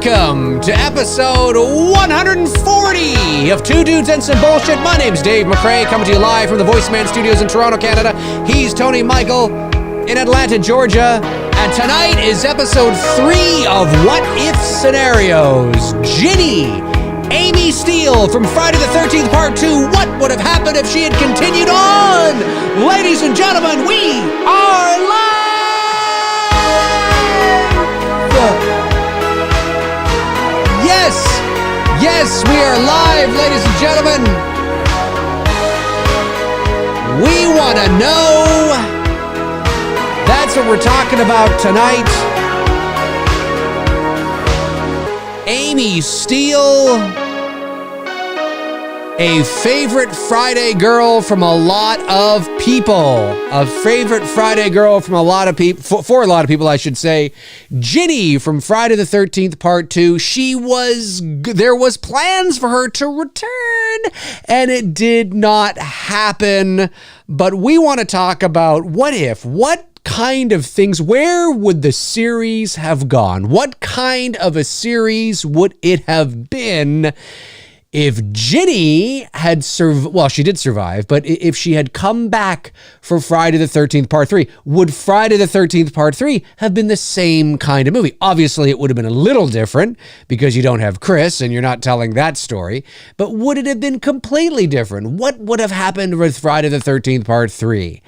Welcome to episode 140 of Two Dudes and Some Bullshit. My name's Dave McRae, coming to you live from the VoiceMann Studios in Toronto, Canada. He's Tony Michael in Atlanta, Georgia. And tonight is episode 3 of What If Scenarios. Ginny, Amy Steele from Friday the 13th Part 2. What would have happened if she had continued on? Ladies and gentlemen, we are live! Yes, we are live, ladies and gentlemen. We want to know. That's what we're talking about tonight. Amy Steele, a favorite Friday girl from a lot of people. A favorite Friday girl from a lot of people, for a lot of people, I should say. Ginny from Friday the 13th Part 2. There was plans for her to return, and it did not happen. But we want to talk about what kind of things, where would the series have gone? What kind of a series would it have been if Ginny had survived? Well, she did survive, but if she had come back for Friday the 13th Part 3, would Friday the 13th Part 3 have been the same kind of movie? Obviously, it would have been a little different because you don't have Chris and you're not telling that story, but would it have been completely different? What would have happened with Friday the 13th Part 3?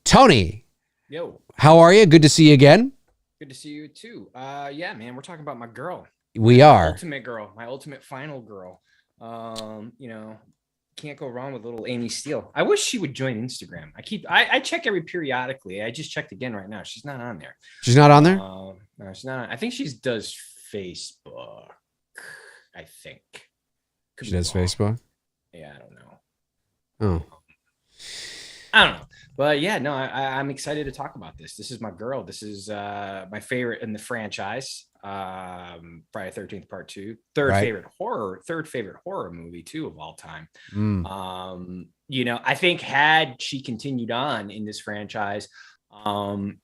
Tony. Yo. How are you? Good to see you again. Good to see you too. Yeah, man, we're talking about my girl. We are. My ultimate girl, my ultimate final girl. Can't go wrong with little Amy Steele. I wish she would join Instagram. I check every periodically. I just checked again right now. She's not on there. She's not on there? No, she's not. I think she does Facebook. I think. She does Facebook? Yeah, I don't know. Oh. I don't know. But yeah, no, I'm excited to talk about this. This is my girl. This is my favorite in the franchise. Friday 13th Part 2. Third favorite horror movie too of all time. I think had she continued on in this franchise,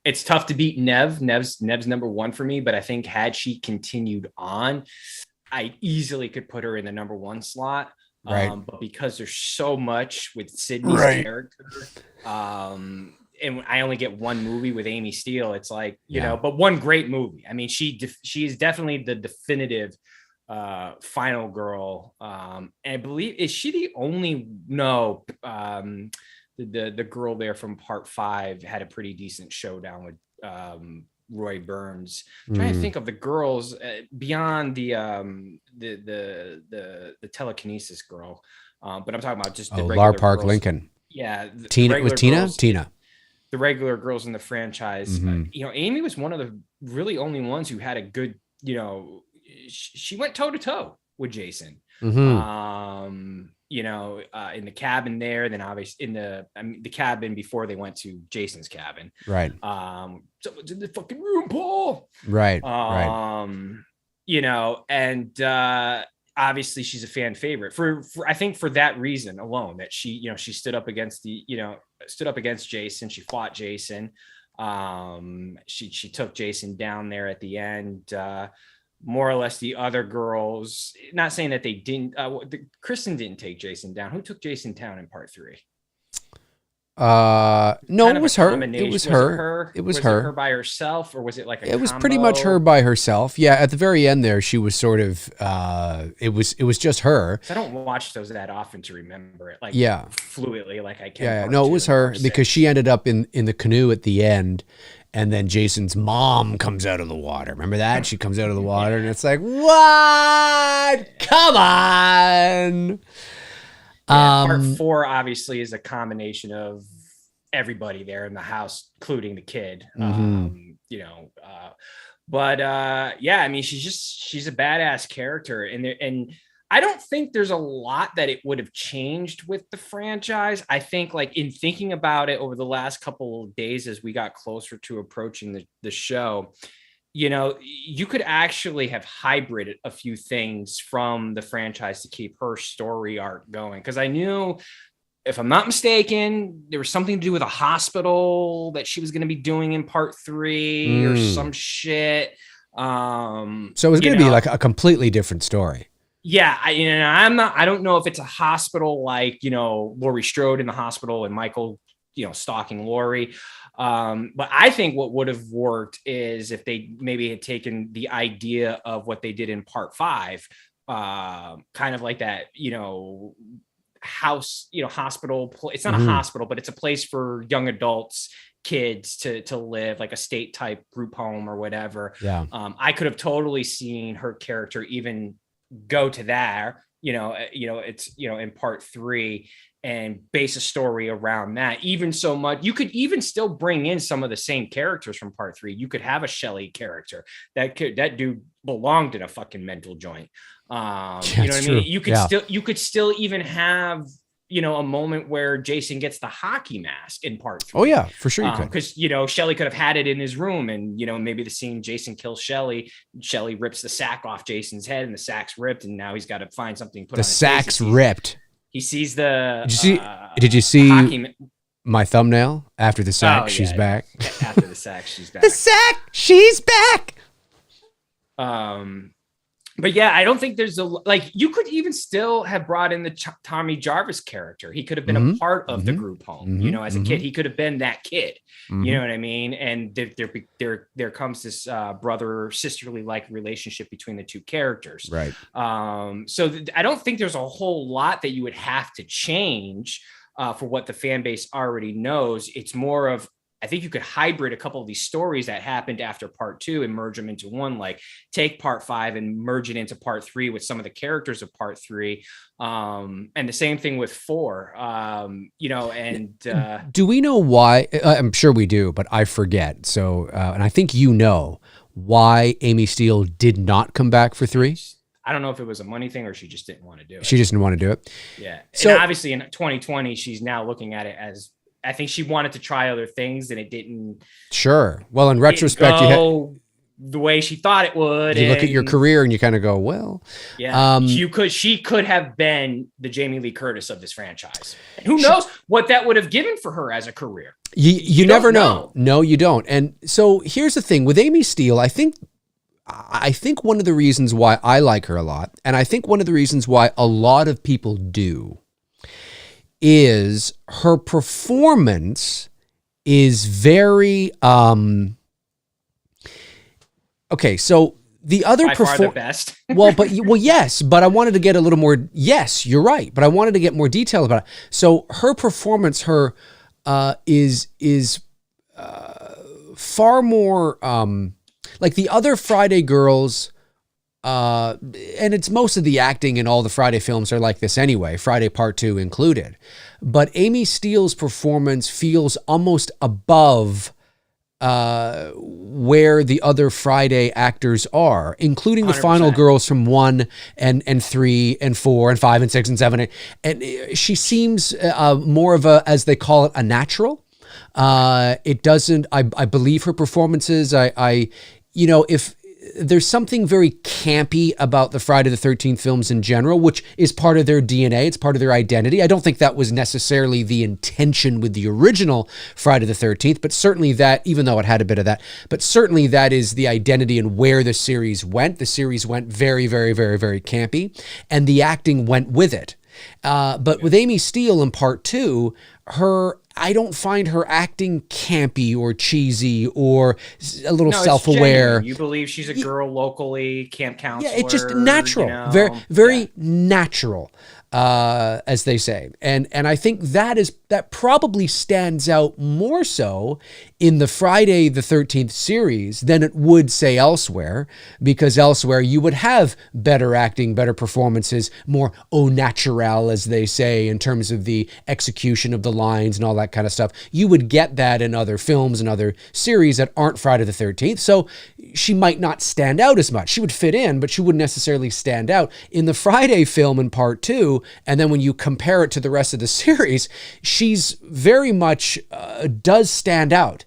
it's tough to beat Nev. Nev's number one for me, but I think had she continued on, I easily could put her in the number one slot. Right. But because there's so much with Sydney's character, and I only get one movie with Amy Steele, it's like, you know, but one great movie. I mean, she is definitely the definitive final girl. And I believe, is she the only, the girl there from Part 5 had a pretty decent showdown with Roy Burns. I'm trying to think of the girls beyond the telekinesis girl, but I'm talking about just the regular Lar Park girls. Lincoln. Yeah, Tina. The regular girls in the franchise. Amy was one of the really only ones who had a good. She went toe to toe with Jason. In the cabin there, then obviously in the cabin before they went to Jason's cabin. Right. Someone's in the fucking room, Paul. Right. Obviously she's a fan favorite for I think for that reason alone, that she stood up against Jason. She fought Jason. She took Jason down there at the end. More or less the other girls, not saying that they didn't, Kristen didn't take Jason down. Who took Jason down in Part 3? No, it was her. It was her. It was her. It her by herself, or was it like a It was combo? pretty much her by herself. Yeah, at the very end there, she was sort of, it was just her. I don't watch those that often to remember it, like fluidly, like I can. Yeah, no, it was her because she ended up in the canoe at the end. And then Jason's mom comes out of the water. Remember that? She comes out of the water, and it's like, what? Come on. Part 4 obviously is a combination of everybody there in the house, including the kid. I mean, she's a badass character, and I don't think there's a lot that it would have changed with the franchise. I think, like, in thinking about it over the last couple of days as we got closer to approaching the show, you could actually have hybrided a few things from the franchise to keep her story arc going. Because I knew, if I'm not mistaken, there was something to do with a hospital that she was going to be doing in Part 3 or some shit. So it was going to be like a completely different story. Yeah, I don't know if it's a hospital like, Laurie Strode in the hospital and Michael, stalking Laurie. But I think what would have worked is if they maybe had taken the idea of what they did in part 5, kind of like that, house, hospital. It's not a hospital, but it's a place for young adults, kids to live, like a state type group home or whatever. Yeah. I could have totally seen her character even go to that, it's, in part 3 and base a story around that. Even so much, you could even still bring in some of the same characters from part 3. You could have a Shelley character that dude belonged in a fucking mental joint. You know what I mean? You could still even have, a moment where Jason gets the hockey mask in part 3. Oh yeah, for sure you could. Because, Shelley could have had it in his room, and, maybe the scene Jason kills Shelley rips the sack off Jason's head and the sack's ripped, and now he's got to find something put on his face. The sack's ripped. He sees the. Did you see my thumbnail? After the sack, she's back. After the sack, she's back. The sack, she's back. But yeah, I don't think there's you could even still have brought in the Tommy Jarvis character. He could have been a part of the group home, as a kid. He could have been that kid. You know what I mean? And there comes this brother sisterly like relationship between the two characters. Right. So I don't think there's a whole lot that you would have to change for what the fan base already knows. It's more of, I think you could hybrid a couple of these stories that happened after part 2 and merge them into one, like take part 5 and merge it into part 3 with some of the characters of part 3. And the same thing with 4, do we know why? I'm sure we do, but I forget. So, and I think why Amy Steele did not come back for 3. I don't know if it was a money thing or she just didn't want to do it. She just didn't want to do it. Yeah. So and obviously in 2020, she's now looking at it as, I think she wanted to try other things and it didn't. Sure. Well, in retrospect, the way she thought it would. You look at your career and you kind of go, well, yeah, she could have been the Jamie Lee Curtis of this franchise. And who knows what that would have given for her as a career. You never know. No, you don't. And so here's the thing with Amy Steele. I think one of the reasons why I like her a lot, and I think one of the reasons why a lot of people do, is her performance is very okay. So the other the best. Yes, but I wanted to get a little more. Yes, you're right, but I wanted to get more detail about it. So her performance, is far more like the other Friday girls. And it's most of the acting in all the Friday films are like this anyway, Friday Part 2 included. But Amy Steele's performance feels almost above where the other Friday actors are, including the 100%. Final girls from 1 and 3 and 4 and 5 and 6 and 7. And she seems more of a, as they call it, a natural. It doesn't, I believe her performances, if there's something very campy about the Friday the 13th films in general, which is part of their DNA. It's part of their identity. I don't think that was necessarily the intention with the original Friday the 13th, but certainly that, even though it had a bit of that, but certainly that is the identity and where the series went. The series went very, very, very, very campy, and the acting went with it. But with Amy Steele in part 2, I don't find her acting campy or cheesy or a little self-aware. You believe she's a girl locally, camp counselor. Yeah, it's just natural, very natural, as they say. And I think that probably stands out more so in the Friday the 13th series than it would say elsewhere, because elsewhere you would have better acting, better performances, more au naturel, as they say, in terms of the execution of the lines and all that kind of stuff. You would get that in other films and other series that aren't Friday the 13th. So she might not stand out as much. She would fit in, but she wouldn't necessarily stand out. In the Friday film in part 2, and then when you compare it to the rest of the series, she's very much does stand out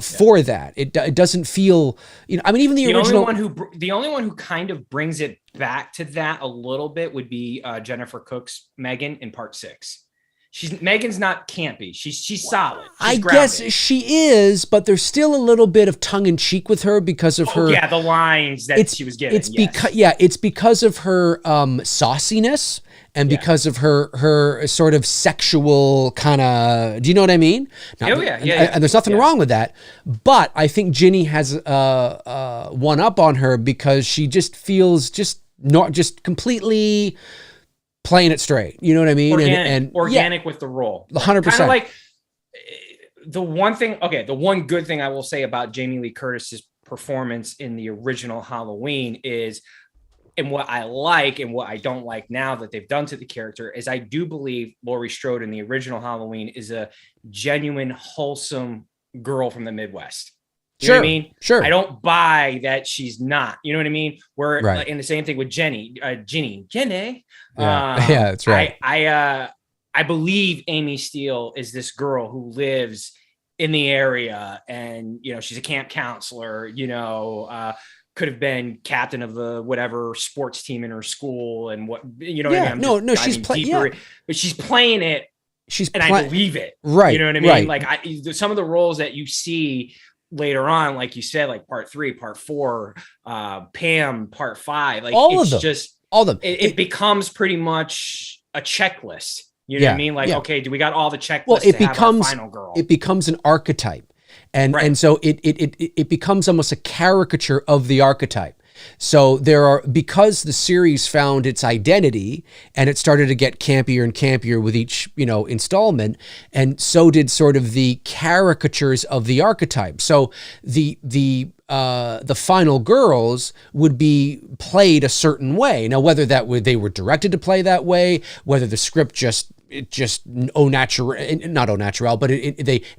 for that. It doesn't feel, even the original. The only one who kind of brings it back to that a little bit would be Jennifer Cook's Megan in part 6. Megan's not campy. She's solid. She's I grounded. guess she is, but there's still a little bit of tongue in cheek with her because of her. Yeah, the lines that she was giving. It's because of her sauciness and because of her sort of sexual kind of. Do you know what I mean? And there's nothing wrong with that, but I think Ginny has one up on her because she just feels just completely playing it straight. You know what I mean? Organic with the role. 100%. Kind of like the one good thing I will say about Jamie Lee Curtis's performance in the original Halloween is, and what I like and what I don't like now that they've done to the character, is I do believe Laurie Strode in the original Halloween is a genuine, wholesome girl from the Midwest. You know what I mean? Sure. I don't buy that she's not. You know what I mean? In the same thing with Jenny. Yeah, that's right. I believe Amy Steele is this girl who lives in the area, and she's a camp counselor. Could have been captain of the whatever sports team in her school, and what what I mean? She's playing, but she's playing it. I believe it. Right. You know what I mean? Right. Like some of the roles that you see later on, like you said, like part 3, part 4, Pam, part 5, like all of them. It becomes pretty much a checklist. You know what I mean? Like, okay, do we got all the checklists? Well, have our final girl? It becomes an archetype. And so it becomes almost a caricature of the archetype. So because the series found its identity and it started to get campier and campier with each, installment, and so did sort of the caricatures of the archetype. So the final girls would be played a certain way. Now, whether they were directed to play that way, whether the script just they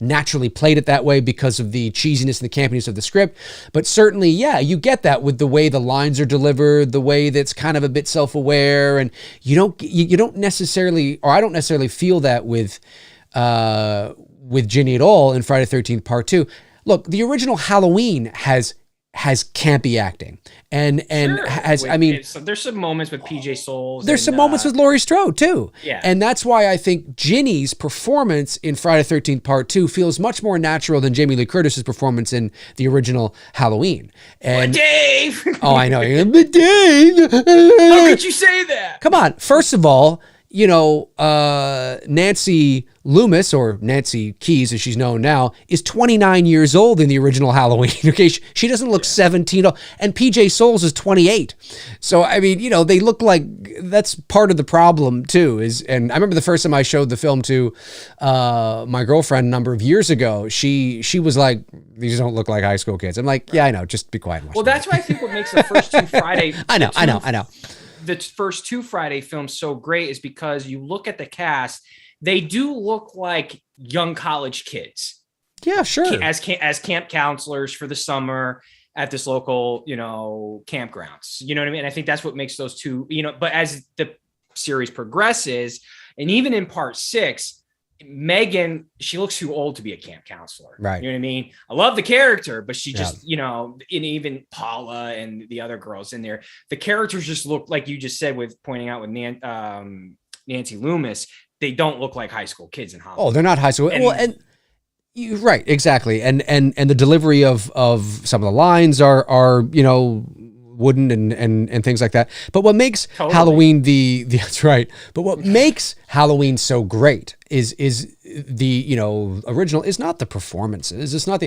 naturally played it that way because of the cheesiness and the campiness of the script. But certainly, you get that with the way the lines are delivered, the way that's kind of a bit self-aware, and you don't necessarily, or I don't necessarily feel that with Ginny at all in Friday the 13th Part 2. Look, the original Halloween has campy acting. And there's some moments with PJ Souls. There's some moments with Laurie Strode too. Yeah. And that's why I think Ginny's performance in Friday the 13th Part 2 feels much more natural than Jamie Lee Curtis's performance in the original Halloween. And Dave! Oh, I know. But Dave! How could you say that? Come on. First of all, Nancy Loomis, or Nancy Keys as she's known now, is 29 years old in the original Halloween. Okay, she doesn't look 17, and PJ Souls is 28. So I mean, they look like, that's part of the problem too. And I remember the first time I showed the film to my girlfriend a number of years ago, she was like, "These don't look like high school kids." I'm like, "Yeah, I know. Just be quiet." Well, that's why I think what makes the first two Friday. I know. The first two Friday films so great is because you look at the cast, they do look like young college kids. Yeah, sure. As camp counselors for the summer at this local, campgrounds. You know what I mean? I think that's what makes those two, but as the series progresses, and even in part 6, Megan, she looks too old to be a camp counselor. Right. You know what I mean? I love the character, but she just, and even Paula and the other girls in there, the characters just look, like you just said, with pointing out with Nancy Loomis, they don't look like high school kids in Hollywood. Oh, they're not high school. You're right, exactly. And the delivery of some of the lines are wooden and things like that. But what makes Halloween that's right. But what makes Halloween so great is the original is not the performances. It's not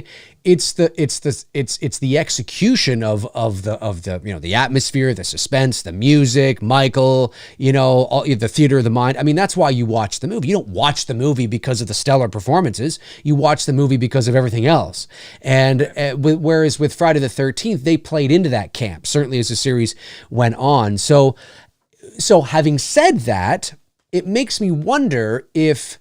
it's the execution of the atmosphere, the suspense, the music, Michael, all the theater of the mind. I mean, that's why you watch the movie. You don't watch the movie because of the stellar performances. You watch the movie because of everything else. And whereas with Friday the 13th, they played into that camp, certainly as the series went on. So having said that, it makes me wonder if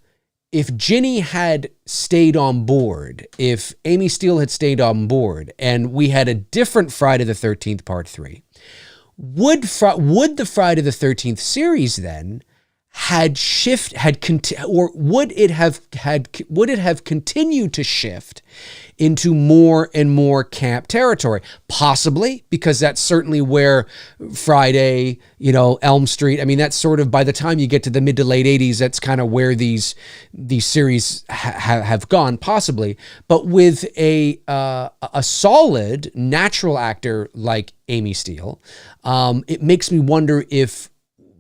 Ginny had stayed on board, if Amy Steele had stayed on board, and we had a different Friday the 13th Part 3, would the Friday the 13th series then would it have continued to shift into more and more camp territory? Possibly, because that's certainly where Friday, Elm Street, I mean, that's sort of, by the time you get to the mid to late 80s, that's kind of where these series have gone, possibly. But with a solid natural actor like Amy Steele, it makes me wonder if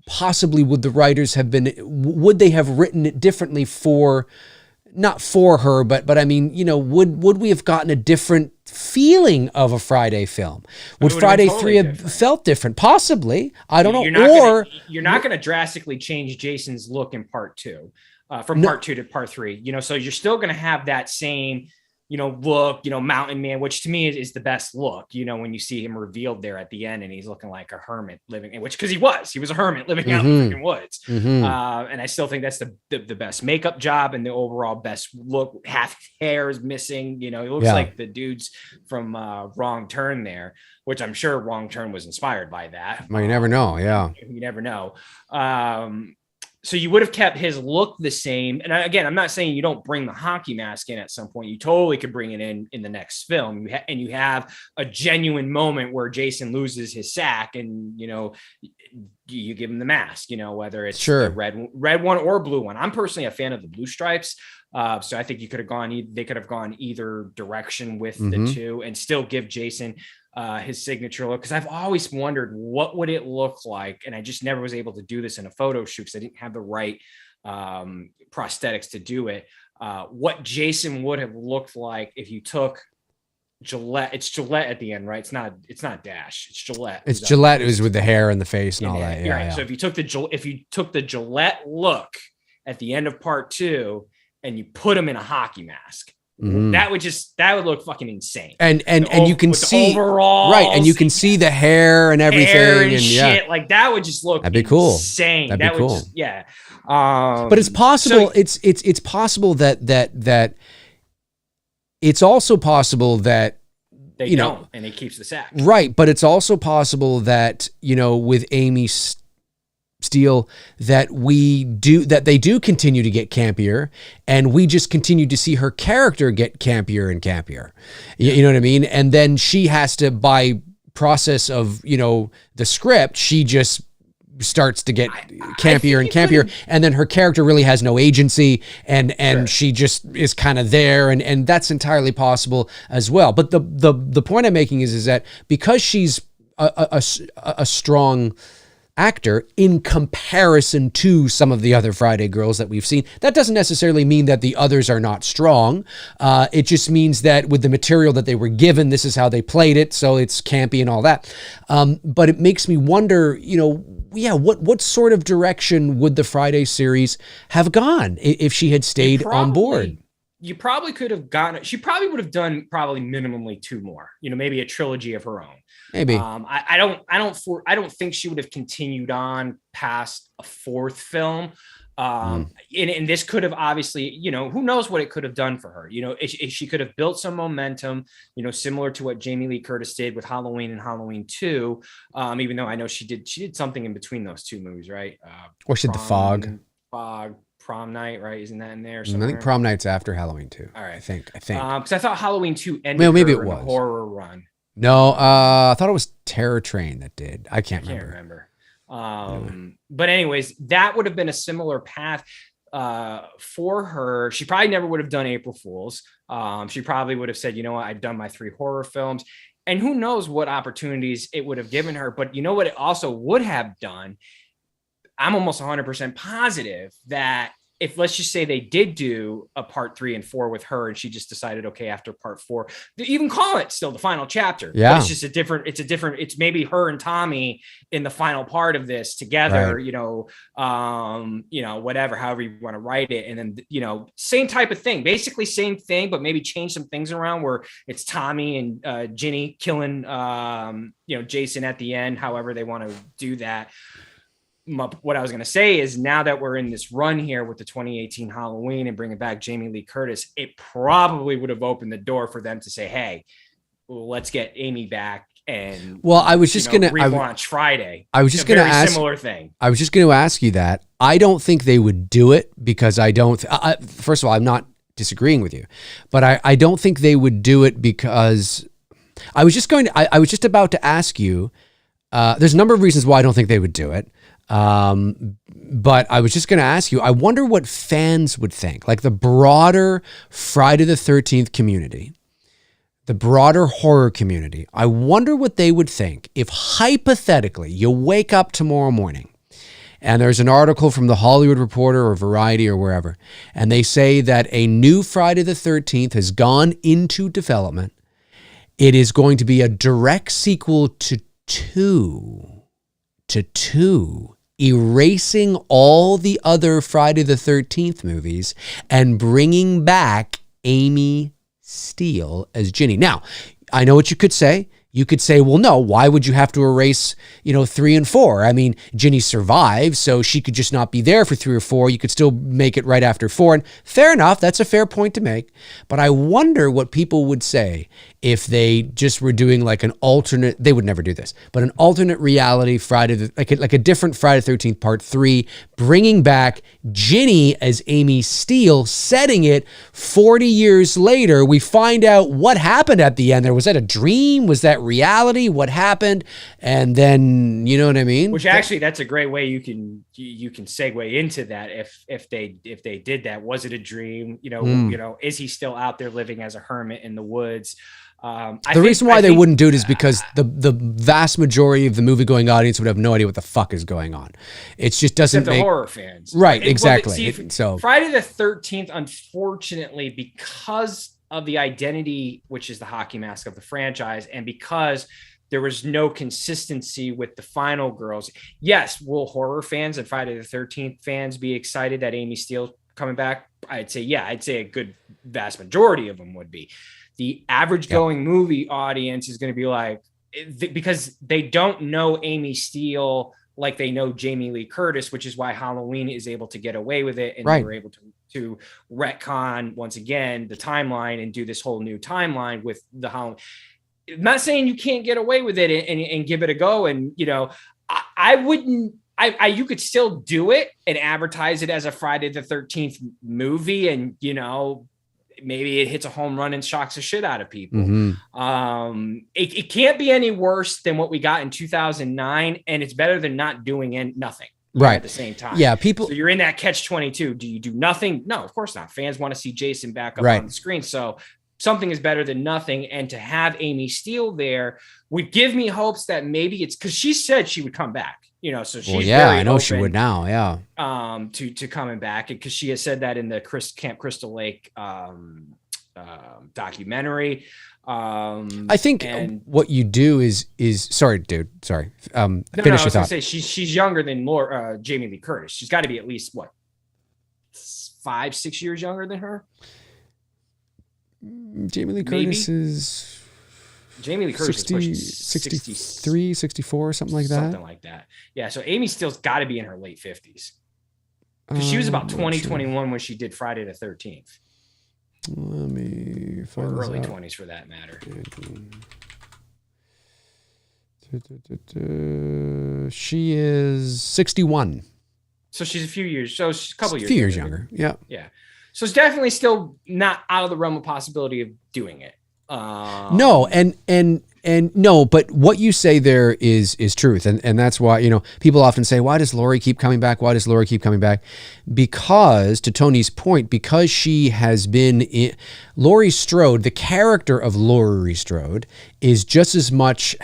possibly would they have written it differently not for her, but I mean, would we have gotten a different feeling of a Friday film? Would Friday totally 3 have felt different? Possibly. I don't know. You're not going to drastically change Jason's look in part 2, from part 2 to part 3, so you're still going to have that same, look, mountain man, which to me is the best look, when you see him revealed there at the end and he's looking like a hermit living, because he was a hermit living out in the freaking woods. And I still think that's the best makeup job and the overall best look. Half hair is missing, he looks like the dudes from Wrong Turn there, which I'm sure Wrong Turn was inspired by that. Well, you never know. Yeah. You never know. So you would have kept his look the same. And again, I'm not saying you don't bring the hockey mask in at some point. You totally could bring it in the next film. And you have a genuine moment where Jason loses his sack and, you give him the mask, whether it's the red one or blue one. I'm personally a fan of the blue stripes. So I think they could have gone either direction with the two and still give Jason his signature look, because I've always wondered what would it look like, and I just never was able to do this in a photo shoot because I didn't have the right prosthetics to do it. What Jason would have looked like if you took Gillette. It's Gillette at the end, right? It's not Dash. It's Gillette. It's Gillette. It was with the hair and the face and all that. Yeah, right. Yeah. So if you took the Gillette look at the end of part 2 and you put him in a hockey mask, that would look fucking insane. And you can see overalls, right, and you can see the hair and everything and shit. Like that would just look that'd be cool. Insane. That'd be cool. But it's possible. It's possible that it's also possible that they don't, and he keeps the sack. Right, but it's also possible that with Amy Steele that they do continue to get campier, and we just continue to see her character get campier and campier. You know what I mean? And then she has to, by process of the script, she just starts to get campier and campier, and then her character really has no agency, and she just is kind of there, and that's entirely possible as well. But the point I'm making is that because she's a strong actor in comparison to some of the other Friday girls that we've seen, that doesn't necessarily mean that the others are not strong. It just means that with the material that they were given, this is how they played it, so it's campy and all that. But it makes me wonder, what sort of direction would the Friday series have gone if she had stayed on board? You probably could have gotten. She probably would have done minimally 2 more. Maybe a trilogy of her own. Maybe. I don't think she would have continued on past a 4th film. And this could have obviously, who knows what it could have done for her. If she could have built some momentum, similar to what Jamie Lee Curtis did with Halloween and Halloween 2. Even though I know she did something in between those 2 movies, right? Or she did The Fog. Prom Night, right? Isn't that in there? I think Prom Night's after Halloween 2. All right. I think. Because I thought Halloween 2 ended maybe her it was in a horror run. No, I thought it was Terror Train that did. I can't remember. But anyways, that would have been a similar path for her. She probably never would have done April Fools. She probably would have said, I've done my 3 horror films. And who knows what opportunities it would have given her. But you know what it also would have done? I'm almost 100% positive that if, let's just say, they did do a part 3 and 4 with her, and she just decided, okay, after part 4, they even call it still the final chapter. Yeah. But it's maybe her and Tommy in the final part of this together, right. Whatever, however you want to write it. And then, same type of thing, basically same thing, but maybe change some things around where it's Tommy and Ginny killing, Jason at the end, however they want to do that. What I was going to say is, now that we're in this run here with the 2018 Halloween and bringing back Jamie Lee Curtis, it probably would have opened the door for them to say, hey, let's get Amy back. And I was just going to relaunch Friday. I was just going to ask similar thing. I was just going to ask you that. I don't think they would do it because I don't. First of all, I'm not disagreeing with you, but I don't think they would do it because I was just about to ask you. There's a number of reasons why I don't think they would do it. But I was just going to ask you, I wonder what fans would think, like the broader Friday the 13th community, the broader horror community. I wonder what they would think if hypothetically you wake up tomorrow morning and there's an article from the Hollywood Reporter or Variety or wherever, and they say that a new Friday the 13th has gone into development. It is going to be a direct sequel to two, erasing all the other Friday the 13th movies and bringing back Amy Steele as Ginny. Now, I know what you could say. You could say, well, no, why would you have to erase, 3 and 4? I mean, Ginny survived, so she could just not be there for 3 or 4. You could still make it right after 4. And fair enough, that's a fair point to make. But I wonder what people would say if they just were doing like an alternate, they would never do this, but an alternate reality Friday, like a different Friday the 13th Part 3, bringing back Ginny as Amy Steele, setting it 40 years later. We find out what happened at the end there. Was that a dream? Was that reality? What happened? And then, you know what I mean? Which actually, that's a great way you can segue into that. If they did that, was it a dream? Is he still out there living as a hermit in the woods? The reason why they wouldn't do it is because the vast majority of the movie going audience would have no idea what the fuck is going on. It just doesn't make horror fans. Right, exactly. So Friday the 13th, unfortunately, because of the identity, which is the hockey mask of the franchise, and because there was no consistency with the final girls. Yes, will horror fans and Friday the 13th fans be excited that Amy Steele coming back? I'd say a good vast majority of them would be. The average going movie audience is going to be like, because they don't know Amy Steele like they know Jamie Lee Curtis, which is why Halloween is able to get away with it. And they were able to retcon once again the timeline and do this whole new timeline with the Halloween. I'm not saying you can't get away with it and give it a go. And, I wouldn't, you could still do it and advertise it as a Friday the 13th movie. And, maybe it hits a home run and shocks the shit out of people. Mm-hmm. It can't be any worse than what we got in 2009. And it's better than not doing nothing. Right. At the same time. Yeah. People. So you're in that catch-22. Do you do nothing? No, of course not. Fans want to see Jason back up on the screen. So something is better than nothing. And to have Amy Steele there would give me hopes that maybe it's because she said she would come back. So she's I know she would now. Yeah. To coming back, because she has said that in the Camp Crystal Lake documentary. I think what you do is sorry, dude. Sorry. Finish your thought. I was gonna say she's younger than Jamie Lee Curtis. She's got to be at least 5-6 years younger than her. Jamie Lee Curtis is. Jamie Lee Curtis 63, 64, something like that. Something like that. Yeah. So Amy Steele's got to be in her late 50s. Because she was about 21 when she did Friday the 13th. Let me find or early 20s for that matter. She is 61. So she's a few years. So she's a couple years. A few years younger. Yeah. Yeah. So it's definitely still not out of the realm of possibility of doing it. No, and no, but what you say there is truth. And that's why, people often say, why does Laurie keep coming back? Why does Laurie keep coming back? Because, to Tony's point, because she has been Laurie Strode, the character of Laurie Strode has just as much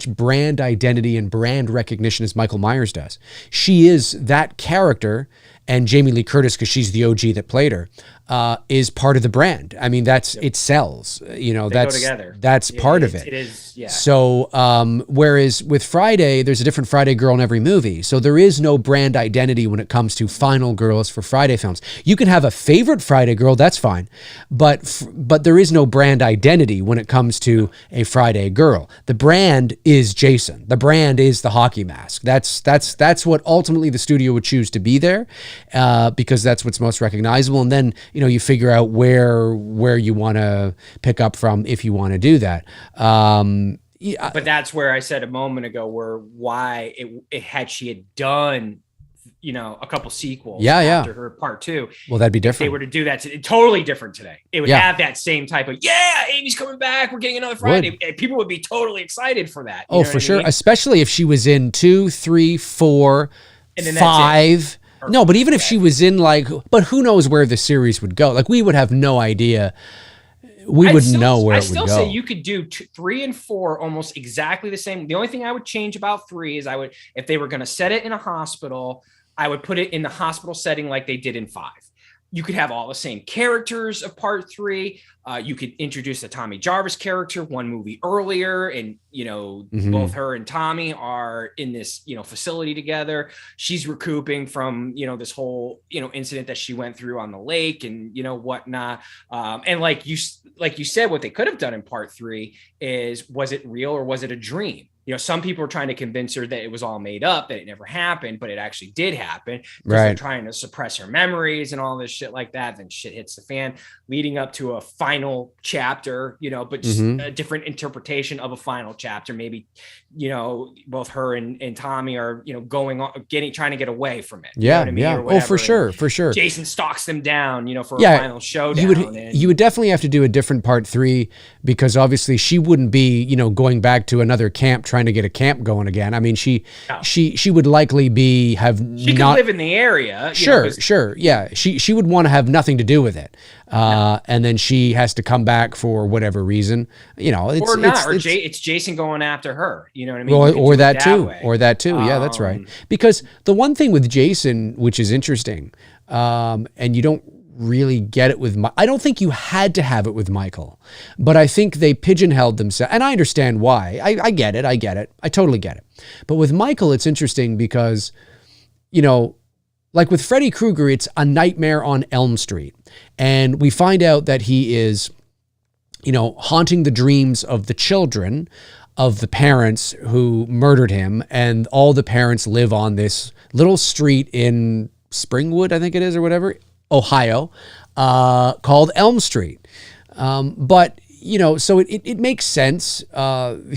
brand identity and brand recognition as Michael Myers does. She is that character, and Jamie Lee Curtis, because she's the OG that played her, is part of the brand. I mean, it sells. They go together. That's part of it. It is, yeah. So, whereas with Friday, there's a different Friday girl in every movie. So there is no brand identity when it comes to final girls for Friday films. You can have a favorite Friday girl, that's fine, but there is no brand identity when it comes to a Friday girl. The brand is Jason. The brand is the hockey mask. That's what ultimately the studio would choose to be there, because that's what's most recognizable. And then you figure out where you want to pick up from if you want to do that. But that's where I said a moment ago, why had she had done a couple sequels after her part 2. Well, that'd be different. If they were to do that totally different today. It would have that same type of, Amy's coming back, we're getting another Friday. People would be totally excited for that. Oh, for sure. Especially if she was in 2, 3, 4, and then 5. No, but even if she was in but who knows where the series would go? Like, we would have no idea. We wouldn't know where it would go. I still say you could do 3 and 4 almost exactly the same. The only thing I would change about 3 is if they were going to set it in a hospital, I would put it in the hospital setting like they did in 5. You could have all the same characters of part 3. You could introduce the Tommy Jarvis character one movie earlier. And, both her and Tommy are in this, facility together. She's recouping from, this whole, incident that she went through on the lake and, whatnot. And like you said, what they could have done in part 3 is, was it real or was it a dream? Some people are trying to convince her that it was all made up, that it never happened, but it actually did happen. Right. They're trying to suppress her memories and all this shit like that. Then shit hits the fan, leading up to a final chapter, but just a different interpretation of a final chapter. Maybe, both her and Tommy are, going on, trying to get away from it. Yeah. You know what I mean? Yeah. Oh, for sure. For sure. Jason stalks them down, for a final showdown. You would definitely have to do a different part 3, because obviously she wouldn't be, going back to another camp trying to get a camp going again. I mean, she would likely could live in the area. Sure. Yeah. She would want to have nothing to do with it. And then she has to come back for whatever reason, it's Jason going after her, you know what I mean? Or that too. Yeah, that's right. Because the one thing with Jason, which is interesting, and you don't really get it with I don't think you had to have it with Michael, but I think they pigeonholed themselves, and I understand why. I get it. I totally get it. But with Michael, it's interesting because, like with Freddy Krueger, it's A Nightmare on Elm Street. And we find out that he is, haunting the dreams of the children of the parents who murdered him. And all the parents live on this little street in Springwood, I think it is, or whatever, Ohio, called Elm Street. But, so it makes sense.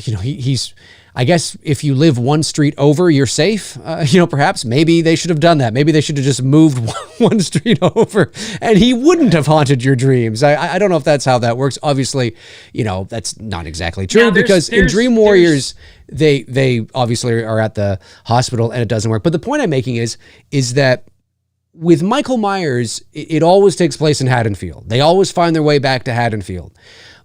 He's, I guess if you live one street over, you're safe. Perhaps maybe they should have done that. Maybe they should have just moved one street over and he wouldn't have haunted your dreams. I don't know if that's how that works. Obviously, that's not exactly true, because in Dream Warriors, they obviously are at the hospital and it doesn't work. But the point I'm making is that with Michael Myers, it always takes place in Haddonfield. They always find their way back to Haddonfield.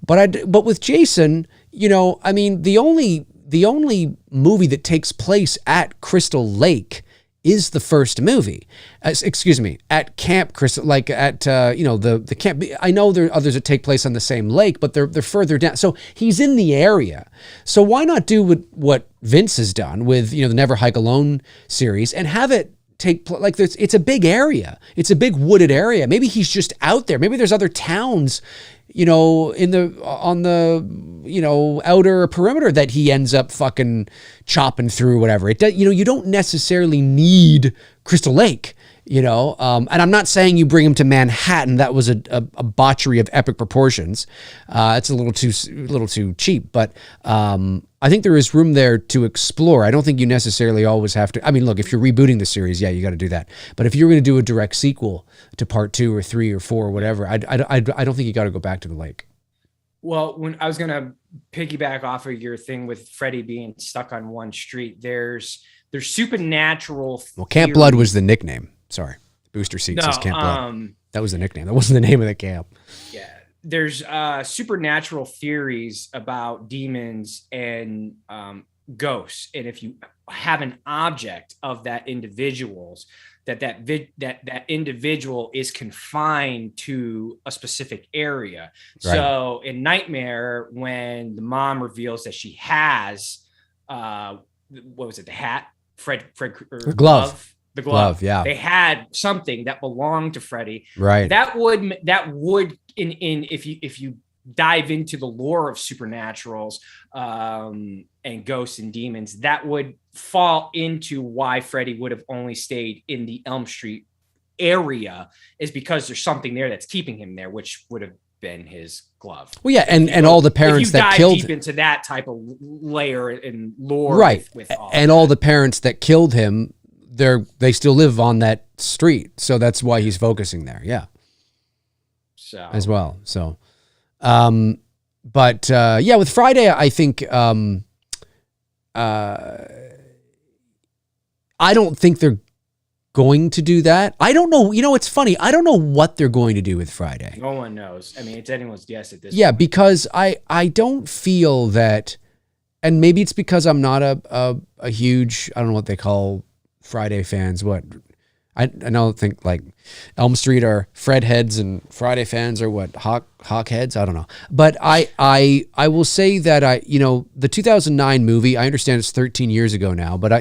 But with Jason, the only movie that takes place at Crystal Lake is the first movie. At Camp Crystal, like at the camp. I know there are others that take place on the same lake, but they're further down. So he's in the area. So why not do what Vince has done with the Never Hike Alone series and have it take place like this? It's a big area. It's a big wooded area. Maybe he's just out there. Maybe there's other towns, on the outer perimeter that he ends up fucking chopping through, whatever. You don't necessarily need Crystal Lake, and I'm not saying you bring him to Manhattan. That was a botchery of epic proportions. It's a little too cheap, but I think there is room there to explore. I don't think you necessarily always have to. I mean, look, if you're rebooting the series, yeah, you got to do that. But if you're going to do a direct sequel to part 2 or 3 or 4 or whatever, I don't think you got to go back to the lake. Well, when I was going to piggyback off of your thing with Freddy being stuck on one street, there's supernatural. Well, Camp Blood was the nickname. Sorry, Booster Seat says Camp Blood. That was the nickname. That wasn't the name of the camp. Yeah. There's supernatural theories about demons and ghosts, and if you have an object of that individual's, that individual is confined to a specific area. Right. So in Nightmare, when the mom reveals that she has what was it, the hat, the glove. The glove, yeah. They had something that belonged to Freddy. Right. That would if you dive into the lore of supernaturals and ghosts and demons, that would fall into why Freddy would have only stayed in the Elm Street area, is because there's something there that's keeping him there, which would have been his glove. Well, yeah, and all the parents that killed deep into that type of layer and lore, right? With all and all the parents that killed him, they still live on that street, so that's why he's focusing there. Yeah. So as well. So, but with Friday, I think I don't think they're going to do that. I don't know. You know, it's funny. I don't know what they're going to do with Friday. No one knows. I mean, it's anyone's guess at this point. Because I don't feel that, and maybe it's because I'm not a huge, I don't know what they call Friday fans. What? I don't think like Elm Street are Fred heads and Friday fans are what, Hawk heads. I don't know, but I will say that the 2009 movie, I understand it's 13 years ago now, but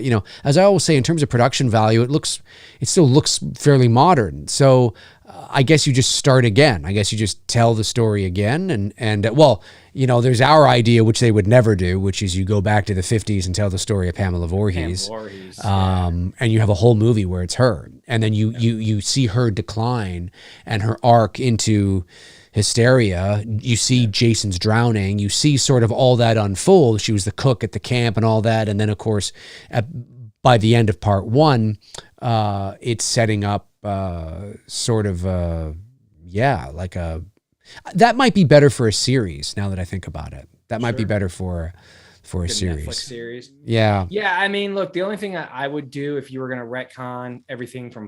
as I always say, in terms of production value, it still looks fairly modern. So I guess you just start again. I guess you just tell the story again, and there's our idea, which they would never do, which is you go back to the 50s and tell the story of Pamela Voorhees. And you have a whole movie where it's her. And then you see her decline and her arc into hysteria. You see Jason's drowning. You see sort of all that unfold. She was the cook at the camp and all that. And then, of course, by the end of part one, it's setting up that might be better for a series. Now that I think about it, that might be better for a series. Netflix series. Yeah. Yeah. I mean, look, the only thing I would do if you were going to retcon everything from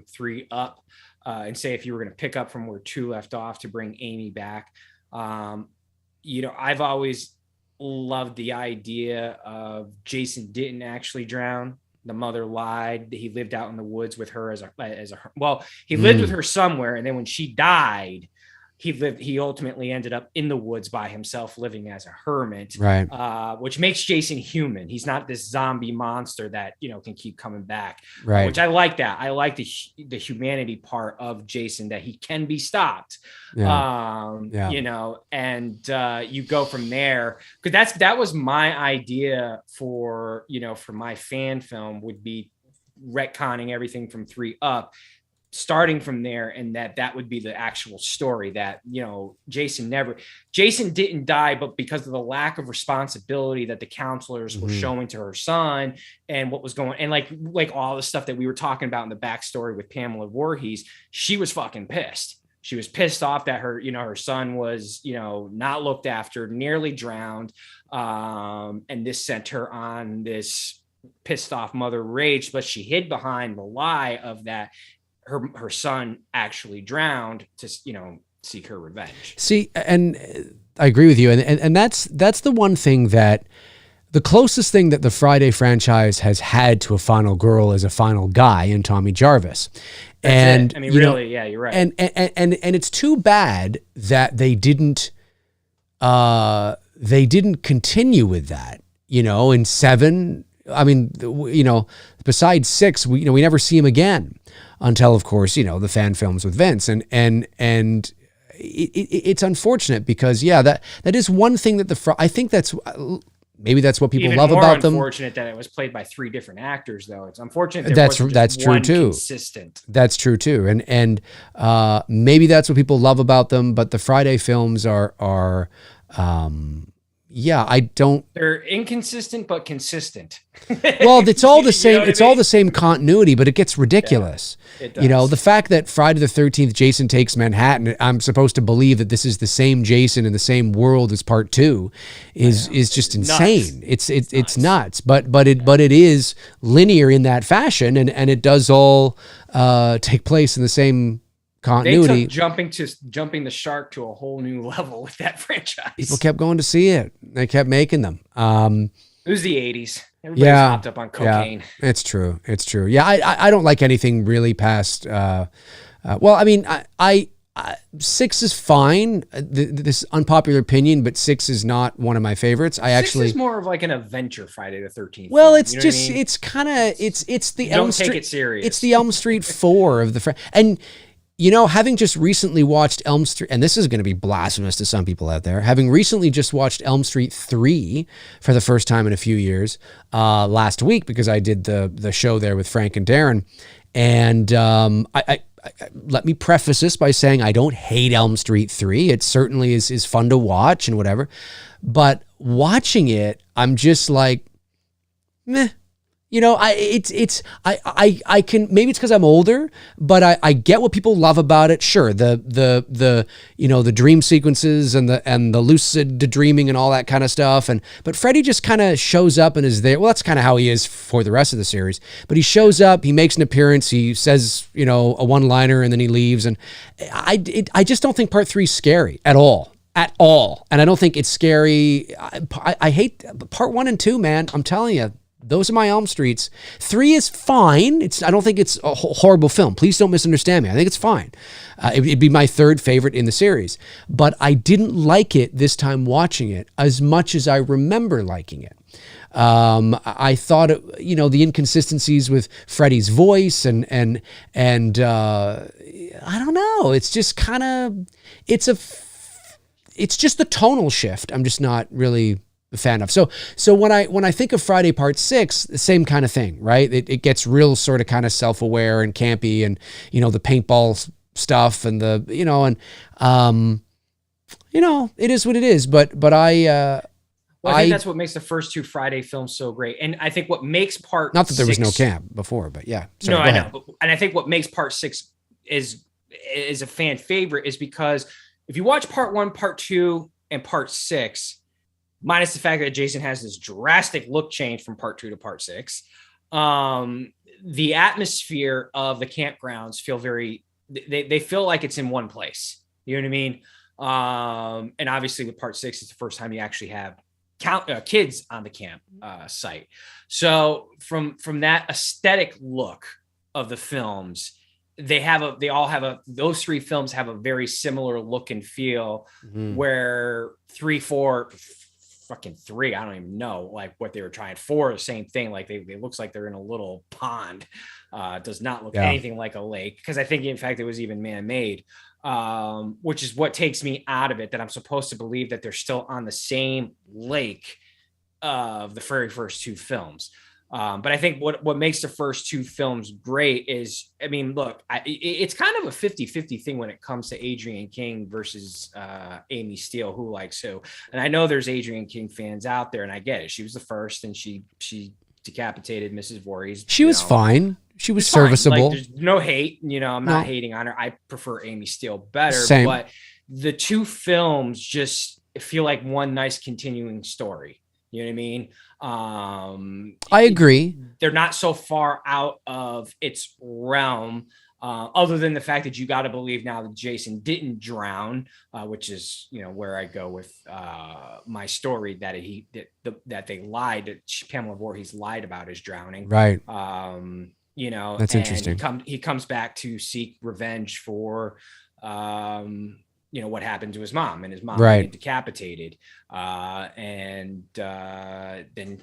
3 up, and say if you were going to pick up from where 2 left off to bring Amy back, I've always loved the idea of Jason didn't actually drown. The mother lied. He lived out in the woods with her he lived with her somewhere. And then when she died, he ultimately ended up in the woods by himself, living as a hermit, right? Which makes Jason human. He's not this zombie monster that, can keep coming back, right? Which I like that. I like the humanity part of Jason, that he can be stopped. And you go from there, because that was my idea for my fan film, would be retconning everything from 3 up, starting from there, and that would be the actual story, that Jason didn't die, but because of the lack of responsibility that the counselors were showing to her son, and what was going, and like all the stuff that we were talking about in the backstory with Pamela Voorhees, she was fucking pissed. She was pissed off that her son was not looked after, nearly drowned, and this sent her on this pissed off mother rage, but she hid behind the lie of that her son actually drowned to seek her revenge. See, and I agree with you, and that's the one thing, that the closest thing that the Friday franchise has had to a final girl is a final guy in Tommy Jarvis. And I mean, really, yeah, you're right. And it's too bad that they didn't continue with that. In 7, I mean, besides 6, we never see him again until, of course, the fan films with Vince, and it's unfortunate, because that is one thing that I think that's maybe that's what people love about them. Unfortunate that it was played by 3 different actors, though. It's unfortunate that's true too. Consistent. That's true too, and maybe that's what people love about them. But the Friday films are. They're inconsistent but consistent. Well, it's all the same. It's all the same continuity, but it gets ridiculous. Yeah, it does. The fact that Friday the 13th, Jason Takes Manhattan, I'm supposed to believe that this is the same Jason in the same world as part 2 is just insane. Nuts. It's nuts. But it is linear in that fashion, and it does all take place in the same continuity. They took jumping the shark to a whole new level with that franchise. People kept going to see it. They kept making them. It was the 80s. Everybody's hopped up on cocaine. Yeah, it's true. Yeah, I don't like anything really past. Well, I mean, I 6 is fine. This unpopular opinion, but 6 is not one of my favorites. 6 is more of like an adventure Friday the 13th. Well, film, it's just, it's kind of, it's the Don't Elm take Street. it serious. It's the Elm Street 4 of the and. Having just recently watched Elm Street, and this is going to be blasphemous to some people out there, having recently just watched Elm Street 3 for the first time in a few years last week, because I did the show there with Frank and Darren. And I let me preface this by saying I don't hate Elm Street 3. It certainly is fun to watch and whatever. But watching it, I'm just like, meh. I can, maybe it's because I'm older, but I get what people love about it. Sure, the dream sequences and the lucid dreaming and all that kind of stuff. But Freddy just kind of shows up and is there. Well, that's kind of how he is for the rest of the series. But he shows up, he makes an appearance, he says a one-liner, and then he leaves. And I just don't think part 3 is scary at all. At all. And I don't think it's scary. I hate part 1 and 2, man. I'm telling you. Those are my Elm Streets. 3 is fine. I don't think it's a horrible film. Please don't misunderstand me. I think it's fine. It'd be my 3rd favorite in the series. But I didn't like it this time watching it as much as I remember liking it. I thought, the inconsistencies with Freddy's voice and I don't know. It's just kind of, it's just the tonal shift. I'm just not really a fan of. So when I think of Friday Part 6, the same kind of thing, right? It gets real sort of kind of self-aware and campy, and the paintball stuff and it is what it is. But I think that's what makes the first 2 Friday films so great. And I think what makes part not that there 6, was no camp before, but yeah. Sorry, I know. And I think what makes part 6 is a fan favorite is because if you watch part 1, part 2, and part 6, minus the fact that Jason has this drastic look change from part 2 to part 6, the atmosphere of the campgrounds feel they feel like it's in one place. You know what I mean? And obviously with part 6, it's the first time you actually have kids on the camp site. So from that aesthetic look of the films, those 3 films have a very similar look and feel, where 3, 4, fucking 3, I don't even know like what they were trying for. The same thing, like they looks like they're in a little pond. Does not look anything like a lake, because I think in fact it was even man-made, which is what takes me out of it, that I'm supposed to believe that they're still on the same lake of the very first 2 films. But I think what makes the first 2 films great is, I mean, look, it's kind of a 50-50 thing when it comes to Adrienne King versus Amy Steele, who likes who. And I know there's Adrienne King fans out there, and I get it. She was the first, and she decapitated Mrs. Voorhees. She was fine. She was serviceable. Like, there's no hate. I'm not hating on her. I prefer Amy Steele better. Same. But the 2 films just feel like one nice continuing story. You know what I mean? I agree. They're not so far out of its realm, other than the fact that you got to believe now that Jason didn't drown, which is, where I go with my story that that they lied, that Pamela Voorhees lied about his drowning. Right. That's interesting. He comes back to seek revenge for, what happened to his mom, and his mom getting decapitated. And then,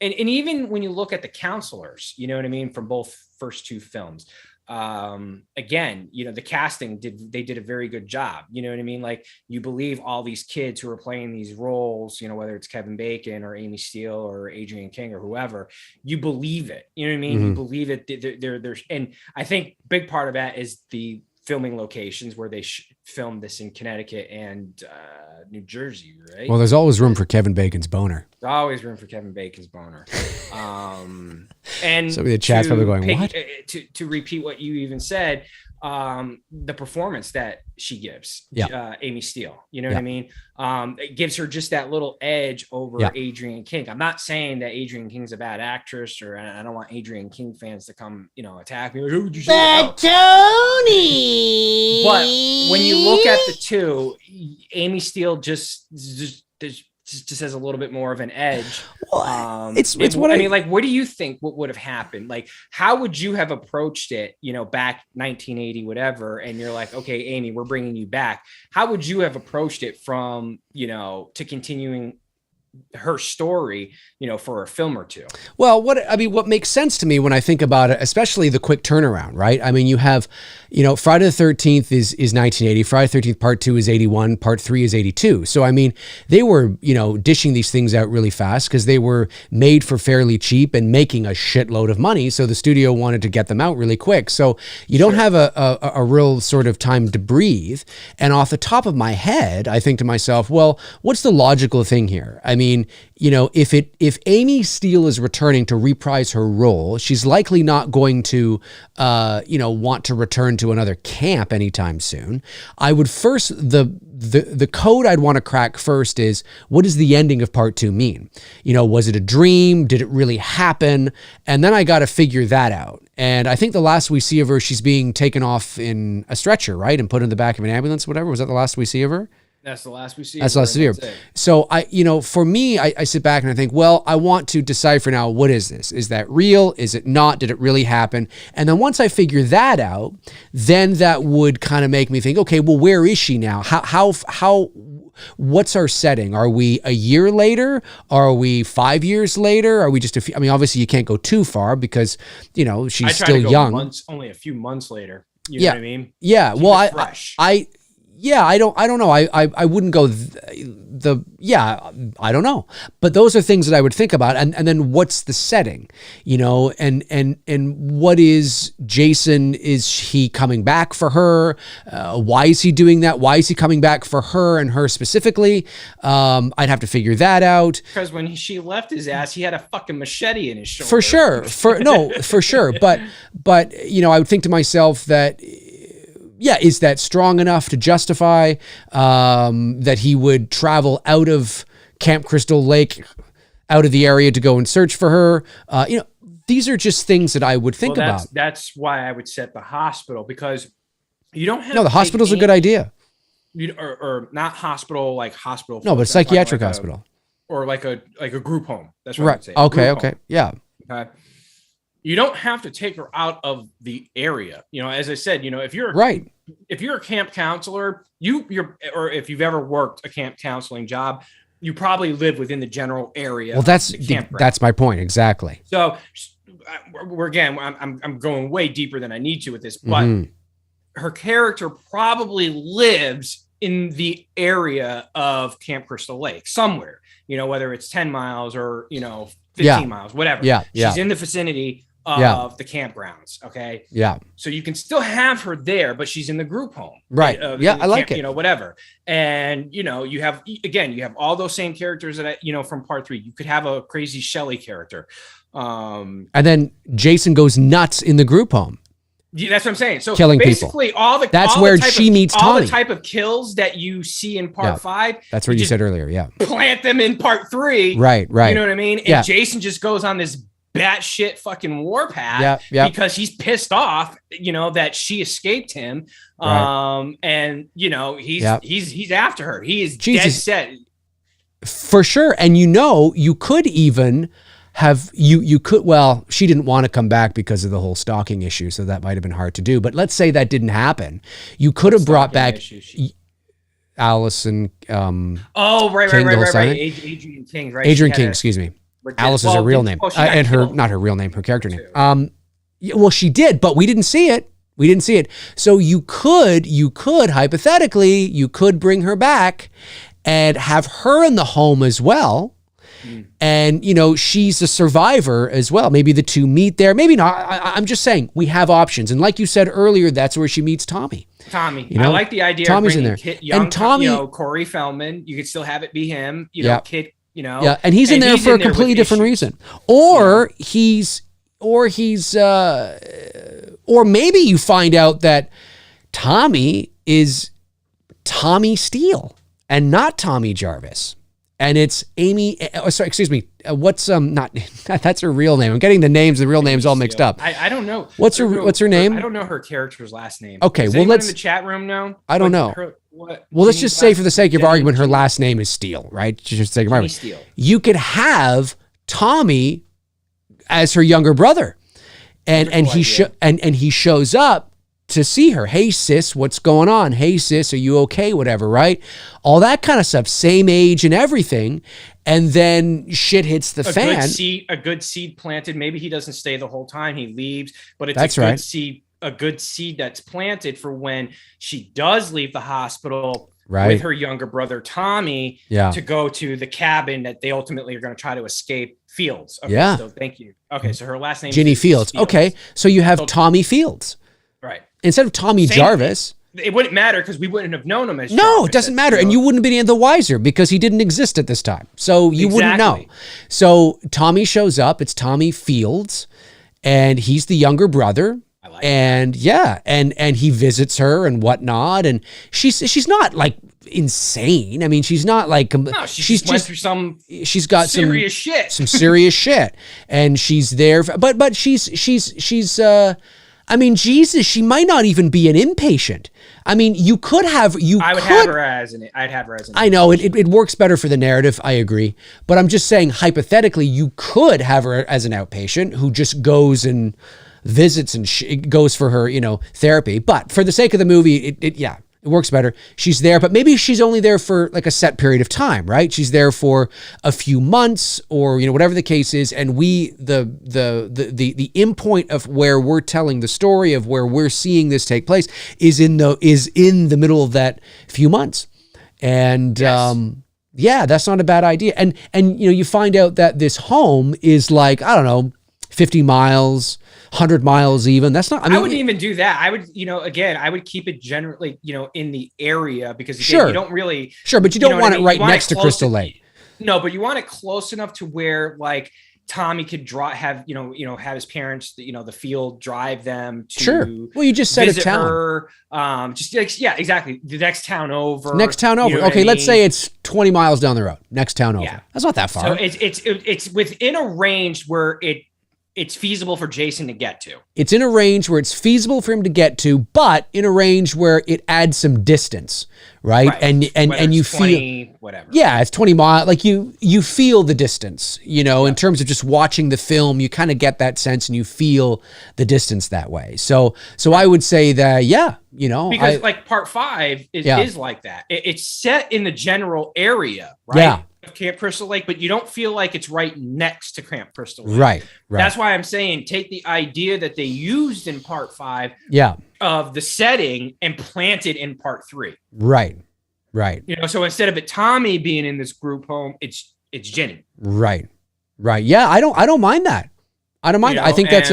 and even when you look at the counselors, you know what I mean, from both first 2 films, again, the casting did a very good job. You know what I mean? Like, you believe all these kids who are playing these roles, whether it's Kevin Bacon or Amy Steele or Adrienne King or whoever, you believe it. You know what I mean? You believe it. They're, and I think big part of that is the filming locations, where they filmed this in Connecticut and New Jersey, right? Well, there's always room for Kevin Bacon's boner. There's always room for Kevin Bacon's boner. And so the chat's probably going, what? To repeat what you even said, the performance that she gives, Amy Steele, you know what I mean? It gives her just that little edge over Adrienne King. I'm not saying that Adrienne King's a bad actress, or I don't want Adrienne King fans to come, attack me. Like, who would you say? But Tony! But when you look at the 2, Amy Steele just has a little bit more of an edge. It's what I mean, like, what do you think what would have happened? Like, how would you have approached it, back 1980, whatever, and you're like, okay, Amy, we're bringing you back. How would you have approached it from, to continuing her story, for a film or 2? Well, what makes sense to me when I think about it, especially the quick turnaround, right? I mean, you have, Friday the 13th is 1980, Friday the 13th part 2 is 81, part 3 is 82. So, I mean, they were, dishing these things out really fast because they were made for fairly cheap and making a shitload of money. So the studio wanted to get them out really quick. So you don't have a real sort of time to breathe. And off the top of my head, I think to myself, well, what's the logical thing here? I mean, mean, if Amy Steele is returning to reprise her role, she's likely not going to, want to return to another camp anytime soon. I would first, the code I'd want to crack first is, what does the ending of part 2 mean? Was it a dream? Did it really happen? And then I got to figure that out. And I think the last we see of her, she's being taken off in a stretcher, right? And put in the back of an ambulance, whatever. Was that the last we see of her? That's the last we see. That's the last we see of her. So for me, I sit back and I think, well, I want to decipher now, what is this? Is that real? Is it not? Did it really happen? And then once I figure that out, then that would kind of make me think, okay, well, where is she now? How what's our setting? Are we a year later? Are we 5 years later? Are we just a few? I mean, obviously you can't go too far because, she's still young. Only a few months later. You know what I mean? Yeah. Keep well, it fresh. I don't know. I wouldn't go I don't know. But those are things that I would think about. And then what's the setting, and what is Jason? Is he coming back for her? Why is he doing that? Why is he coming back for her and her specifically? I'd have to figure that out. Because when she left his ass, he had a fucking machete in his shoulder. For sure. For sure. But I would think to myself that, is that strong enough to justify that he would travel out of Camp Crystal Lake, out of the area to go and search for her? These are just things that I would think about. That's why I would set the hospital, because you don't have. No, the hospital's a good idea. Or not hospital like hospital. No, but psychiatric hospital. Or like a group home. That's what right. I'd say. Okay. Yeah. Okay. You don't have to take her out of the area. As I said, if you're if you're a camp counselor, or if you've ever worked a camp counseling job, you probably live within the general area. Well, that's my point exactly. So I'm going way deeper than I need to with this, but her character probably lives in the area of Camp Crystal Lake somewhere. Whether it's 10 miles or 15 miles, whatever. Yeah. She's in the vicinity of the campgrounds. Okay. Yeah. So you can still have her there, but she's in the group home. Right. I like it. Whatever. And, you have all those same characters that, from part 3, you could have a crazy Shelley character. And then Jason goes nuts in the group home. Yeah, that's what I'm saying. So killing basically people. That's where she meets Tommy. All the type of kills that you see in part 5. That's what you said earlier. Yeah. Plant them in part 3. Right. You know what I mean? And Jason just goes on this batshit fucking warpath because he's pissed off, that she escaped him. Right. And he's after her. He is dead set. For sure. And you could even have you could, well, she didn't want to come back because of the whole stalking issue, so that might have been hard to do. But let's say that didn't happen. You could have brought back Allison. Right. Adrian King, right? Adrian King, excuse me. Alice is her real name, and not her real name, her character name. Well, she did, but we didn't see it. So you could hypothetically, you could bring her back and have her in the home as well. And, she's a survivor as well. Maybe the two meet there. Maybe not. I'm just saying we have options. And like you said earlier, that's where she meets Tommy. I like the idea Tommy's of bringing in there. Young, and Tommy, Corey Feldman. You could still have it be him, kid, Yeah, and he's in there for a completely different reason. Or or maybe you find out that Tommy is Tommy Steele and not Tommy Jarvis. And it's Amy. What's not? That's her real name. I'm getting the real names all mixed up. I don't know. What's her name? I don't know her character's last name. Okay, well, let's in the chat room now. I don't know. Well, let's just say for the sake of argument, her last name is Steele, right? Just sake of argument. Steele. You could have Tommy as her younger brother, and he shows up to see her. Hey sis, what's going on? Hey sis, are you okay? Whatever, right? All that kind of stuff. Same age and everything. And then shit hits the fan. A good seed planted. Maybe he doesn't stay the whole time. He leaves, but it's that's a good right. seed. A good seed that's planted for when she does leave the hospital right. with her younger brother Tommy to go to the cabin that they ultimately are going to try to escape. Fields. Okay, yeah. So thank you. Okay, so her last name Ginny is Fields. Okay, so you have Tommy Fields. Right. Instead of Tommy Jarvis. it wouldn't matter because we wouldn't have known him as No, it doesn't matter. And you wouldn't be any the wiser because he didn't exist at this time. So you wouldn't know. So Tommy shows up. It's Tommy Fields, and he's the younger brother. I like and that. and he visits her and whatnot. And she's not like insane. I mean, she's not like, no, she's went through some, she's got serious shit. Some serious shit. And she's there, but she's I mean, Jesus, she might not even be an inpatient. I mean, I would have her as an. I know it works better for the narrative. I agree, but I'm just saying hypothetically, you could have her as an outpatient who just goes and visits and goes for her, therapy. But for the sake of the movie, it works better. She's there, but maybe she's only there for like a set period of time, right? She's there for a few months or, whatever the case is. And the end point of where we're telling the story of where we're seeing this take place is in the middle of that few months. And, yes. That's not a bad idea. And, you find out that this home is like, I don't know, 50 miles, 100 miles even. That's not, I wouldn't even do that. I would, again, I would keep it generally, in the area because again, you don't really. Sure, but you don't want it right next to Crystal Lake. No, but you want it close enough to where like Tommy could have his parents, the field drive them to. Sure. Well, you just said a town. Her, exactly. The next town over. Okay, let's say it's 20 miles down the road. Next town over. Yeah. That's not that far. So it's within a range where it's feasible for Jason to get to. It's in a range where it's feasible for him to get to, but in a range where it adds some distance, right? And you 20, feel whatever. Yeah, it's 20 miles. Like you feel the distance, in terms of just watching the film, you kind of get that sense and you feel the distance that way. So I would say that, because like part 5 is like that. It's set in the general area, right? Yeah. Camp Crystal Lake, but you don't feel like it's right next to Camp Crystal Lake. Right. That's why I'm saying take the idea that they used in part 5 of the setting and plant it in part 3. Right. So instead of Tommy being in this group home, it's Ginny. Right. Yeah, I don't mind that. I don't mind. I think that's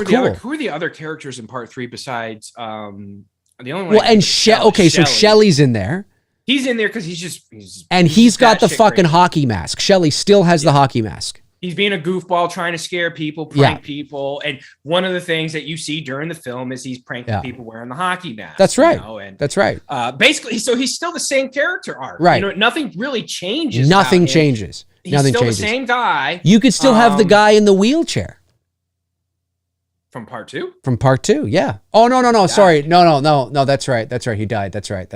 cool. Who are the other characters in part 3 besides the only one? Well, and so Shelley's in there. He's in there because he's got the fucking hockey mask. Shelley still has the hockey mask. He's being a goofball, trying to scare people, prank people. And one of the things that you see during the film is he's pranking people wearing the hockey mask. That's right. That's right. Basically, so he's still the same character arc. Right. Nothing really changes. Nothing changes. He's still the same guy. You could still have the guy in the wheelchair. From part 2? From part 2, yeah. Oh, no. Sorry. No. That's right. He died. That's right.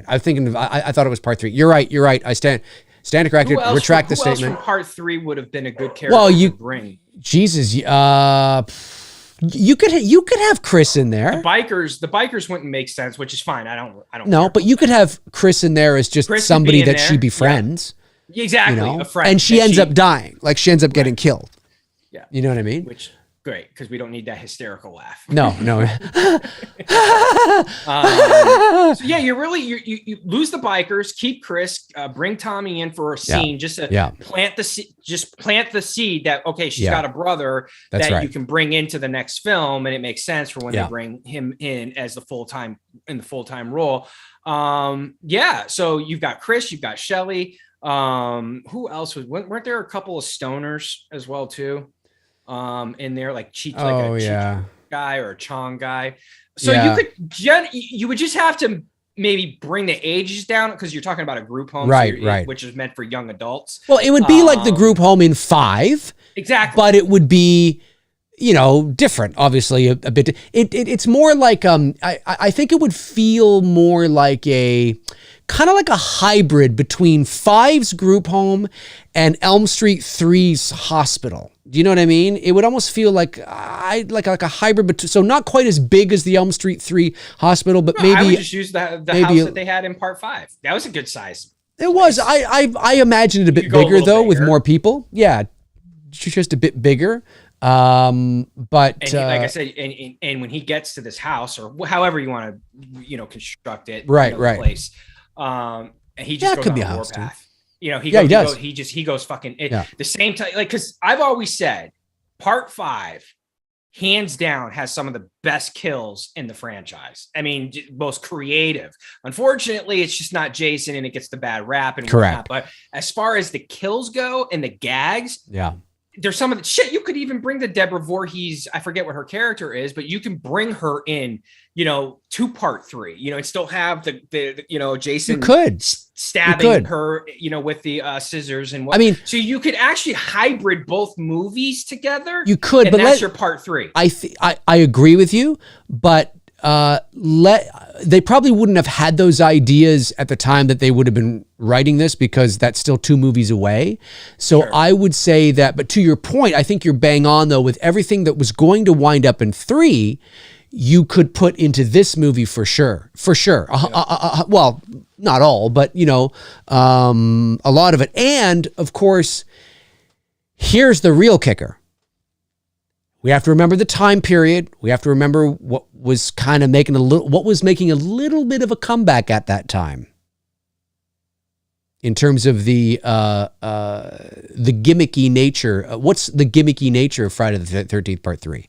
I'm thinking, I thought it was part 3. You're right. I stand corrected. Retract the statement. Who else from part 3 would have been a good character to bring? Jesus. You could have Chris in there. The bikers wouldn't make sense, which is fine. I don't No, care. But you could have Chris in there as just somebody that she befriends. Yeah. Exactly. A friend. And she ends up dying. Like she ends up getting killed. Yeah. You know what I mean? Which great, because we don't need that hysterical laugh. No. So yeah, you lose the bikers, keep Chris, bring Tommy in for a scene, just to plant the seed that she's got a brother that you can bring into the next film, and it makes sense for when they bring him in as the full-time role. So you've got Chris, you've got Shelley. Who else weren't there a couple of stoners as well too? In there, like a guy or a Chong guy. So you would just have to maybe bring the ages down because you're talking about a group home, right, which is meant for young adults. Well, it would be like the group home in 5, exactly, but it would be different, obviously a bit. It's more like I think it would feel more like a kind of like a hybrid between 5's group home and Elm Street 3's hospital. Do you know what I mean? It would almost feel like a hybrid, so not quite as big as the Elm Street 3 hospital, but maybe I would just use the house that they had in part 5. That was a good size. It was. I imagined it a bit bigger though, with more people. Yeah, just a bit bigger. But like I said, and when he gets to this house or however you want to, construct it, place, and he just goes on a warpath. He goes fucking the same time. Like, because I've always said part 5 hands down has some of the best kills in the franchise. I mean, most creative. Unfortunately, it's just not Jason, and it gets the bad rap and whatnot. But as far as the kills go and the gags, there's some of the shit. You could even bring the Deborah Voorhees, I forget what her character is, but you can bring her in, you know, to part 3, you know, and still have the you know, Jason stabbing her, you know, with the scissors and what. I mean, so you could actually hybrid both movies together. You could, but that's your part 3. I agree with you, but they probably wouldn't have had those ideas at the time that they would have been writing this, because that's still 2 movies away. So I would say that, but to your point, I think you're bang on though, with everything that was going to wind up in 3, you could put into this movie for sure. Well, not all, but you know, a lot of it. And of course, here's the real kicker. We have to remember the time period. We have to remember what was kind of making a little bit of a comeback at that time, in terms of the gimmicky nature. What's the gimmicky nature of Friday the 13th Part 3?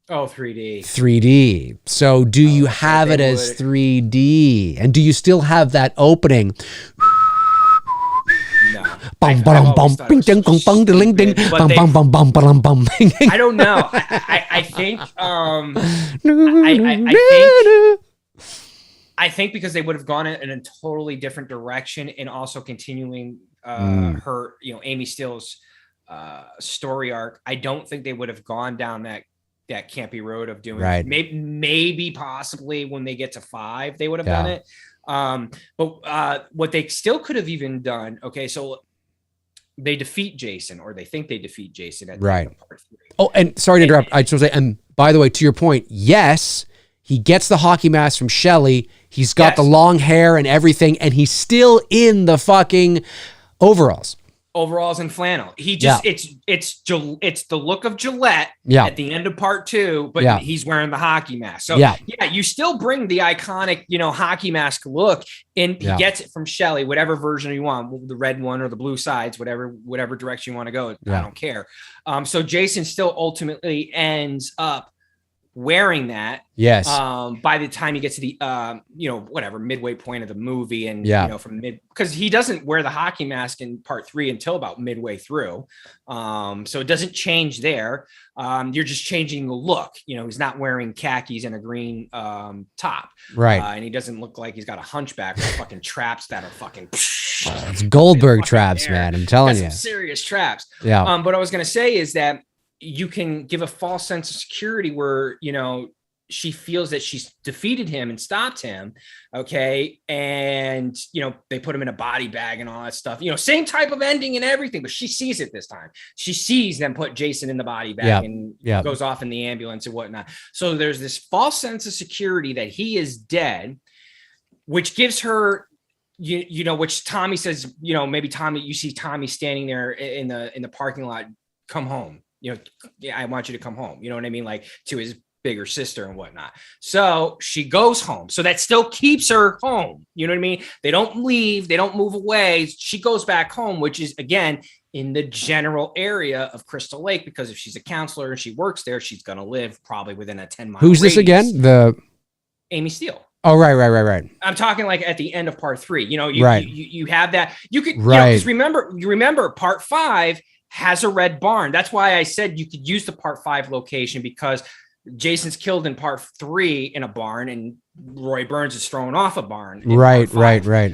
Oh, 3D. 3D. So do you have it as 3D? And do you still have that opening? I don't know. I think because they would have gone in a totally different direction, and also continuing her, you know, Amy Steele's story arc. I don't think they would have gone down that campy road of doing maybe possibly when they get to 5 they would have done it. But what they still could have even done. Okay, so they defeat Jason, or they think they defeat Jason at the end of part 3. Oh, and sorry to interrupt. I just want to say, and by the way, to your point, yes, he gets the hockey mask from Shelley. He's got the long hair and everything, and he's still in the fucking overalls and flannel. He just it's the look of Gillette at the end of part 2, but he's wearing the hockey mask. So you still bring the iconic, you know, hockey mask look, and he gets it from Shelley, whatever version you want, the red one or the blue sides, whatever direction you want to go. I don't care. So Jason still ultimately ends up wearing that. Yes. By the time he gets to the you know, whatever midway point of the movie, and you know, from because he doesn't wear the hockey mask in part 3 until about midway through. So it doesn't change there. You're just changing the look. You know, he's not wearing khakis and a green top. Right. And he doesn't look like he's got a hunchback with fucking traps that are fucking it's Goldberg traps, man. I'm telling you. Serious traps. Yeah. But what I was gonna say is that you can give a false sense of security where, you know, she feels that she's defeated him and stopped him. Okay. And, you know, they put him in a body bag and all that stuff, you know, same type of ending and everything, but she sees it this time. She sees them put Jason in the body bag and goes off in the ambulance and whatnot. So there's this false sense of security that he is dead, which gives her, you know, which Tommy says, you know, maybe Tommy, you see Tommy standing there in the parking lot, come home. You know, I want you to come home. You know what I mean? Like, to his bigger sister and whatnot. So she goes home. So that still keeps her home. You know what I mean? They don't leave. They don't move away. She goes back home, which is, again, in the general area of Crystal Lake, because if she's a counselor and she works there, she's going to live probably within a 10-mile Who's radius. This again? The Amy Steele. Oh, right. I'm talking like at the end of part 3. You know, you have that. You could, because remember part 5 has a red barn. That's why I said you could use the part 5 location, because Jason's killed in part 3 in a barn, and Roy Burns is thrown off a barn. Right.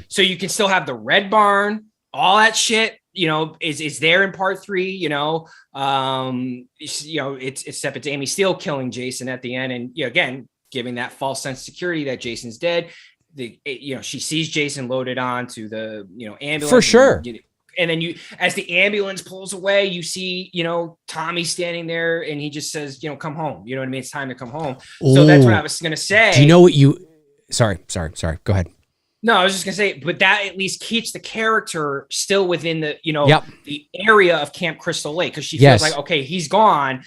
So you can still have the red barn, all that shit, you know, is there in part 3, you know, it's except it's Amy Steele killing Jason at the end. And, you know, again, giving that false sense of security that Jason's dead. She sees Jason loaded onto the, you know, ambulance. For sure. And then as the ambulance pulls away, you see, you know, Tommy standing there, and he just says, you know, come home. You know what I mean? It's time to come home. Ooh. So that's what I was going to say. Do you know what sorry. Go ahead. No, I was just going to say, but that at least keeps the character still within the, you know, the area of Camp Crystal Lake. Cause she feels like, okay, he's gone.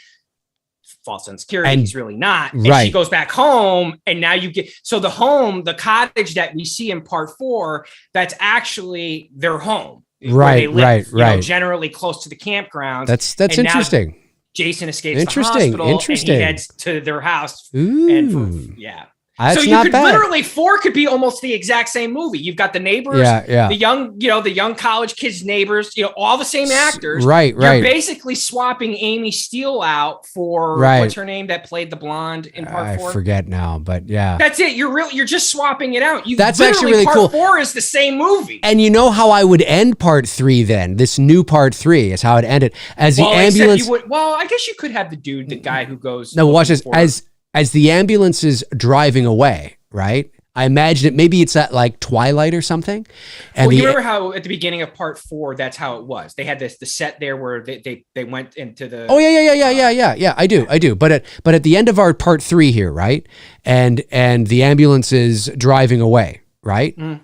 False sense of security. And he's really not. And she goes back home, and now you get, so the cottage that we see in part 4, that's actually their home. Right. You know, generally close to the campground. That's interesting. Jason escapes the hospital and he heads to their house. Ooh. So you could literally 4 could be almost the exact same movie. You've got the neighbors, the young college kids' neighbors, all the same actors. Right. You're basically swapping Amy Steele out for what's her name that played the blonde in part 4. I forget now, but yeah, that's it. You're just swapping it out. That's actually really part cool. 4 is the same movie. And you know how I would end part 3 then? This new part 3 is how it ended. As the ambulance. I guess you could have the guy who goes. No, watch this. As the ambulance is driving away, right? I imagine it. Maybe it's at like twilight or something. And you remember how at the beginning of part 4, that's how it was. They had the set there where they went into the. Oh yeah. I do. But at the end of our part 3 here, right? And the ambulance is driving away, right? Mm.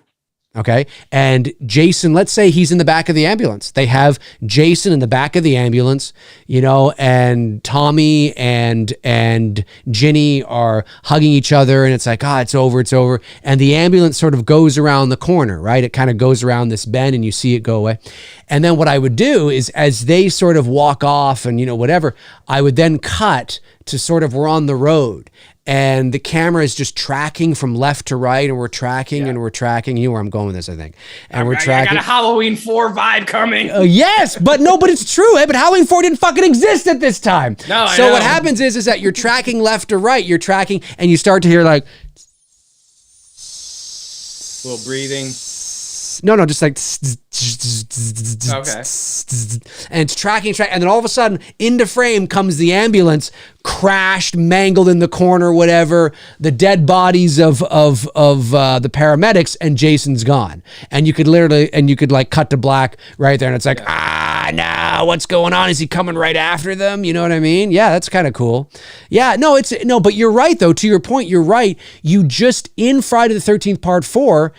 Okay. And Jason, let's say he's in the back of the ambulance. They have Jason in the back of the ambulance, and Tommy and Ginny are hugging each other, and it's like, it's over. And the ambulance sort of goes around the corner, right? It kind of goes around this bend and you see it go away. And then what I would do is as they sort of walk off and, whatever, I would then cut to sort of we're on the road. And the camera is just tracking from left to right, and we're tracking and we're tracking. You know where I'm going with this, I think. And we're tracking. I got a Halloween 4 vibe coming. Yes, but it's true. But Halloween 4 didn't fucking exist at this time. No, so what happens is that you're tracking left to right. You're tracking, and you start to hear like a little breathing. No, just like okay. And it's tracking, and then all of a sudden into frame comes the ambulance, crashed, mangled in the corner, whatever, the dead bodies of the paramedics, and Jason's gone. And you could like cut to black right there, and it's like, no, what's going on? Is he coming right after them? You know what I mean? Yeah, that's kind of cool. Yeah, but you're right though, to your point, you're right. You just, in Friday the 13th part 4,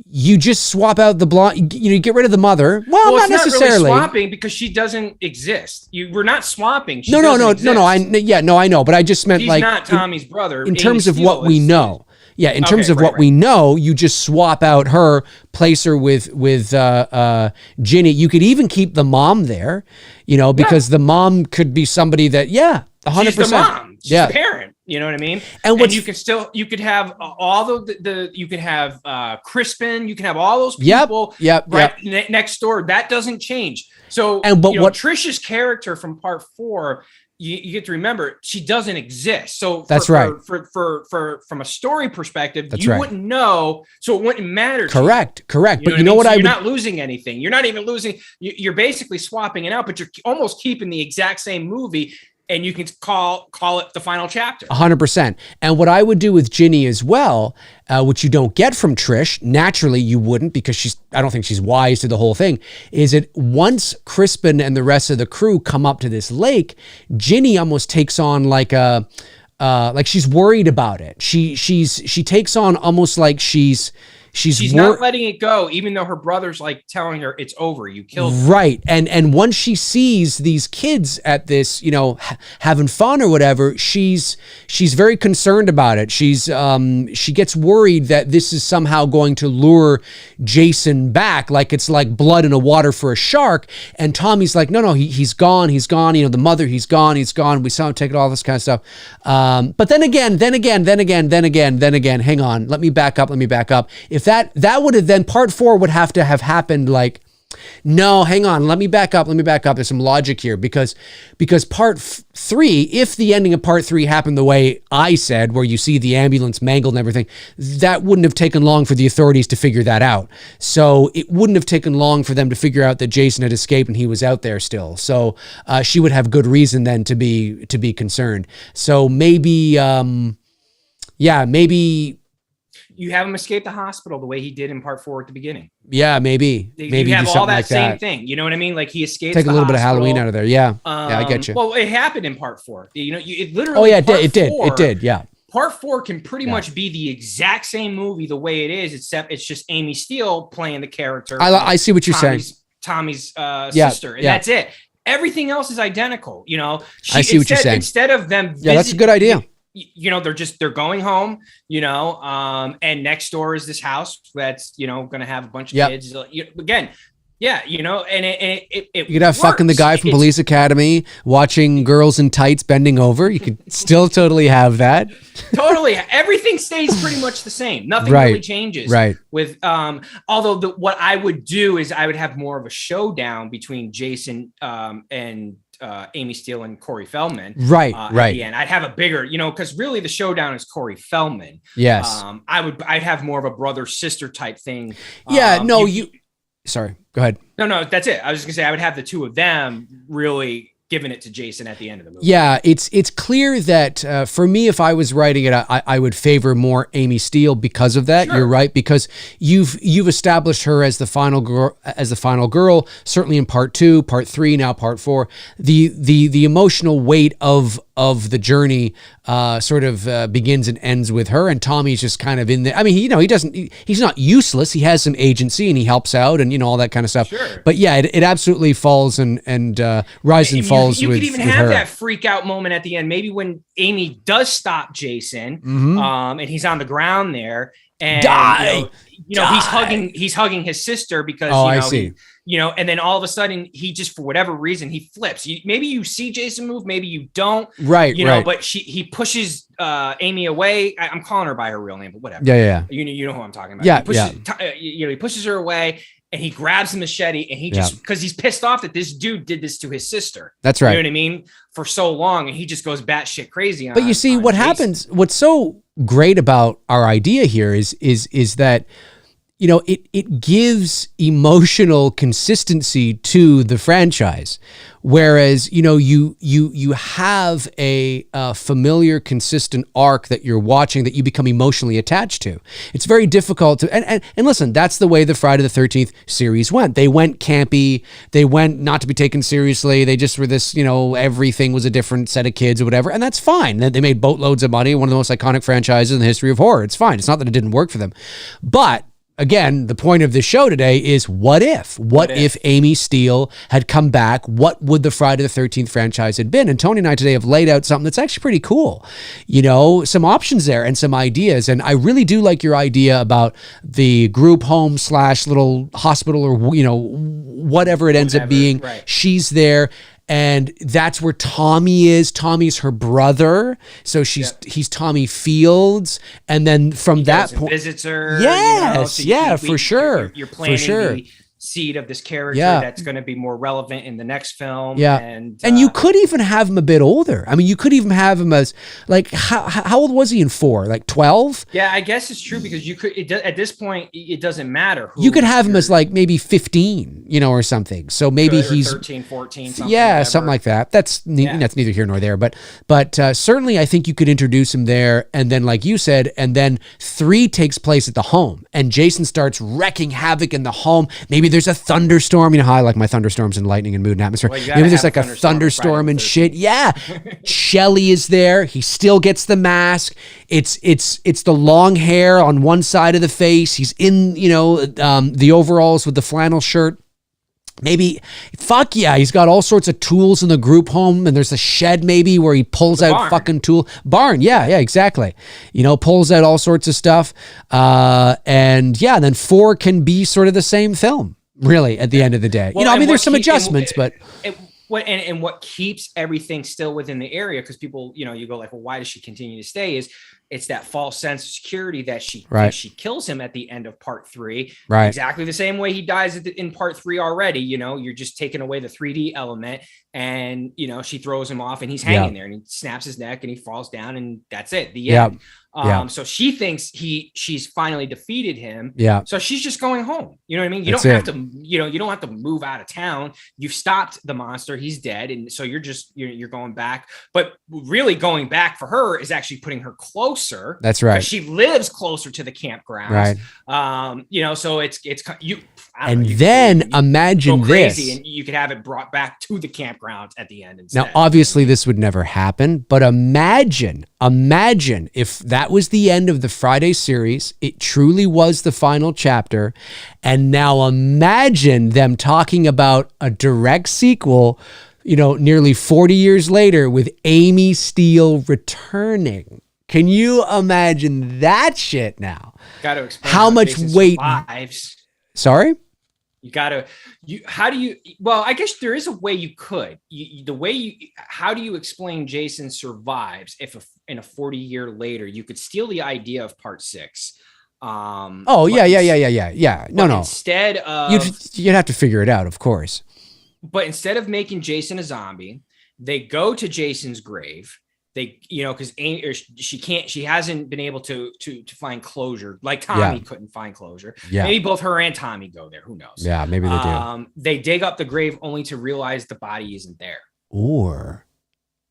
you just swap out the blonde, you get rid of the mother. Well, not necessarily. Really swapping because she doesn't exist. We're not swapping. No. I know, but I just meant she's like not Tommy's brother. In terms of what we know. Yeah, in terms of what we know, you just swap out her, place her with Ginny. You could even keep the mom there, because the mom could be somebody that 100%. She's the mom. She's the parent. You know what I mean? And you could have all you could have Crispin, you can have all those people next door. That doesn't change. So, what Trish's character from part 4, you get to remember she doesn't exist. So that's right. For from a story perspective, wouldn't know, so it wouldn't matter. Correct. But you're not losing anything. You're not even losing. You're basically swapping it out, but you're almost keeping the exact same movie. And you can call it the final chapter. 100%. And what I would do with Ginny as well, which you don't get from Trish, naturally you wouldn't, because I don't think she's wise to the whole thing, is that once Crispin and the rest of the crew come up to this lake, Ginny almost takes on like she's worried about it. She takes on almost like she's not letting it go, even though her brother's like telling her it's over. You killed her. Right. And once she sees these kids at this, having fun or whatever, she's very concerned about it. She gets worried that this is somehow going to lure Jason back, like it's like blood in the water for a shark. And Tommy's like, no, he's gone. The mother, he's gone. We saw him take it, all this kind of stuff. But then again, hang on, let me back up. If that would have then part 4 would have to have happened like, no, hang on, let me back up. There's some logic here because part 3, if the ending of part 3 happened the way I said, where you see the ambulance mangled and everything, that wouldn't have taken long for the authorities to figure that out. So it wouldn't have taken long for them to figure out that Jason had escaped and he was out there still. So she would have good reason then to be concerned. So maybe, maybe you have him escape the hospital the way he did in part 4 at the beginning. Yeah, maybe you have all that same thing. You know what I mean? Like he escapes. Take a little bit of Halloween out of there. Yeah, I get you. Well, it happened in part 4. It literally. Oh yeah, it did. Yeah. Part 4 can pretty much be the exact same movie the way it is, except it's just Amy Steele playing the character. I see what you're saying. Tommy's sister, and that's it. Everything else is identical. I see what you're saying. Instead of them, that's a good idea. They're going home, and next door is this house that's, going to have a bunch of kids. Again, Yeah, you know, and it You could have fucking the guy from Police Academy watching girls in tights bending over. You could still totally have that. Totally. Everything stays pretty much the same. Nothing really changes. Right. With although what I would do is I would have more of a showdown between Jason and Amy Steele and Corey Feldman. Right. At the end. I'd have a bigger, you know, because really the showdown is Corey Feldman. Yes. I'd have more of a brother sister type thing. Yeah. Sorry, go ahead. No, that's it. I was just gonna say I would have the two of them really giving it to Jason at the end of the movie. Yeah, it's clear that for me, if I was writing it, I would favor more Amy Steele because of that. Sure. You're right, because you've established her as the final girl. Certainly in part 2, part 3, now part 4. The emotional weight of the journey sort of begins and ends with her, and Tommy's just kind of in there. I mean, he's not useless. He has some agency and he helps out and, you know, all that kind of stuff. Sure. But yeah, it absolutely falls and rises and falls. You with, could even have that freak out moment at the end. Maybe when Amy does stop Jason, and he's on the ground there, and he's hugging his sister because I see. And then all of a sudden he just, for whatever reason, he flips. Maybe you see Jason move, maybe you don't. Right. But he pushes Amy away. I'm calling her by her real name, but whatever. Yeah. You know who I'm talking about. Yeah. He pushes her away. And he grabs the machete and he just, because he's pissed off that this dude did this to his sister. That's right. You know what I mean? For so long. And he just goes batshit crazy. But you see what happens, what's so great about our idea here is that, you know, it gives emotional consistency to the franchise. Whereas, you know, you have a familiar, consistent arc that you're watching that you become emotionally attached to. It's very difficult to, and listen, that's the way the Friday the 13th series went. They went campy. They went not to be taken seriously. They just were this, you know, everything was a different set of kids or whatever. And that's fine. They made boatloads of money. One of the most iconic franchises in the history of horror. It's fine. It's not that it didn't work for them. But again, the point of this show today is what if? What if Amy Steele had come back? What would the Friday the 13th franchise had been? And Tony and I today have laid out something that's actually pretty cool. You know, some options there and some ideas. And I really do like your idea about the group home / little hospital or, you know, whatever it ends up being. Right. She's there. And that's where Tommy is. Tommy's her brother. So he's Tommy Fields. And then from that point, visits her. Yes. For sure. You're planting the seed of this character that's going to be more relevant in the next film. Yeah. And you could even have him a bit older. I mean, you could even have him as like, how old was he in 4? Like 12? Yeah, I guess it's true because you could, at this point, it doesn't matter. You could have him as like maybe 15, you know, or something. So maybe he's 13, 14, something. Yeah, something like that. That's neither here nor there. But certainly I think you could introduce him there. And then, like you said, and then 3 takes place at the home and Jason starts wrecking havoc in the home. Maybe there's a thunderstorm. You know how I like my thunderstorms and lightning and mood and atmosphere. Well, maybe there's like a thunderstorm and shit. Yeah. Shelley is there. He still gets the mask. It's the long hair on one side of the face. He's in, you know, the overalls with the flannel shirt. Maybe, he's got all sorts of tools in the group home, and there's a shed maybe where he pulls out fucking barn. Yeah, exactly. You know, pulls out all sorts of stuff. And then 4 can be sort of the same film, really, at the end of the day. Well, you know, I mean, there's some adjustments, but what keeps everything still within the area, because people, you know, you go like, well, why does she continue to stay? Is it's that false sense of security that she kills him at the end of part 3, exactly the same way he dies in part 3 already. You know, you're just taking away the 3D element, and you know, she throws him off and he's hanging there and he snaps his neck and he falls down and that's it. The end. So she thinks she's finally defeated him. Yeah. So she's just going home. You know what I mean? You don't have to move out of town. You've stopped the monster. He's dead. And so you're going back, but really going back for her is actually putting her closer. That's right. She lives closer to the campgrounds. Right. You know, so it's you. Imagine this. And you could have it brought back to the campground at the end instead. Now, obviously this would never happen, but imagine if that was the end of the Friday series, it truly was the final chapter, and now imagine them talking about a direct sequel, you know, nearly 40 years later with Amy Steele returning. Can you imagine that shit now? Got to explain how much Jason weight. Survives. Sorry? Well, I guess there is a way you could. How do you explain Jason survives if in a 40-year later you could steal the idea of part 6? Yeah. No. Instead of you'd have to figure it out, of course. But instead of making Jason a zombie, they go to Jason's grave. They, because she hasn't been able to find closure, like Tommy couldn't find closure. Yeah. Maybe both her and Tommy go there. Who knows? Yeah, maybe they do. They dig up the grave only to realize the body isn't there. Or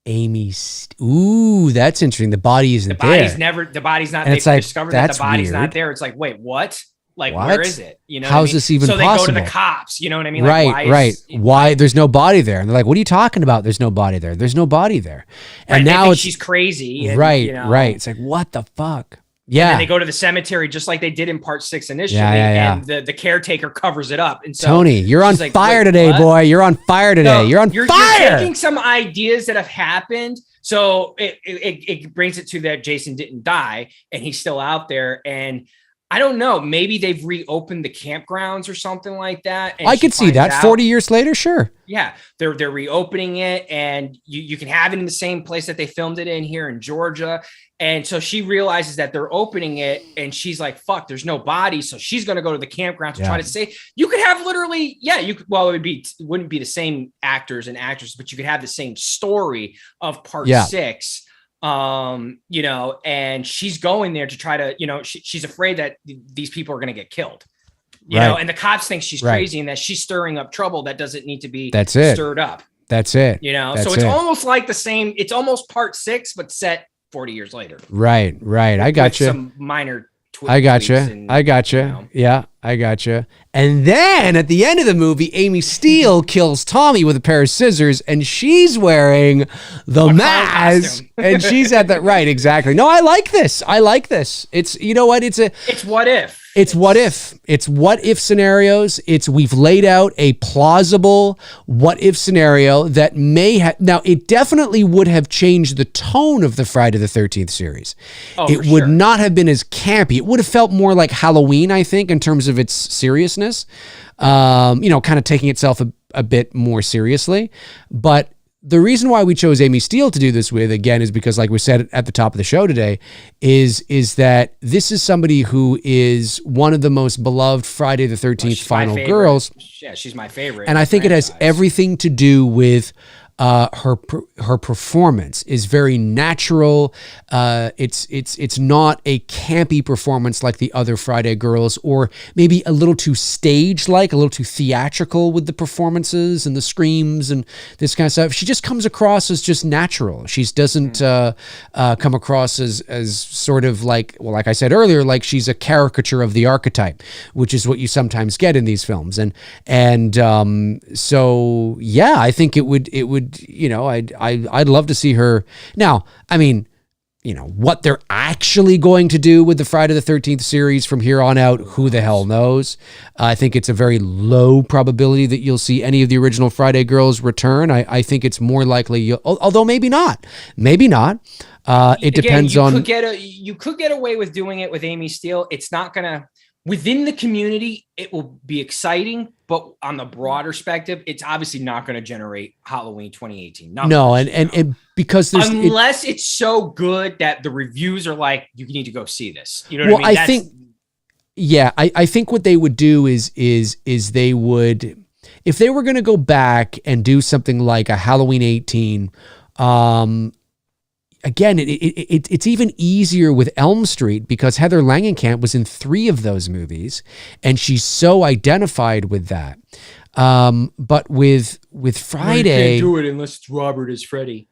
Amy. Ooh, that's interesting. The body isn't there. The body's not. They discovered that the body's not there. It's like, wait, what? Like, where is it? How's this even possible? So they go to the cops. You know what I mean? Right. Why? There's no body there. And they're like, what are you talking about? There's no body there. There's no body there. And now she's crazy. And, right. It's like, what the fuck? Yeah. And they go to the cemetery just like they did in part 6 initially. Yeah. And the caretaker covers it up. And so Tony, you're on fire today, boy. You're on fire today. You're on fire. You're taking some ideas that have happened. So it brings it to that Jason didn't die and he's still out there. And I don't know. Maybe they've reopened the campgrounds or something like that. And I could see that 40 years later. Sure. Yeah. They're reopening it and you can have it in the same place that they filmed it in here in Georgia. And so she realizes that they're opening it and she's like, fuck, there's no body. So she's going to go to the campground to try to say, you could have literally, it wouldn't be the same actors and actresses, but you could have the same story of part 6. And she's going there to try to, she's afraid that these people are going to get killed, you know, and the cops think she's crazy and that she's stirring up trouble that doesn't need to be stirred up. That's it. So it's almost like the same, it's almost part 6, but set 40 years later. Right. I got you. Some minor I gotcha. Yeah, I gotcha. And then at the end of the movie, Amy Steele kills Tommy with a pair of scissors, and she's wearing the mask, and she's at that. Right, exactly. No, I like this. It's, you know what? It's what if. It's what if. It's what if scenarios. We've laid out a plausible what if scenario that may have. Now, it definitely would have changed the tone of the Friday the 13th series. It would not have been as campy. It would have felt more like Halloween, I think, in terms of its seriousness. Kind of taking itself a bit more seriously. But the reason why we chose Amy Steele to do this with, again, is because, like we said at the top of the show today, is that this is somebody who is one of the most beloved Friday the 13th final girls. Yeah, she's my favorite. And I think it has everything to do with her performance is very natural. It's not a campy performance like the other Friday girls, or maybe a little too stage-like, a little too theatrical with the performances and the screams and this kind of stuff. She just comes across as just natural. She doesn't come across as sort of like, well, like I said earlier, like she's a caricature of the archetype, which is what you sometimes get in these films. So yeah, I think it would. I'd love to see her. Now, I mean, what they're actually going to do with the Friday the 13th series from here on out, who the hell knows? I think it's a very low probability that you'll see any of the original Friday girls return. I think it's more likely, although maybe not. It depends on. You could get away with doing it with Amy Steele. It's not going to. Within the community, it will be exciting, but on the broader perspective, it's obviously not going to generate Halloween 2018. And because unless it's so good that the reviews are like, you need to go see this. You know what I mean? I think what they would do is they would, if they were going to go back and do something like a Halloween 18, again, it's even easier with Elm Street because Heather Langenkamp was in 3 of those movies, and she's so identified with that. But with Friday, you can't do it unless it's Robert as Freddy.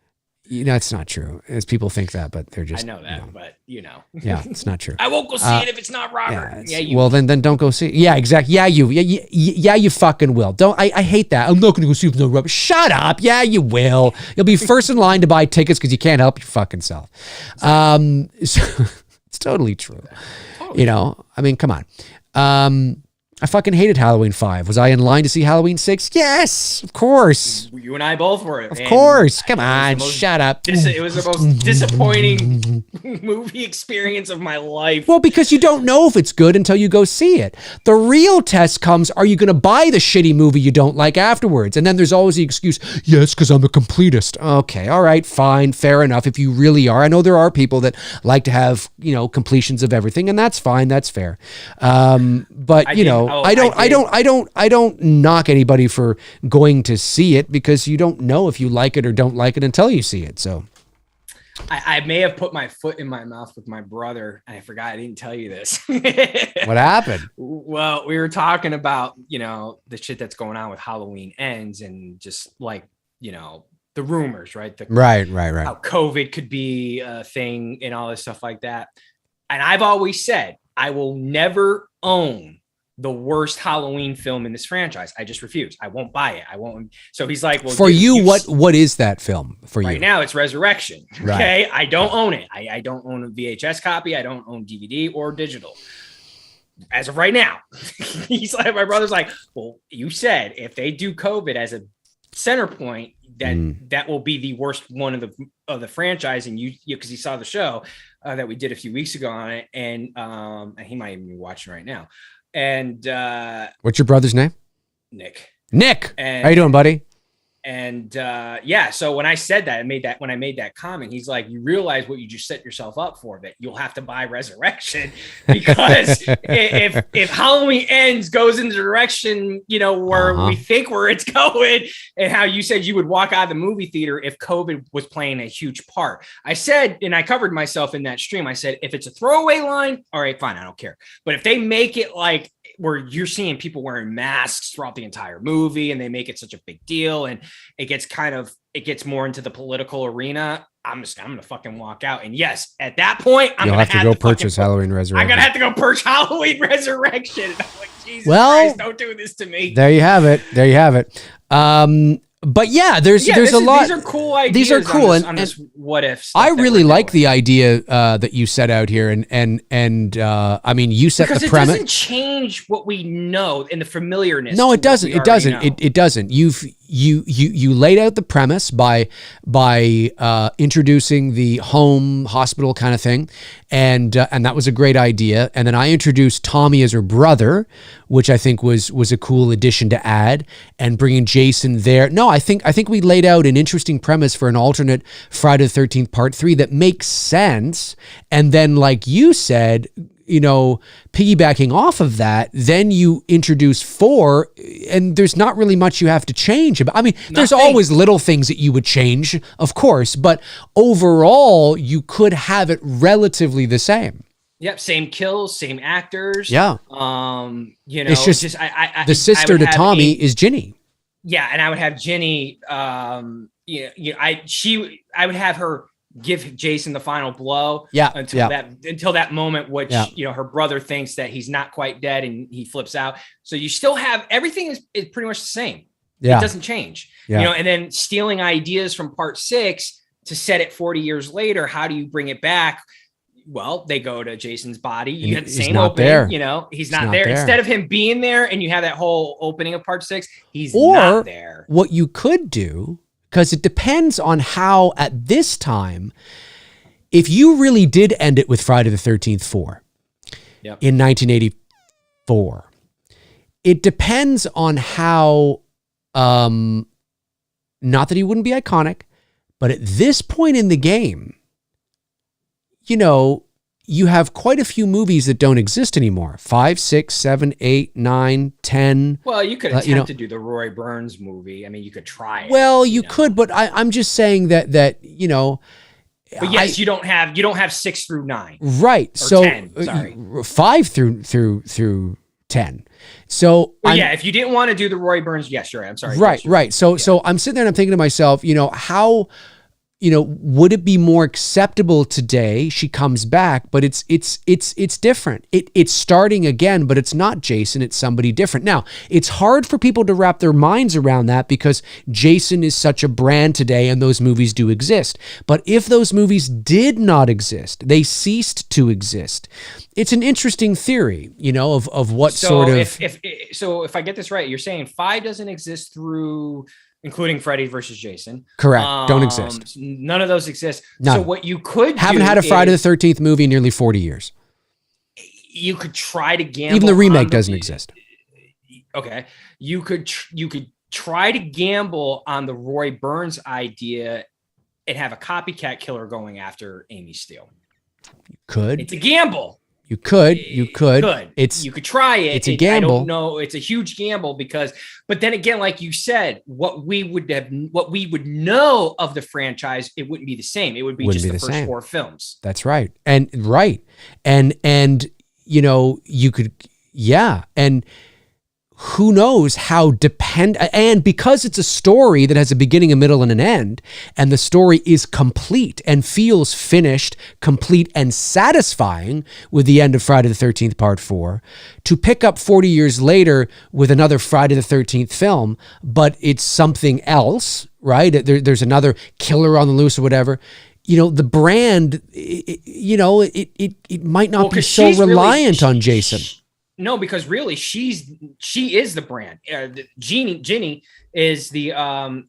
It's not true. As people think that, but they're just. I know that, but yeah, it's not true. I won't go see it if it's not Robert. Then don't go see it. Yeah, exactly. Yeah, you fucking will. Don't. I hate that. I'm not going to go see it if it's not Robert. Shut up. Yeah, you will. You'll be first in line to buy tickets because you can't help your fucking self. So it's totally true. I mean, come on. I fucking hated Halloween 5. Was I in line to see Halloween 6? Yes, of course. You and I both were. Of course. Come on, shut up. It was the most disappointing movie experience of my life. Well, because you don't know if it's good until you go see it. The real test comes, are you going to buy the shitty movie you don't like afterwards? And then there's always the excuse, yes, because I'm a completist. Okay, all right, fine, fair enough. If you really are. I know there are people that like to have, completions of everything, and that's fine, that's fair. But I don't knock anybody for going to see it, because you don't know if you like it or don't like it until you see it. So I may have put my foot in my mouth with my brother, and I forgot I didn't tell you this. What happened? Well, we were talking about, the shit that's going on with Halloween Ends, and just like, the rumors, right? Right. How COVID could be a thing and all this stuff like that. And I've always said, I will never own the worst Halloween film in this franchise. I just refuse. I won't buy it. I won't. So he's like, well, for you, what is that film for you? Right now it's Resurrection. Right. Okay. I don't own it. I don't own a VHS copy. I don't own DVD or digital as of right now. He's like, my brother's like, well, you said if they do COVID as a center point, that will be the worst one of the franchise. And because he saw the show that we did a few weeks ago on it, and he might even be watching right now. And what's your brother's name? Nick. How you doing, buddy? And so when I said that, when I made that comment, he's like, you realize what you just set yourself up for, that you'll have to buy Resurrection, because if Halloween Ends goes in the direction, where we think where it's going, and how you said you would walk out of the movie theater if COVID was playing a huge part. I said, and I covered myself in that stream, I said, if it's a throwaway line, all right, fine, I don't care. But if they make it like where you're seeing people wearing masks throughout the entire movie, and they make it such a big deal, and it gets more into the political arena, I'm going to fucking walk out. And yes, at that point, you'll have to go purchase Halloween Resurrection. I'm going to have to go purchase Halloween Resurrection. And I'm like, Jesus Christ, don't do this to me. There you have it. But yeah, there's a lot. These are cool ideas. These are cool, on this what if. I really like the idea that you set out here, and I mean, you set the premise. It doesn't change what we know in the familiarness. No, it doesn't. It doesn't. It doesn't. You laid out the premise by introducing the home hospital kind of thing, and that was a great idea. And then I introduced Tommy as her brother, which I think was a cool addition to add, and bringing Jason there. No, I think we laid out an interesting premise for an alternate Friday the 13th Part 3 that makes sense. And then, like you said, piggybacking off of that, then you introduce 4, and there's not really much you have to change. I mean, there's always little things that you would change, of course, but overall, you could have it relatively the same. Yep, same kills, same actors. Yeah. It's just the sister to Tommy is Ginny. Yeah, and I would have Ginny. I would have her give Jason the final blow. Yeah. Until that moment, which her brother thinks that he's not quite dead, and he flips out. So you still have everything is pretty much the same. Yeah. It doesn't change. Yeah. And then stealing ideas from Part 6 to set it 40 years later. How do you bring it back? Well, they go to Jason's body. You get the same opening, there. He's not there. Instead of him being there, and you have that whole opening of Part 6, he's not there. What you could do, because it depends on how, at this time, if you really did end it with Friday the 13th 4 in 1984, it depends on how, not that he wouldn't be iconic, but at this point in the game, you have quite a few movies that don't exist anymore. 5, 6, 7, 8, 9, 10. Well, you could attempt to do the Roy Burns movie. I mean, you could try it. Well, you could, but I'm just saying that. But yes, you don't have 6 through 9. Right. Or so 10, sorry. 5 through 10. So if you didn't want to do the Roy Burns, yes, you're right. I'm sorry. Right. So I'm sitting there and I'm thinking to myself, how would it be more acceptable today? She comes back, but it's different. It's starting again, but it's not Jason, it's somebody different. Now, it's hard for people to wrap their minds around that because Jason is such a brand today and those movies do exist. But if those movies did not exist, they ceased to exist. It's an interesting theory, of what sort of... If I get this right, you're saying 5 doesn't exist through... including Freddy versus Jason. Correct. Don't exist. None of those exist. None. So what you could haven't had a Friday the 13th movie in nearly 40 years. You could try to gamble. Even the remake doesn't exist. Okay. You could try to gamble on the Roy Burns idea and have a copycat killer going after Amy Steele. You could. It's a gamble. You could. You could try it. It's a gamble. I don't know. It's a huge gamble but then again, like you said, what we would know of the franchise, it wouldn't be the same. It would be just the first 4 films. That's right. And you could, and who knows how and because it's a story that has a beginning, a middle, and an end, and the story is complete and feels finished, complete, and satisfying with the end of Friday the 13th Part 4, to pick up 40 years later with another Friday the 13th film, but it's something else, right? There's another killer on the loose or whatever. The brand, it might not be so reliant on Jason. No, because really she is the brand. Ginny is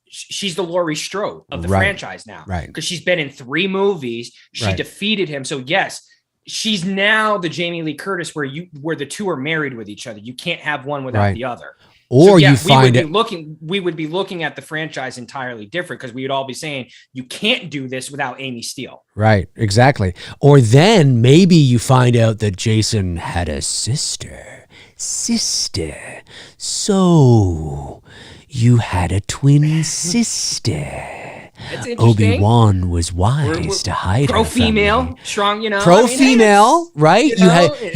she's the Laurie Strode of the franchise now. Right. Because she's been in 3 movies. She defeated him. So yes, she's now the Jamie Lee Curtis where the two are married with each other. You can't have one without the other. Or we would be looking at the franchise entirely different because we would all be saying you can't do this without Amy Steele. Right, exactly. Or then maybe you find out that Jason had a sister. So you had a twin sister. That's interesting. Obi-Wan was wise to hide her pro-female, strong, pro-female, right?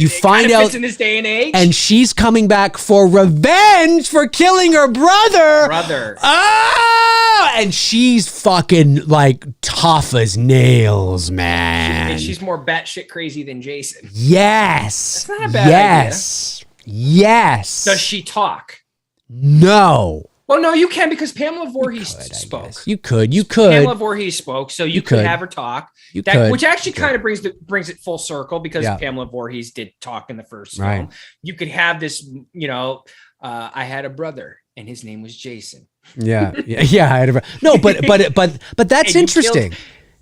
You find out in this day and age, and she's coming back for revenge for killing her brother. Oh, and she's fucking like tough as nails, man. She's more batshit crazy than Jason. Yes, that's not a bad idea. Yes. Does she talk? No. Well, no, you can because Pamela Voorhees spoke. You could. Pamela Voorhees spoke, so you could have her talk. Which actually kind of brings it full circle because Pamela Voorhees did talk in the first film. You could have this, I had a brother and his name was Jason. Yeah. I had a no, but that's interesting.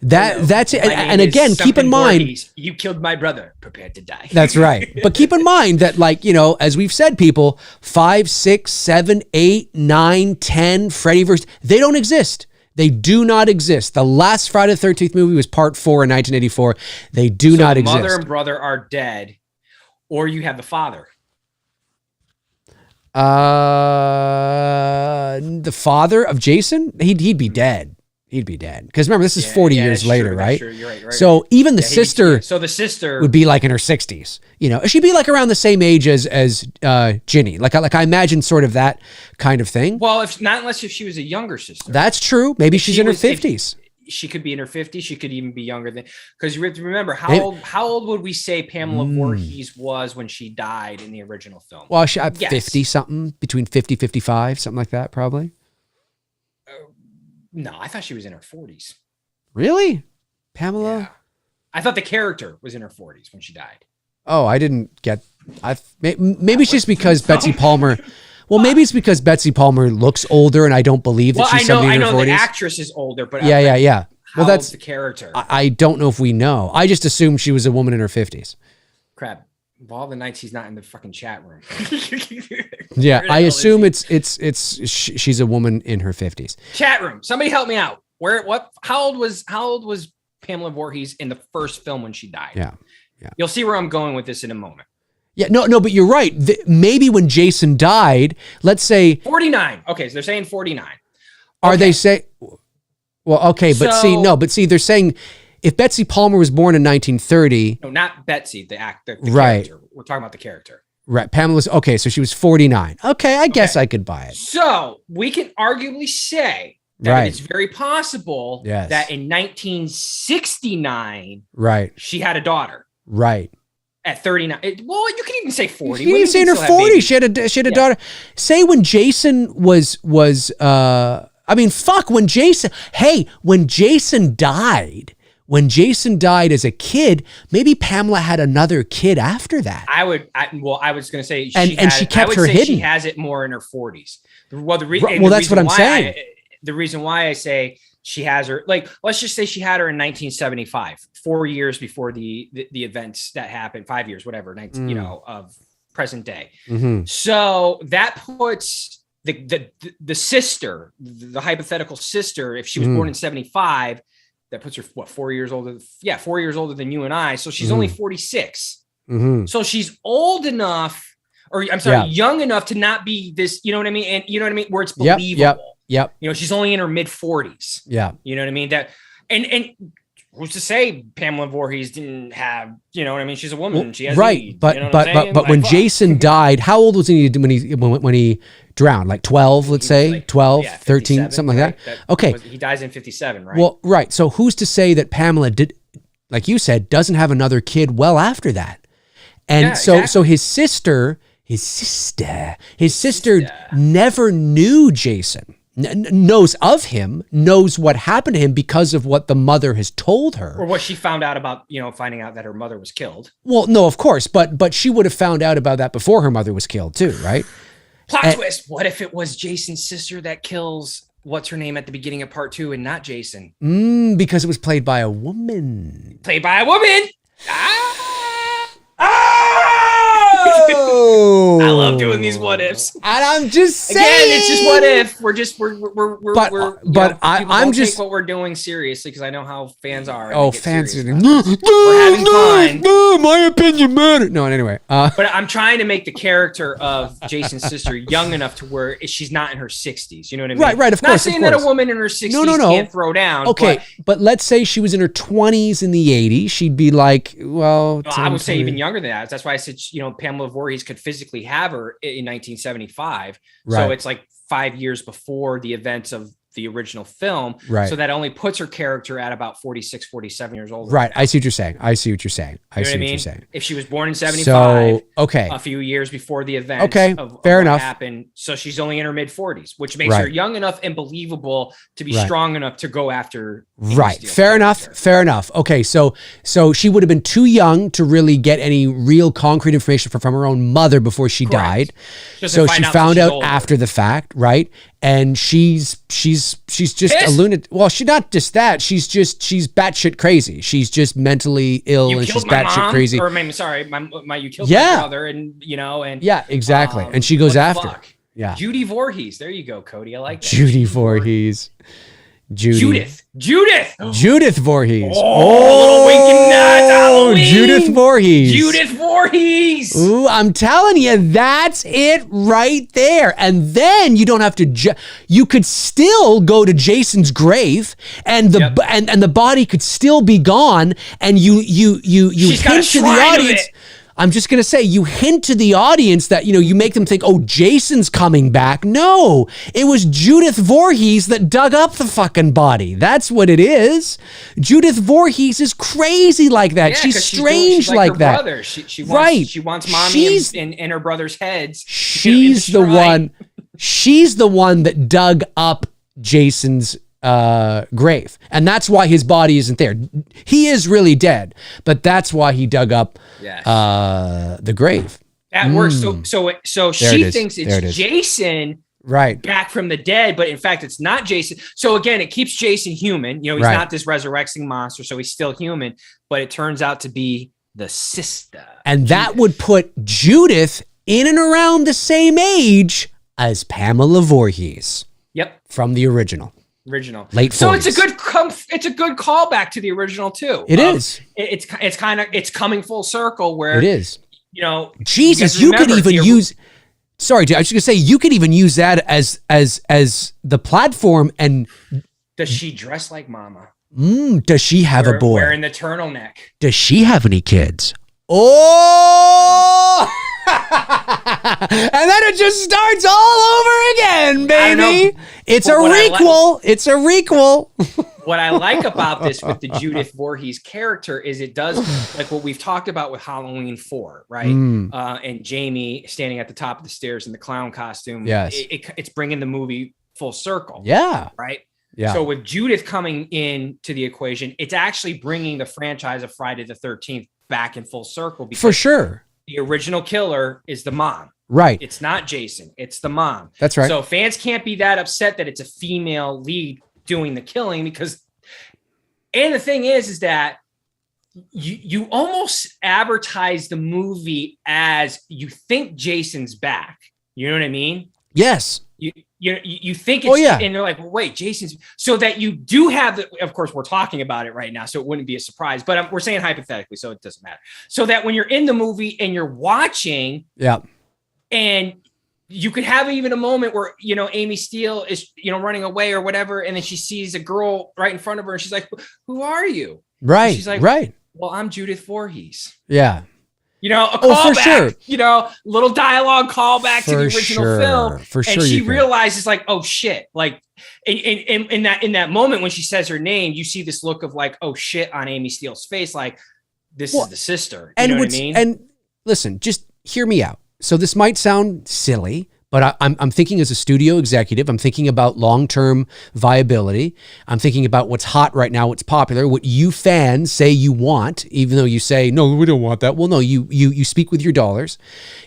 That's it. And again, keep in mind, Voorhees. You killed my brother. Prepared to die. That's right. But keep in mind that, as we've said, people 5, 6, 7, 8, 9, 10, Freddy versus, they don't exist. They do not exist. The last Friday the 13th movie was Part 4 in 1984. They do not exist. Mother and brother are dead, or you have the father. The father of Jason, he'd be dead. He'd be dead. Because remember, this is 40 years later, right? Sure. You're right. So even the sister... So the sister... would be like in her 60s. She'd be like around the same age as Ginny. Like I imagine sort of that kind of thing. Well, unless she was a younger sister. That's true. Maybe she's in her 50s. She could be in her 50s. She could even be younger than... Because you have to remember, how old would we say Pamela Voorhees was when she died in the original film? Well, 50-something, between 50, 55, something like that, probably. No, I thought she was in her 40s. Really? Pamela? Yeah. I thought the character was in her 40s when she died. Oh, I didn't get... Maybe it's just because Betsy Palmer... Well, maybe it's because Betsy Palmer looks older and I don't believe that she's somebody in her 40s. I know the actress is older, but... Yeah. Well, that's the character. I don't know if we know. I just assumed she was a woman in her 50s. Crap. Of all the nights he's not in the fucking chat room. Yeah, I assume she's a woman in her 50s. Chat room, somebody help me out. How old was Pamela Voorhees in the first film when she died? Yeah. You'll see where I'm going with this in a moment. Yeah, no, but you're right. Maybe when Jason died, let's say 49. Okay, so they're saying 49. Are they say? Well, okay, but see, they're saying. If Betsy Palmer was born in 1930... No, not Betsy, the actor. Right. Character. We're talking about the character. Right. Pamela's... Okay, so she was 49. Okay, I guess I could buy it. So, we can arguably say that it's very possible that in 1969, she had a daughter. Right. At 39. Well, you can even say 40. You can even say in her 40s. She had a daughter. Say when Jason was when Jason died as a kid, maybe Pamela had another kid after that. I was going to say, she kept her hidden. She has it more in her 40s. Well, that's what I'm saying. The reason why I say she has her, like, let's just say she had her in 1975, 4 years before the events that happened, 5 years, whatever, of present day. Mm-hmm. So that puts the sister, the hypothetical sister, if she was born in 75, that puts her 4 years older. Yeah, 4 years older than you and I. So she's only 46. Mm-hmm. So she's old enough, or I'm sorry, young enough to not be this, you know what I mean? And you know what I mean? Where it's believable. Yep. You know, she's only in her mid 40s. Yeah. You know what I mean? That and who's to say Pamela Voorhees didn't have, you know what I mean? She's a woman. Well, she has right. needs, But you know but when Jason died, how old was he when he drowned? Like 12, let's say? like, 12, 13, something like that. Okay. He dies in 57, right? Well, right. So who's to say that Pamela did, like you said, doesn't have another kid well after that? And so his sister never knew Jason. Knows of him, knows what happened to him because of what the mother has told her. Or what she found out about, finding out that her mother was killed. Well, no, of course, but she would have found out about that before her mother was killed too, right? Plot twist. What if it was Jason's sister that kills what's her name at the beginning of part 2 and not Jason? Because it was played by a woman. Oh! I love doing these what ifs. And I'm just saying. Again, it's just what if. I'm just take what we're doing seriously because I know how fans are. Oh, fans are. We're having fun. My opinion matters. No, anyway. But I'm trying to make the character of Jason's sister young enough to where she's not in her 60s. You know what I mean? Right. Of course. Not saying that a woman in her 60s can't throw down. Okay, but let's say she was in her 20s in the 80s. She'd be like, well, I would say even younger than that. That's why I said, Pamela Voorhees could physically have her in 1975. Right. So it's like 5 years before the events of the original film. Right. So that only puts her character at about 46, 47 years old. Right. I see what you're saying. I see what you're saying. If she was born in 75, so, okay, a few years before the event of fair what enough. happened. So she's only in her mid 40s, which makes her young enough and believable to be strong enough to go after. Right. Fair enough. Okay. So she would have been too young to really get any real concrete information from her own mother before she died. So she found out after the fact, right? And she's just a lunatic. Well, she's not just that. She's batshit crazy. She's just mentally ill, and she's batshit crazy. Or you killed my brother, and yeah, exactly. And she goes after. Yeah, Judy Voorhees. There you go, Cody. I like that. Judy Voorhees. Judith Voorhees. Oh, winking nuts, Halloween. Judith Voorhees. Ooh, I'm telling you, that's it right there. And then you don't have to. You could still go to Jason's grave, and the body could still be gone. And you hint to the audience. I'm just going to say, you hint to the audience that, you make them think, oh, Jason's coming back. No, it was Judith Voorhees that dug up the fucking body. That's what it is. Judith Voorhees is crazy like that. She's strange like that. Brother. She wants mommy in her brother's heads. She's the one that dug up Jason's grave, and that's why his body isn't there. He is really dead, but that's why he dug up the grave. That works. So she thinks it's Jason, right, back from the dead, but in fact it's not Jason. So again, it keeps Jason human. He's not this resurrecting monster, so he's still human, but it turns out to be the sister, and that would put Judith in and around the same age as Pamela Voorhees. Yep, from the original. Late 40s. So it's a good callback to the original too. It is. It's coming full circle where it is. Jesus, you could even use. Sorry, dude, I was just gonna say you could even use that as the platform. And does she dress like Mama? Does she have a boy wearing the turtleneck? Does she have any kids? Oh! And then it just starts all over again, baby. It's a requel. It's a requel. What I like about this with the Judith Voorhees character is it does like what we've talked about with Halloween 4, right? And Jamie standing at the top of the stairs in the clown costume. Yes. It's bringing the movie full circle. Yeah. Right. Yeah. So with Judith coming in to the equation, it's actually bringing the franchise of Friday the 13th back in full circle. Because for sure. The original killer is the mom. Right. It's not Jason. It's the mom. That's right. So fans can't be that upset that it's a female lead doing the killing because, and the thing is that you almost advertise the movie as you think Jason's back. You know what I mean? Yes. You think it's, and they're like, well, wait, Jason's, so that you do have the, of course, we're talking about it right now, so it wouldn't be a surprise, but we're saying hypothetically, so it doesn't matter. So that when you're in the movie and you're watching, and you could have even a moment where, Amy Steele is, running away or whatever, and then she sees a girl right in front of her, and she's like, who are you? Right. And she's like, right. Well, I'm Judith Voorhees. Yeah. A callback, for sure. Little dialogue callback to the original film. For sure. And she realizes like, oh shit. Like in that moment when she says her name, you see this look of like, oh shit on Amy Steele's face. Like this is the sister. You know what I mean? And listen, just hear me out. So this might sound silly, but I'm thinking as a studio executive, I'm thinking about long-term viability. I'm thinking about what's hot right now, what's popular, what you fans say you want, even though you say, no, we don't want that. Well, no, you speak with your dollars.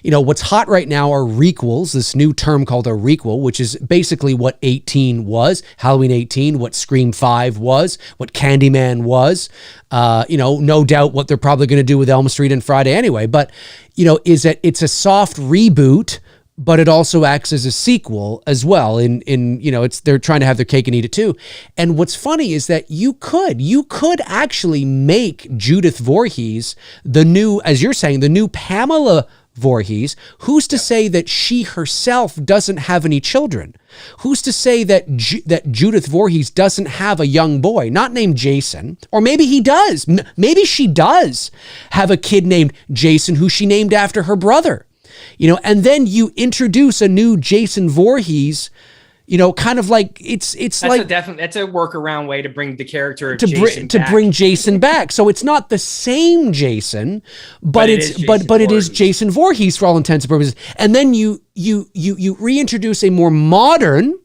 What's hot right now are requels, this new term called a requel, which is basically what 18 was, Halloween 18, what Scream 5 was, what Candyman was, no doubt what they're probably going to do with Elm Street and Friday anyway. But, is that it's a soft reboot, but it also acts as a sequel as well. They're trying to have their cake and eat it too. And what's funny is that you could actually make Judith Voorhees the new, as you're saying, the new Pamela Voorhees. Who's to say that she herself doesn't have any children? Who's to say that Judith Voorhees doesn't have a young boy, not named Jason, or maybe he does. Maybe she does have a kid named Jason who she named after her brother. And then you introduce a new Jason Voorhees, kind of like that's a workaround way to bring the character to bring Jason back. So it's not the same Jason, but it is Jason Voorhees for all intents and purposes. And then you reintroduce a more modern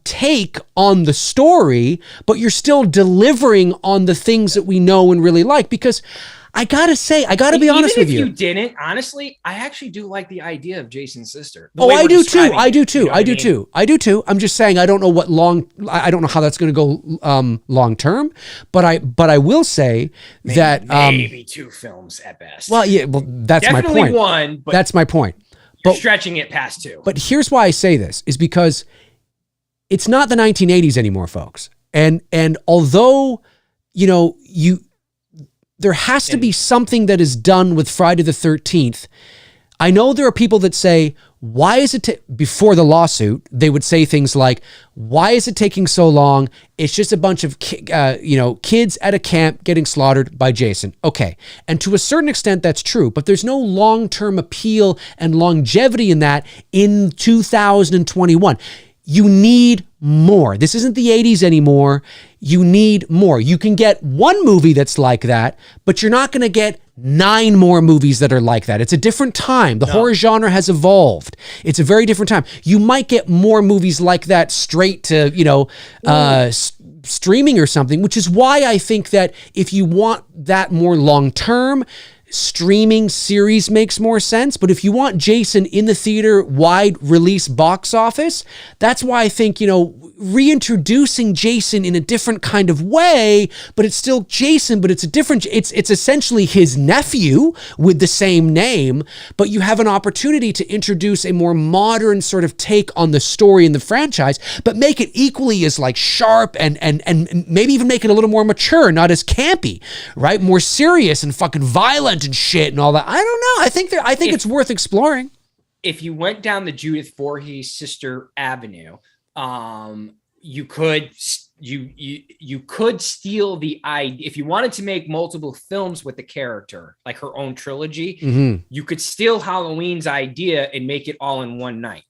take on the story, but you're still delivering on the things that we know and really like. Because I gotta be honest with you. If you didn't, honestly, I actually do like the idea of Jason's sister. I do too. I'm just saying I don't know how that's going to go long term, but I will say that maybe 2 films at best. Well, yeah, that's definitely my point. One, but that's my point. You're stretching it past 2. But here's why I say this is because it's not the 1980s anymore, folks. And although there has to be something that is done with Friday the 13th. I know there are people that say, why is it, before the lawsuit, they would say things like, why is it taking so long? It's just a bunch of, kids at a camp getting slaughtered by Jason. Okay. And to a certain extent, that's true, but there's no long-term appeal and longevity in that in 2021. You need more. This isn't the 80s anymore. You need more. You can get one movie that's like that, but you're not going to get 9 more movies that are like that. It's a different time. The horror genre has evolved. It's a very different time. You might get more movies like that straight to, streaming or something, which is why I think that if you want that more long-term, streaming series makes more sense. But if you want Jason in the theater, wide release box office, that's why I think, reintroducing Jason in a different kind of way, but it's still Jason, but it's essentially his nephew with the same name, but you have an opportunity to introduce a more modern sort of take on the story in the franchise, but make it equally as like sharp and maybe even make it a little more mature, not as campy, right? More serious and fucking violent and shit and all that. I don't know. I think it's worth exploring. If you went down the Judith Voorhees sister avenue, you could you could steal the idea if you wanted to make multiple films with the character, like her own trilogy. You could steal Halloween's idea and make it all in one night.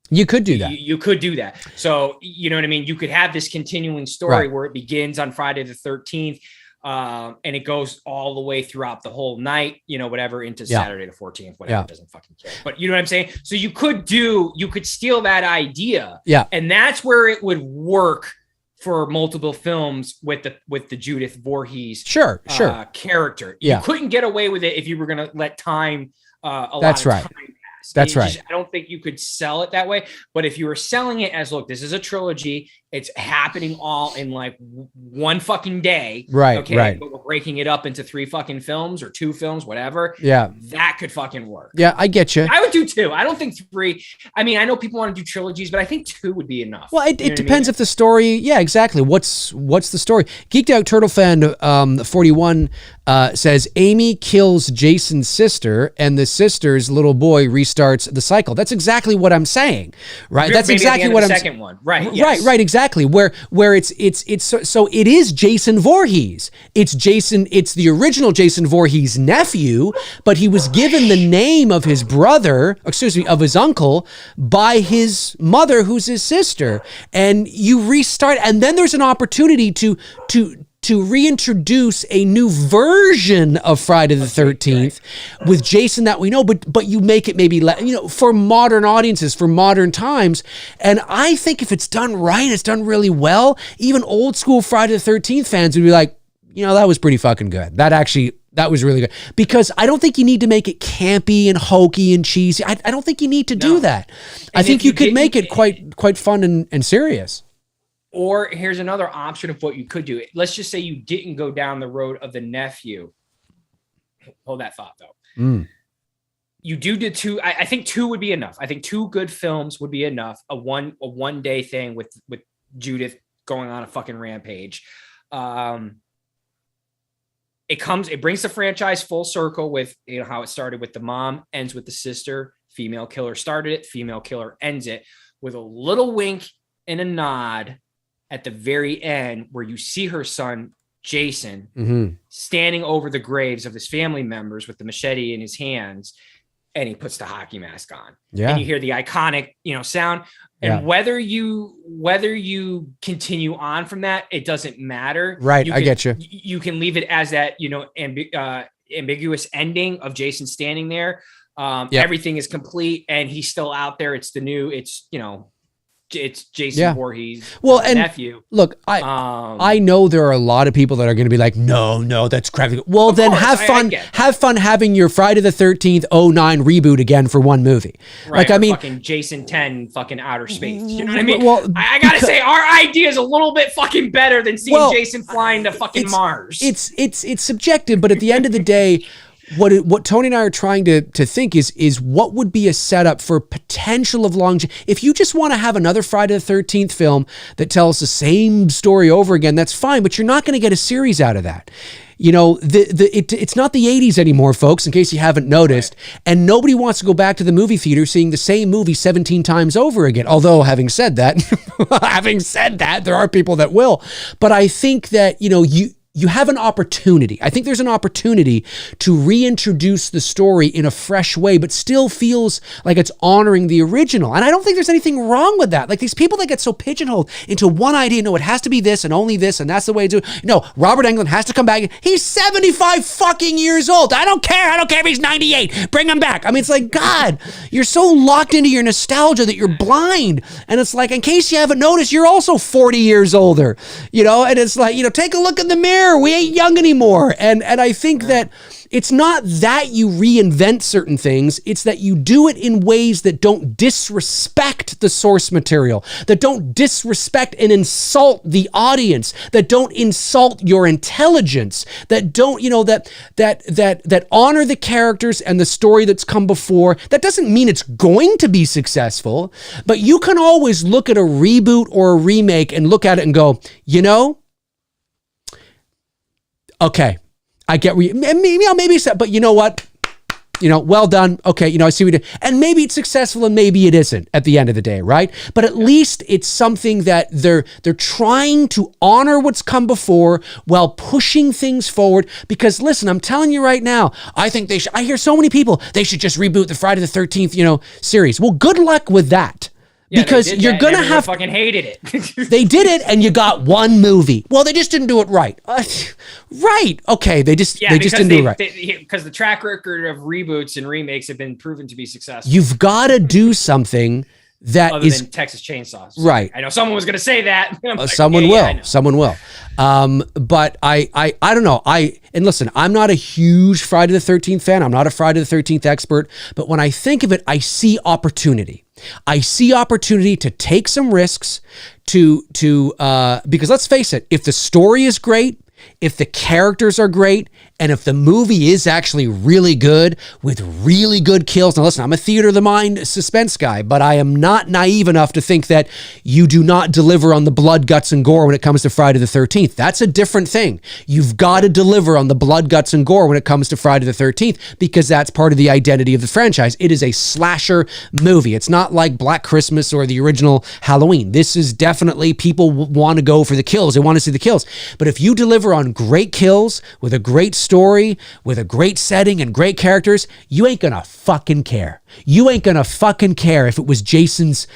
You could do that. You could do that. So, you know what I mean? You could have this continuing story where it begins on Friday the 13th, and it goes all the way throughout the whole night, you know, whatever, into Saturday the 14th, whatever, it doesn't fucking care. But you know what I'm saying? So you could steal that idea. Yeah. And that's where it would work for multiple films with the Judith Voorhees character. You couldn't get away with it if you were going to let time, a lot of time pass. That's right. I don't think you could sell it that way. But if you were selling it as, look, this is a trilogy, it's happening all in like one fucking day. Right. Okay. Right. But we're breaking it up into 3 fucking films or 2 films, whatever. Yeah. That could fucking work. Yeah, I get you. I would do 2. I don't think 3. I mean, I know people want to do trilogies, but I think 2 would be enough. Well, it depends if the story. Yeah, exactly. What's the story? Geeked Out Turtle Fan 41 says Amy kills Jason's sister and the sister's little boy restarts the cycle. That's exactly what I'm saying, right? That's exactly what I'm saying. Second one, right? Yes. Right, exactly. Where it's so it is Jason Voorhees. It's the original Jason Voorhees' nephew, but he was given the name of his brother, of his uncle, by his mother, who's his sister. And you restart, and then there's an opportunity to reintroduce a new version of Friday the 13th with Jason that we know, but you make it maybe, for modern audiences, for modern times. And I think if it's done right, it's done really well, even old school Friday the 13th fans would be like, that was pretty fucking good. That was really good. Because I don't think you need to make it campy and hokey and cheesy. I don't think you need to do that. I think you could make it quite fun and serious. Or here's another option of what you could do. Let's just say you didn't go down the road of the nephew. Hold that thought, though. You do 2. I think 2 would be enough. I think 2 good films would be enough. A one day thing with Judith going on a fucking rampage. It brings the franchise full circle with how it started with the mom, ends with the sister. Female killer started it. Female killer ends it with a little wink and a nod at the very end, where you see her son, Jason, standing over the graves of his family members with the machete in his hands, and he puts the hockey mask on. Yeah. And you hear the iconic, sound. And whether you continue on from that, it doesn't matter. Right. I get you. You can leave it as that, ambiguous ending of Jason standing there. Everything is complete and he's still out there. It's Jason Voorhees, and nephew. Look, I know there are a lot of people that are going to be like, no, that's crappy. Well, then have fun having your Friday the 13th 09 reboot again for one movie. Right, fucking Jason 10 fucking outer space. You know what I mean? Well, I gotta say, our idea is a little bit fucking better than seeing Jason flying to fucking Mars. It's subjective, but at the end of the day, what Tony and I are trying to think is what would be a setup for potential of longevity. If you just want to have another Friday the 13th film that tells the same story over again, that's fine, but you're not going to get a series out of that. It's not the 80s anymore, folks, in case you haven't noticed, and nobody wants to go back to the movie theater seeing the same movie 17 times over again. Although, having said that, there are people that will. But I think that, you have an opportunity. I think there's an opportunity to reintroduce the story in a fresh way, but still feels like it's honoring the original. And I don't think there's anything wrong with that. Like these people that get so pigeonholed into one idea, no, it has to be this and only this, and that's the way to do it. No, Robert Englund has to come back. He's 75 fucking years old. I don't care if he's 98. Bring him back. I mean, it's like, God, you're so locked into your nostalgia that you're blind. And it's like, in case you haven't noticed, you're also 40 years older, and it's like, take a look in the mirror. We ain't young anymore. And I think that it's not that you reinvent certain things, it's that you do it in ways that don't disrespect the source material, that don't disrespect and insult the audience, that don't insult your intelligence, that don't, that honor the characters and the story that's come before. That doesn't mean it's going to be successful, but you can always look at a reboot or a remake and look at it and go, okay, I get maybe so, but you know what? well done. Okay, I see what you did. And maybe it's successful and maybe it isn't at the end of the day, right? But at least it's something that they're trying to honor what's come before while pushing things forward. Because listen, I'm telling you right now, I think I hear so many people, they should just reboot the Friday the 13th, series. Well, good luck with that. Yeah, because you're going to have... fucking hated it. They did it and you got one movie. Well, they just didn't do it right. Right. Okay. They just didn't do it right. Because the track record of reboots and remakes have been proven to be successful. You've got to do something that other than Texas Chainsaws. Right. I know someone was going to say that. Someone will. But I don't know. And listen, I'm not a huge Friday the 13th fan. I'm not a Friday the 13th expert. But when I think of it, I see opportunity. I see opportunity to take some risks because let's face it, if the story is great, if the characters are great, and if the movie is actually really good with really good kills. Now listen, I'm a theater of the mind suspense guy, but I am not naive enough to think that you do not deliver on the blood, guts, and gore when it comes to Friday the 13th. That's a different thing. You've got to deliver on the blood, guts, and gore when it comes to Friday the 13th because that's part of the identity of the franchise. It is a slasher movie. It's not like Black Christmas or the original Halloween. This is definitely people want to go for the kills. They want to see the kills. But if you deliver on great kills with a great story, with a great setting and great characters, you ain't gonna fucking care. You ain't gonna fucking care if it was Jason's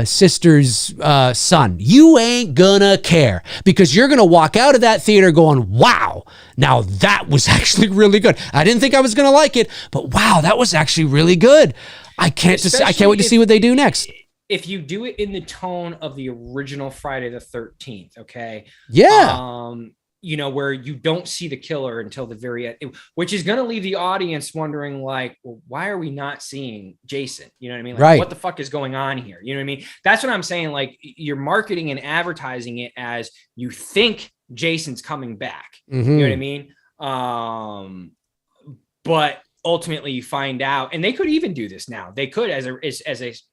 sister's son. You ain't gonna care because you're gonna walk out of that theater going, wow, now that was actually really good. I didn't think I was gonna like it, but wow, that was actually really good. I can't wait to see what they do next. If you do it in the tone of the original Friday the 13th, okay? Yeah. Where you don't see the killer until the very end, which is going to leave the audience wondering, like, well, why are we not seeing Jason? You know what I mean? Like, right. What the fuck is going on here? You know what I mean? That's what I'm saying. Like, you're marketing and advertising it as you think Jason's coming back. Mm-hmm. You know what I mean? But ultimately you find out, and they could even do this now. They could as a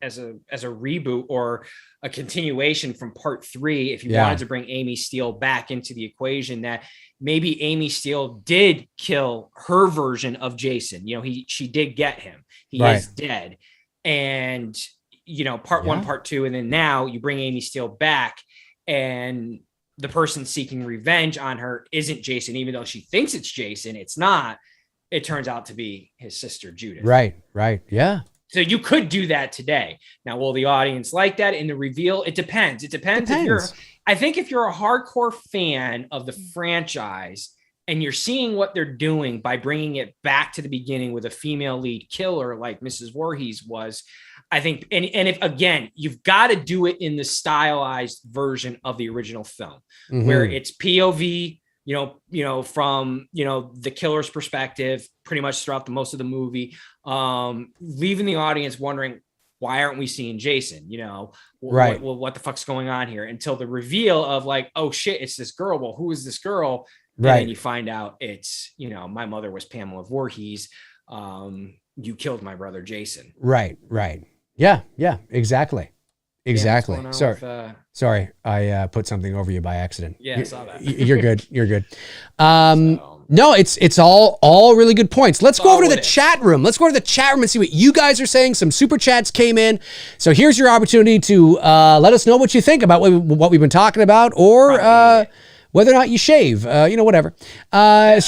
reboot or a continuation from part 3, if you wanted to bring Amy Steele back into the equation, that maybe Amy Steele did kill her version of Jason. She did get him. He is dead. And, part 1, part 2, and then now you bring Amy Steele back and the person seeking revenge on her isn't Jason, even though she thinks it's Jason. It's not. It turns out to be his sister, Judith. Right. Yeah. So you could do that today. Now, will the audience like that in the reveal? It depends. It depends. I think if you're a hardcore fan of the franchise and you're seeing what they're doing by bringing it back to the beginning with a female lead killer like Mrs. Voorhees was, I think, and if, again, you've got to do it in the stylized version of the original film, where it's POV, from, the killer's perspective, pretty much throughout most of the movie, leaving the audience wondering, why aren't we seeing Jason? Right. What the fuck's going on here? Until the reveal of like, oh shit, it's this girl. Well, who is this girl? Right. And then you find out it's, my mother was Pamela Voorhees. You killed my brother, Jason. Right. Yeah, exactly. Sorry, I put something over you by accident. Yeah, I saw that. You're good. No, it's all really good points. Let's go over to the chat room. Let's go to the chat room and see what you guys are saying. Some super chats came in. So here's your opportunity to let us know what you think about what we've been talking about, or whether or not you shave, whatever. They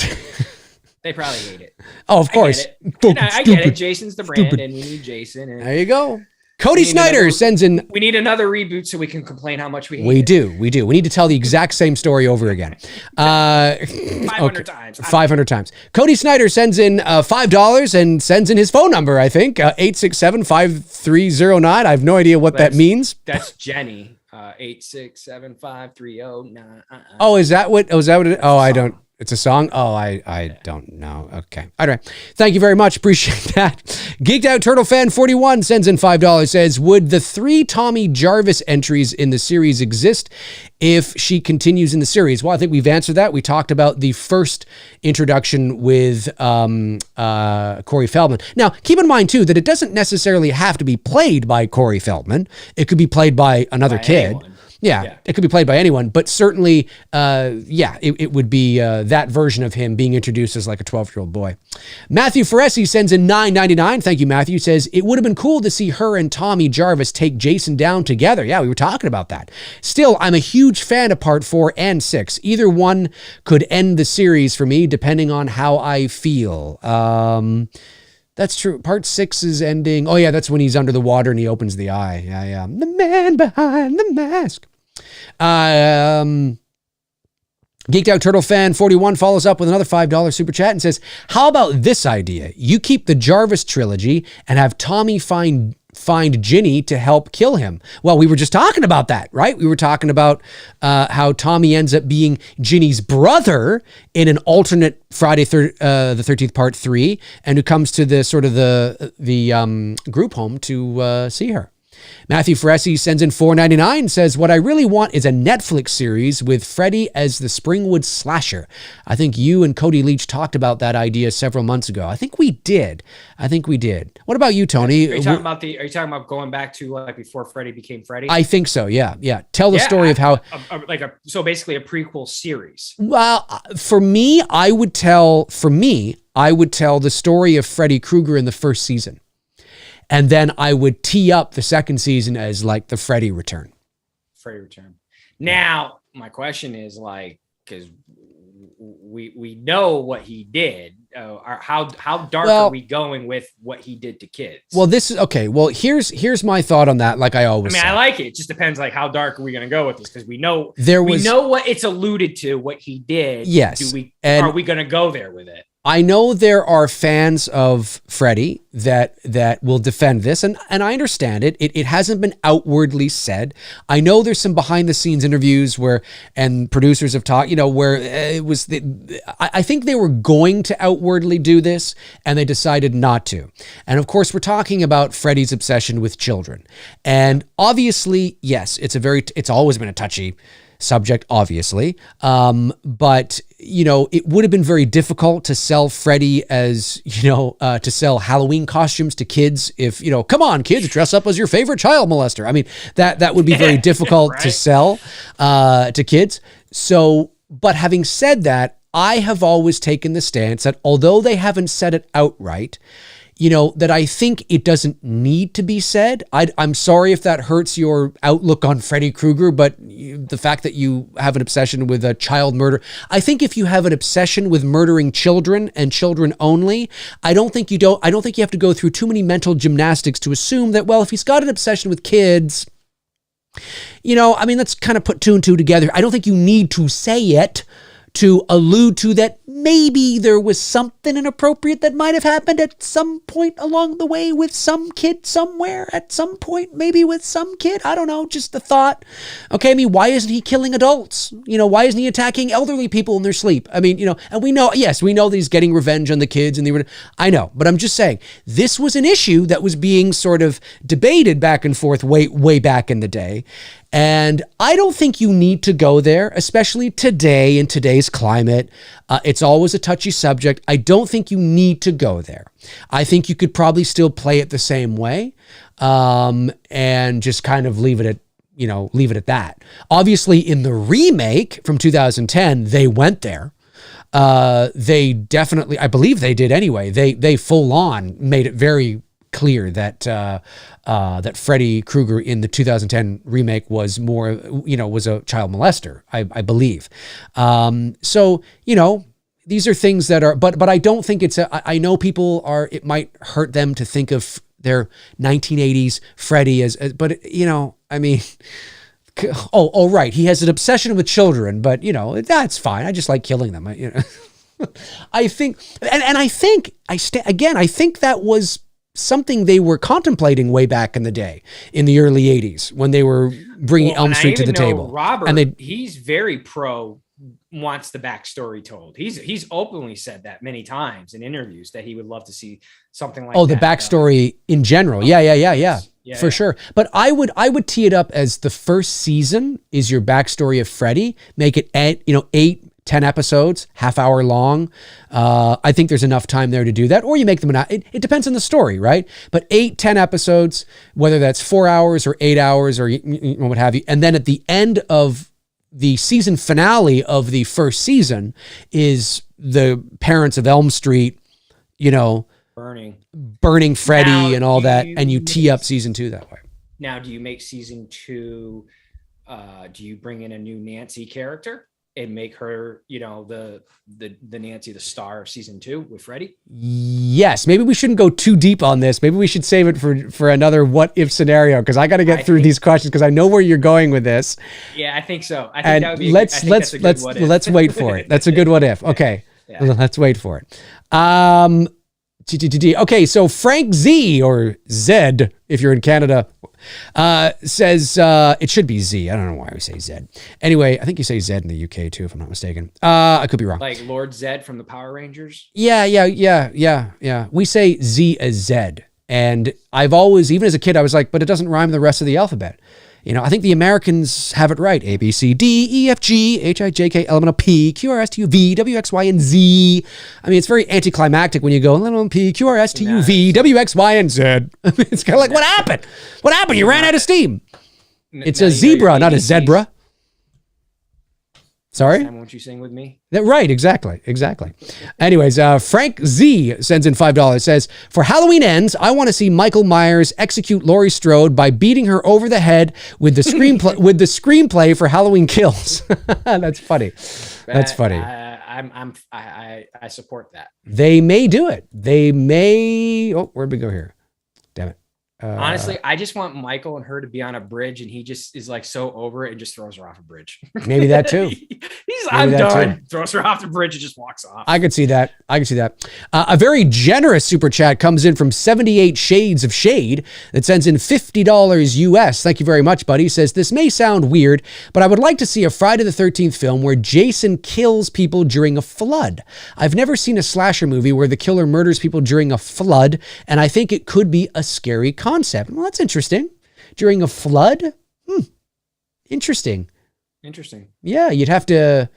probably hate it. Oh, of course. I get it. Jason's the brand, and we need Jason. And there you go. Cody Snyder sends in... We need another reboot so we can complain how much we hate it. We do. We need to tell the exact same story over again. 500 times. 500 times. Cody Snyder sends in $5 and sends in his phone number, I think, 867-5309. I have no idea what that means. That's Jenny. 867-5309. Oh, is that what it is? Oh, I don't... It's a song? Oh, I don't know. Okay. All right. Thank you very much. Appreciate that. Geeked Out Turtle Fan 41 sends in $5, says, would the 3 Tommy Jarvis entries in the series exist if she continues in the series? Well, I think we've answered that. We talked about the first introduction with Corey Feldman. Now, keep in mind, too, that it doesn't necessarily have to be played by Corey Feldman. It could be played by another kid. Anyone. Yeah, it could be played by anyone, but certainly, it would be that version of him being introduced as like a 12-year-old boy. Matthew Ferresi sends in $9.99. Thank you, Matthew. Says, it would have been cool to see her and Tommy Jarvis take Jason down together. Yeah, we were talking about that. Still, I'm a huge fan of part 4 and 6. Either one could end the series for me, depending on how I feel. That's true. Part 6 is ending. Oh, yeah, that's when he's under the water and he opens the eye. Yeah. The man behind the mask. Geeked Out Turtle Fan 41 follows up with another $5 super chat and says, how about this idea? You keep the Jarvis trilogy and have Tommy find Ginny to help kill him. Well, we were just talking about that, right? We were talking about how Tommy ends up being Ginny's brother in an alternate Friday the 13th part 3, and who comes to the sort of the group home to see her. Matthew Ferresi sends in $4.99, says, what I really want is a Netflix series with Freddy as the Springwood slasher. I think you and Cody Leach talked about that idea several months ago. I think we did. What about you, Tony? Are you talking about going back to like before Freddy became Freddy? I think so. Yeah. Tell the story of how so basically a prequel series. Well, for me, I would tell the story of Freddy Krueger in the first season. And then I would tee up the second season as like the Freddy return. Now, my question is like, because we know what he did. How dark are we going with what he did to kids? Well, this is okay. Well, here's my thought on that. Like I always say. I like it. It just depends like how dark are we going to go with this, because we know what it's alluded to, what he did. Yes. Are we going to go there with it? I know there are fans of Freddy that will defend this, and I understand it. It hasn't been outwardly said. I know there's some behind the scenes interviews and producers have talked, where it was. I think they were going to outwardly do this, and they decided not to. And of course, we're talking about Freddy's obsession with children, and obviously, yes, it's always been a touchy subject, obviously. But, it would have been very difficult to sell Freddy as, to sell Halloween costumes to kids if, come on, kids, dress up as your favorite child molester. I mean, that would be very difficult right? to sell to kids. So, but having said that, I have always taken the stance that although they haven't said it outright, that I think it doesn't need to be said. I'm sorry if that hurts your outlook on Freddy Krueger, but the fact that you have an obsession with a child murder, I think if you have an obsession with murdering children and children only, I don't think you have to go through too many mental gymnastics to assume that, well, if he's got an obsession with kids, let's kind of put 2 and 2 together. I don't think you need to say it to allude to that maybe there was something inappropriate that might have happened at some point along the way with some kid somewhere at some point, maybe with some kid. I don't know, just a thought. Okay, why isn't he killing adults? Why isn't he attacking elderly people in their sleep? And we know that he's getting revenge on the kids. I know, but I'm just saying, this was an issue that was being sort of debated back and forth way back in the day. And I don't think you need to go there, especially today in today's climate. It's always a touchy subject. I don't think you need to go there. I think you could probably still play it the same way, and just kind of leave it at that. Obviously, in the remake from 2010, they went there. They definitely, I believe they did anyway. They full on made it very clear that that Freddy Krueger in the 2010 remake was was a child molester, I believe. So, these are things that are, but I don't think I know people it might hurt them to think of their 1980s Freddy as but right. He has an obsession with children, but that's fine. I just like killing them. I think, and I think I think that was something they were contemplating way back in the day, in the early 80s, when they were bringing Elm Street to the table. Robert, he's very pro wants the backstory told. He's openly said that many times in interviews that he would love to see something like that. The backstory in general. Yeah, for sure. But I would tee it up as the first season is your backstory of Freddy. Make it 8, 10 episodes, half hour long. I think there's enough time there to do that. Or you make them, it depends on the story, right? But 8-10 episodes, whether that's 4 hours or 8 hours or what have you. And then at the end of the season finale of the first season is the parents of Elm Street, burning Freddy now, and all that. And you tee up season 2 that way. Now, do you make season 2, do you bring in a new Nancy character and make her, the Nancy, the star of season 2 with Freddy? Yes. Maybe we shouldn't go too deep on this. Maybe we should save it for another what if scenario, because I got to get through these questions because I know where you're going with this. Yeah, I think so. I think that would be let's wait for it. That's a good what if. Okay. Yeah. Let's wait for it. Okay, so Frank Z, or Zed, if you're in Canada, says it should be Z. I don't know why we say Zed. Anyway, I think you say Zed in the UK too, if I'm not mistaken. I could be wrong. Like Lord Zed from the Power Rangers? Yeah. We say Z as Zed. And I've always, even as a kid, I was like, but it doesn't rhyme the rest of the alphabet. I think the Americans have it right. A, B, C, D, E, F, G, H, I, J, K, L, M, N, O, P, Q, R, S, T, U, V, W, X, Y, and Z. I mean, it's very anticlimactic when you go, L, M, N, O, P, Q, R, S, T, U, V, W, X, Y, and Z. It's kind of like, what happened? What happened? You ran out of steam. It's a zebra, not a zebra. Sorry? Won't you sing with me? Right, exactly. Anyways, Frank Z sends in $5, says, for Halloween Ends, I want to see Michael Myers execute Laurie Strode by beating her over the head with the screenplay for Halloween Kills. That's funny. That's funny. I support that. They may do it. Where'd we go here? Damn it. Honestly, I just want Michael and her to be on a bridge, and he just is like so over it and just throws her off a bridge. Maybe that too. I'm done. Too. Throws her off the bridge and just walks off. I could see that. A very generous super chat comes in from 78 Shades of Shade that sends in $50 US. Thank you very much, buddy. Says, this may sound weird, but I would like to see a Friday the 13th film where Jason kills people during a flood. I've never seen a slasher movie where the killer murders people during a flood, and I think it could be a scary concept. Well, that's interesting. During a flood? Interesting. Yeah, you'd have to,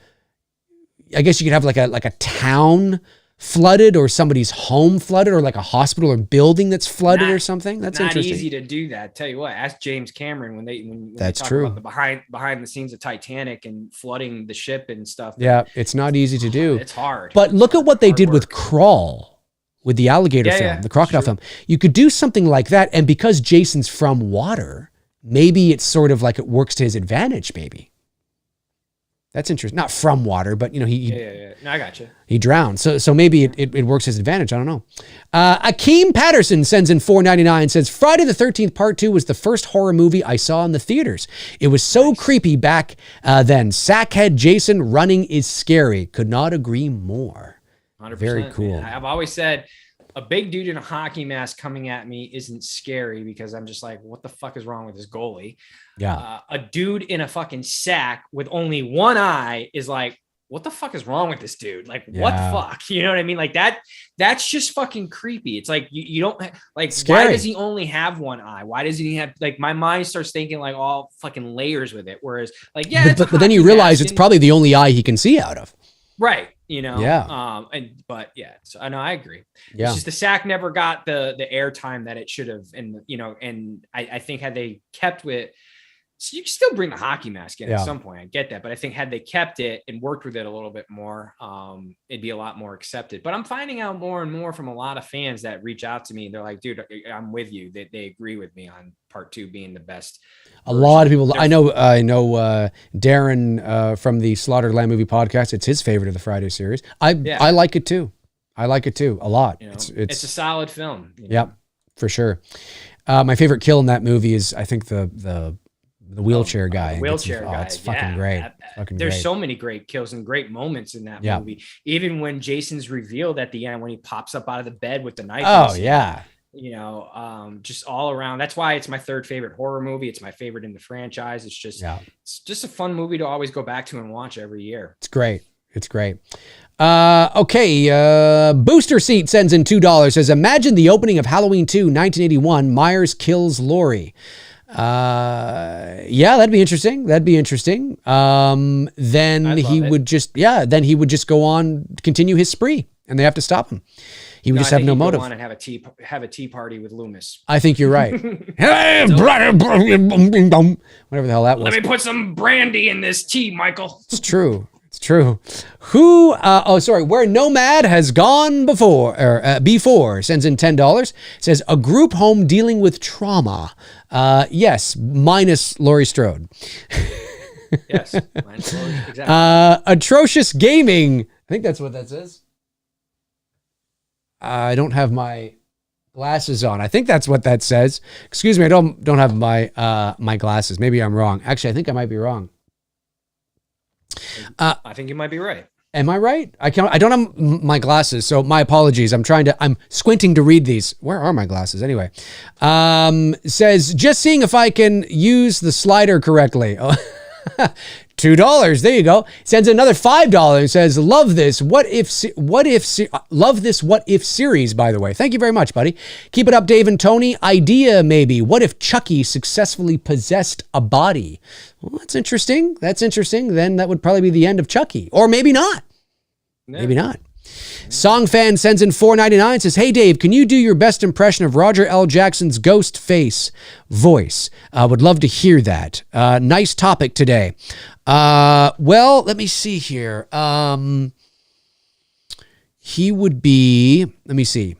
I guess you could have like a town flooded, or somebody's home flooded, or like a hospital or building that's flooded or something. That's interesting. Not easy to do that. Tell you what, ask James Cameron when they that's talk true. About the behind the scenes of Titanic and flooding the ship and stuff. Yeah, it's not easy to do. It's hard. But look at what they did with Crawl. With the alligator film, the crocodile film. You could do something like that, and because Jason's from water, maybe it's sort of like it works to his advantage, maybe. That's interesting. Not from water, but, he No, I got you. He drowned. So maybe it works to his advantage. I don't know. Akeem Patterson sends in $4.99, says, Friday the 13th Part 2 was the first horror movie I saw in the theaters. It was so creepy back then. Sackhead Jason running is scary. Could not agree more. 100%. Very cool. I've always said a big dude in a hockey mask coming at me isn't scary, because I'm just like, what the fuck is wrong with this goalie? Yeah. A dude in a fucking sack with only one eye is like, what the fuck is wrong with this dude? Like, what the fuck? You know what I mean? Like that's just fucking creepy. It's like, you don't like, scary. Why does he only have one eye? Why doesn't he have, like, my mind starts thinking like all fucking layers with it. Whereas like, but then you realize it's probably the only eye he can see out of. Right. Yeah. So I know, I agree. Yeah. It's just the sack never got the airtime that it should have. And, and I think had they kept with, so you can still bring the hockey mask in at some point. I get that. But I think had they kept it and worked with it a little bit more, it'd be a lot more accepted. But I'm finding out more and more from a lot of fans that reach out to me. They're like, dude, I'm with you. They agree with me on Part 2 being the best. A lot of people, I know Darren from the Slaughtered Lamb Movie Podcast. It's his favorite of the Friday series. I like it too. I like it too a lot. It's a solid film. Yep, for sure. My favorite kill in that movie is, I think, the wheelchair guy. The wheelchair guy. It's fucking great. There's so many great kills and great moments in that movie. Even when Jason's revealed at the end, when he pops up out of the bed with the knife. Oh yeah. Just all around. That's why it's my third favorite horror movie. It's my favorite in the franchise. It's just a fun movie to always go back to and watch every year. It's great. Okay. Booster Seat sends in $2, says, imagine the opening of Halloween 2, 1981, Myers kills Laurie. Yeah, that'd be interesting. Then he would just go on, continue his spree, and they have to stop him. He would just have no motive. Go on and have a tea party with Loomis. I think you're right. Whatever the hell that was. Let me put some brandy in this tea, Michael. It's true. Where Nomad has gone before sends in $10. Says a group home dealing with trauma. Yes, minus Laurie Strode. Yes, minus Laurie, exactly. Atrocious gaming. I think that's what that says. I don't have my glasses on. I think that's what that says. Excuse me, I don't have my glasses. Maybe I'm wrong. Actually, I think I might be wrong. I think you might be right. Am I right? I don't have my glasses, so my apologies. I'm squinting to read these. Where are my glasses anyway? Says just seeing if I can use the slider correctly. $2. There you go. Sends another $5. Says love this. What if series, by the way. Thank you very much, buddy. Keep it up, Dave and Tony. Idea maybe. What if Chucky successfully possessed a body? Well, that's interesting. Then that would probably be the end of Chucky, or maybe not. Yeah. Maybe not. Song fan sends in $4.99, says, hey Dave, can you do your best impression of Roger L. Jackson's ghost face voice? Would love to hear that. Nice topic today. Well, let me see here. He would be, let me see.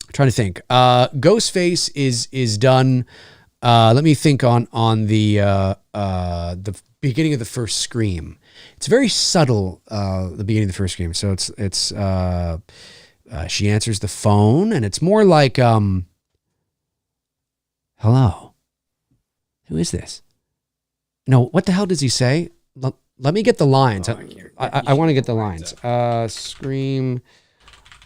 I'm trying to think. Ghostface is done. Let me think on the beginning of the first Scream. It's very subtle, the beginning of the first Scream. So it's she answers the phone, and it's more like, hello, who is this? No, what the hell does he say? Let me get the lines. I want to get the lines. Scream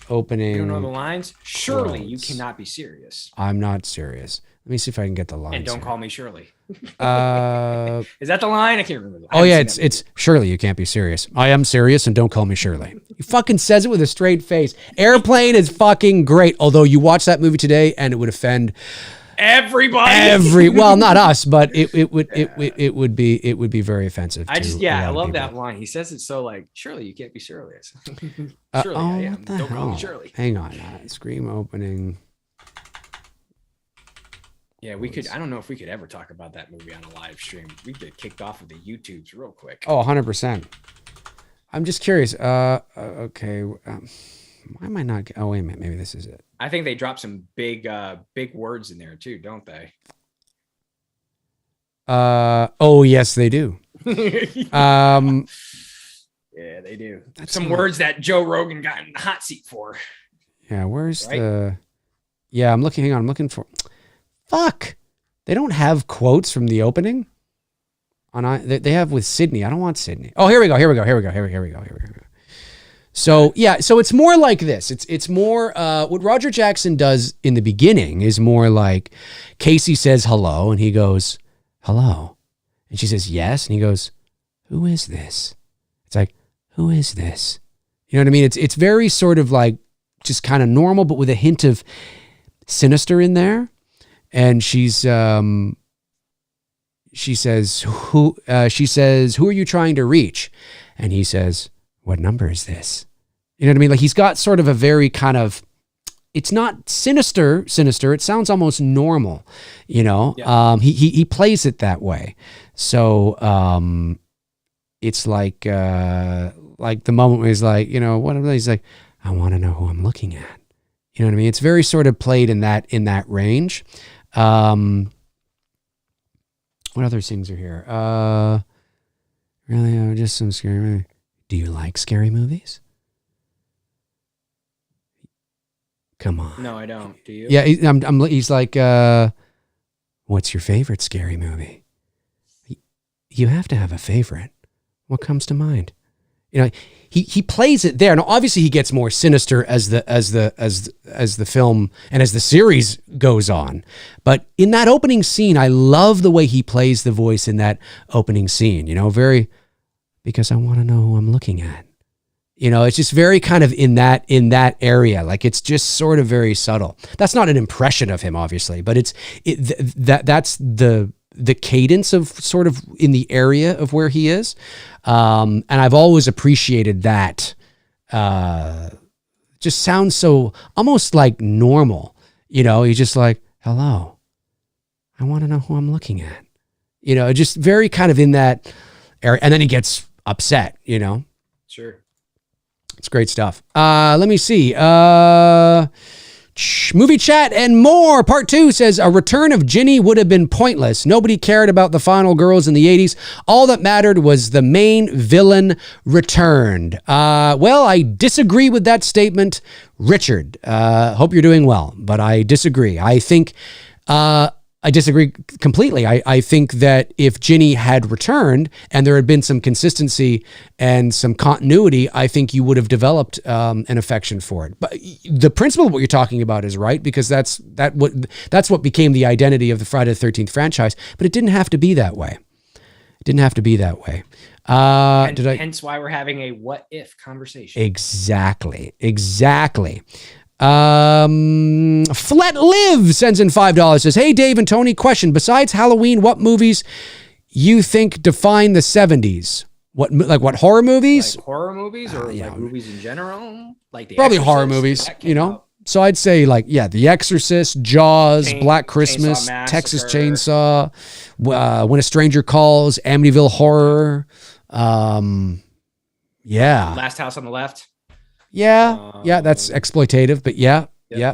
opening. You don't know the lines? Surely you cannot be serious. I'm not serious. Let me see if I can get the lines. And don't call me Shirley. Is that the line? I can't remember. Oh yeah, it's Shirley. You can't be serious. I am serious, and don't call me Shirley. He fucking says it with a straight face. Airplane is fucking great. Although you watch that movie today, and it would offend everybody. Well, not us, but it would be very offensive. I love that line. He says it so like, Shirley, you can't be serious. Shirley, I am. Don't call me Shirley. Hang on, Scream opening. Yeah, we could. I don't know if we could ever talk about that movie on a live stream. We'd get kicked off of the YouTubes real quick. Oh, 100%. I'm just curious. Okay. Why am I not? Oh, wait a minute. Maybe this is it. I think they drop some big words in there too, don't they? Oh, yes, they do. Yeah, they do. That's some words that Joe Rogan got in the hot seat for. Yeah, where's the? Yeah, I'm looking. Hang on, I'm looking for. Fuck! They don't have quotes from the opening. They have with Sydney. I don't want Sydney. Oh, here we go. So yeah, so it's more like this. It's more what Roger Jackson does in the beginning is more like Casey says hello, and he goes hello, and she says yes, and he goes, who is this? It's like, who is this? You know what I mean? It's very sort of like just kind of normal, but with a hint of sinister in there. And she says, who are you trying to reach? And he says, what number is this? You know what I mean? Like he's got sort of a very kind of, it's not sinister. It sounds almost normal, you know? Yeah. He plays it that way. So, it's like the moment where he's like, you know, he's like, I want to know who I'm looking at. You know what I mean? It's very sort of played in that range. What other things are here? Really, just some scary movies. Do you like scary movies? Come on. No, I don't. Do you? Yeah, he's like, what's your favorite scary movie? You have to have a favorite. What comes to mind? You know, he plays it there. Now, obviously, he gets more sinister as the film and as the series goes on. But in that opening scene, I love the way he plays the voice in that opening scene. You know, because I want to know who I'm looking at. You know, it's just very kind of in that area. Like it's just sort of very subtle. That's not an impression of him, obviously, but that's the cadence of sort of in the area of where he is. And I've always appreciated that. Just sounds so almost like normal. You know, he's just like, hello, I want to know who I'm looking at. You know, just very kind of in that area. And then he gets upset, you know? Sure. It's great stuff. Let me see. Movie chat and more. Part 2 says a return of Ginny would have been pointless. Nobody cared about the final girls in the 80s. All that mattered was the main villain returned. Well, I disagree with that statement, Richard. Hope you're doing well, but I disagree. I disagree completely. I think that if Ginny had returned and there had been some consistency and some continuity, I think you would have developed an affection for it. But the principle of what you're talking about is right, because that's what became the identity of the Friday the 13th franchise. But it didn't have to be that way. It didn't have to be that way. Hence why we're having a what if conversation. Exactly. Flet Live sends in $5, says, hey Dave and Tony, question, besides Halloween, what movies you think define the 70s? What horror movies? Like horror movies or like movies in general? Like probably horror movies, you know? Out. So I'd say The Exorcist, Jaws, Black Christmas, Texas Chainsaw, When a Stranger Calls, Amityville Horror. Last House on the Left. Yeah, that's exploitative, but yeah,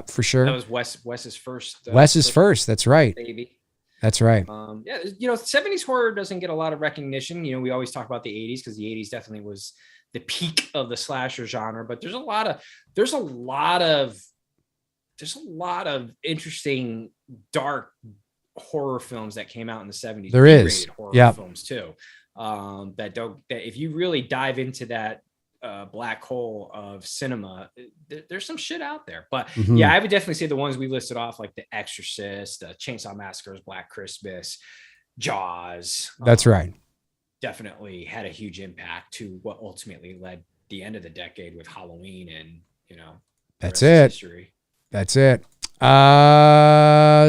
for sure. That was Wes's first. Wes's first. That's right. Baby. That's right. 70s horror doesn't get a lot of recognition. You know, we always talk about the 80s because the 80s definitely was the peak of the slasher genre. But there's a lot of interesting dark horror films that came out in the 70s. There is horror films too. That if you really dive into that black hole of cinema, there's some shit out there. But I would definitely say the ones we listed off, like The Exorcist, Chainsaw Massacres, Black Christmas, Jaws. That's right. Definitely had a huge impact to what ultimately led the end of the decade with Halloween, and that's it. History. That's it.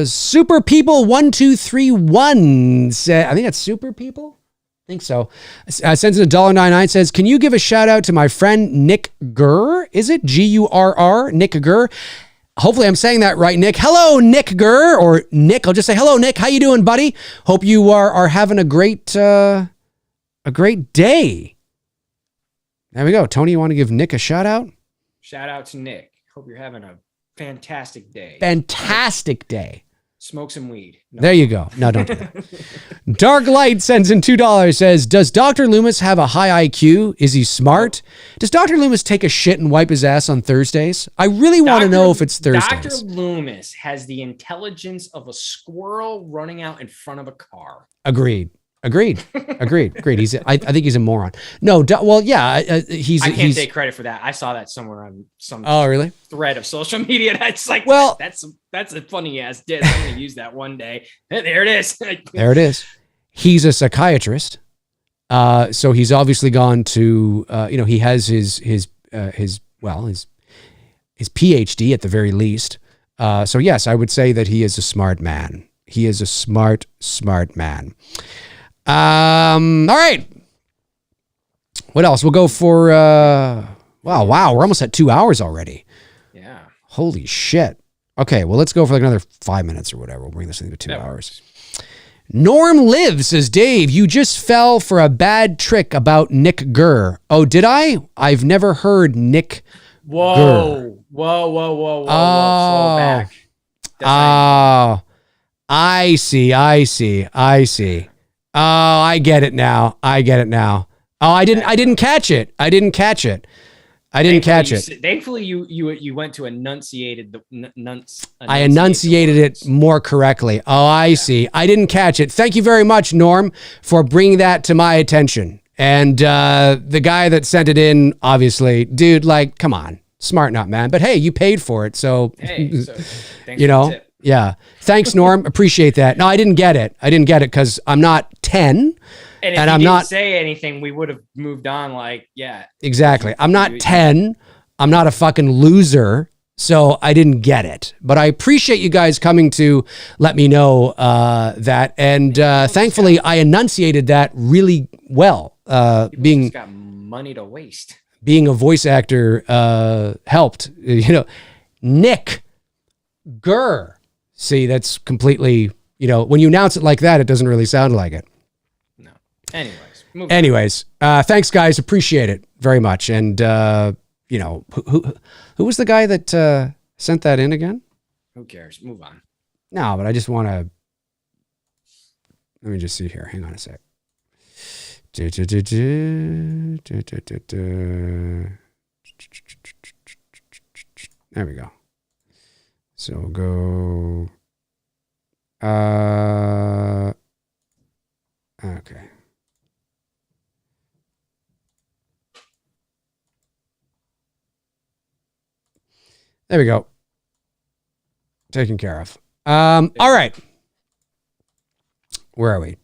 Super People 1231 said, I think that's Super People. I think so. Sends in $1.99, says, can you give a shout out to my friend Nick Gurr? Is it Gurr? Nick Gurr. Hopefully I'm saying that right, Nick. Hello, Nick Gurr, or Nick. I'll just say, hello, Nick. How you doing, buddy? Hope you are having a great day. There we go. Tony, you want to give Nick a shout out? Shout out to Nick. Hope you're having a fantastic day. Fantastic day. Smoke some weed. No. There you go. No, don't do that. Dark Light sends in $2, says, does Dr. Loomis have a high IQ? Is he smart? Does Dr. Loomis take a shit and wipe his ass on Thursdays? I really want to know if it's Thursdays. Dr. Loomis has the intelligence of a squirrel running out in front of a car. Agreed. I think he's a moron. No, I can't take credit for that. I saw that somewhere on some really? thread of social media. And it's like, well, that's a funny ass diss. I'm going to use that one day. There it is. There it is. He's a psychiatrist. So he's obviously gone to, he has his PhD at the very least. So yes, I would say that he is a smart man. He is a smart man. All right. What else? We'll go for wow, we're almost at 2 hours already. Yeah. Holy shit. Okay, well, let's go for like another 5 minutes or whatever. We'll bring this thing to 2 hours. Norm Lives says, Dave, you just fell for a bad trick about Nick Gurr. Oh, did I? I've never heard Nick Gurr. Whoa. Slow back. Oh, I see. Oh, I get it now. Oh, I didn't catch it. Thankfully, you went to enunciated the I enunciated it more correctly. Oh, I see. I didn't catch it. Thank you very much, Norm, for bringing that to my attention. And the guy that sent it in, obviously, dude, like, come on, smart enough, man. But hey, you paid for it, so thanks for the tip. Yeah. Thanks, Norm. Appreciate that. No, I didn't get it because I'm not 10. And if and he I'm didn't not say anything, we would have moved on. Like, yeah, exactly. I'm not 10. I'm not a fucking loser. So I didn't get it, but I appreciate you guys coming to let me know that. And thankfully, I enunciated that really well. Being got money to waste. Being a voice actor helped. Nick Gurr. See, that's completely. When you announce it like that, it doesn't really sound like it. No. Anyways, thanks, guys. Appreciate it very much. And who was the guy that sent that in again? Who cares? Move on. No, but I just want to. Let me just see here. Hang on a sec. There we go. So we'll go. Okay. There we go. Taken care of. All right. Where are we?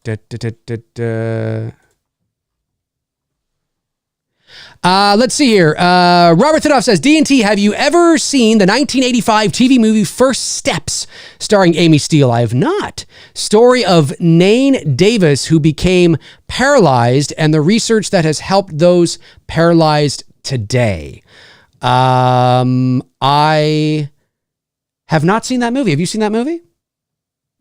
Let's see here. Robert Thidoff says, D&T, have you ever seen the 1985 TV movie First Steps starring Amy Steele? I have not. Story of Nain Davis, who became paralyzed, and the research that has helped those paralyzed today. I have not seen that movie. Have you seen that movie?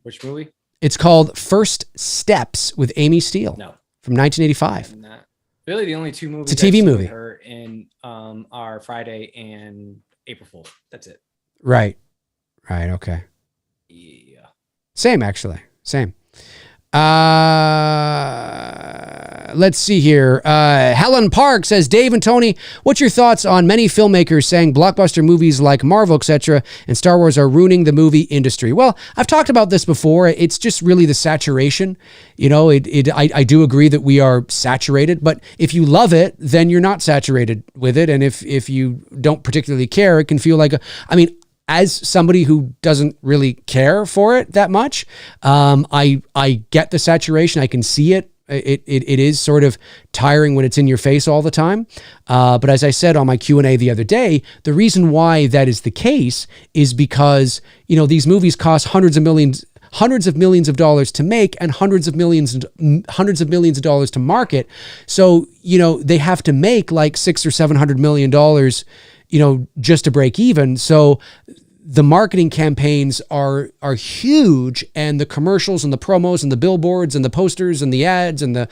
Which movie? It's called First Steps with Amy Steele. No. From 1985. Not. Really, the only two movies it's a TV movie. Her in are Friday and April Fool's. That's it. Right. Okay. Yeah. Same, actually. Same. Let's see here. Helen Park says, Dave and Tony, what's your thoughts on many filmmakers saying blockbuster movies like Marvel, etc., and Star Wars are ruining the movie industry? Well, I've talked about this before. It's just really the saturation. I do agree that we are saturated, but if you love it, then you're not saturated with it. And if you don't particularly care, it can feel like as somebody who doesn't really care for it that much, I get the saturation. I can see it. It is sort of tiring when it's in your face all the time. But as I said on my Q&A the other day, the reason why that is the case is because, these movies cost hundreds of millions of dollars to make and hundreds of millions of dollars to market. So, they have to make like $600 or $700 million, just to break even. So the marketing campaigns are huge, and the commercials and the promos and the billboards and the posters and the ads and the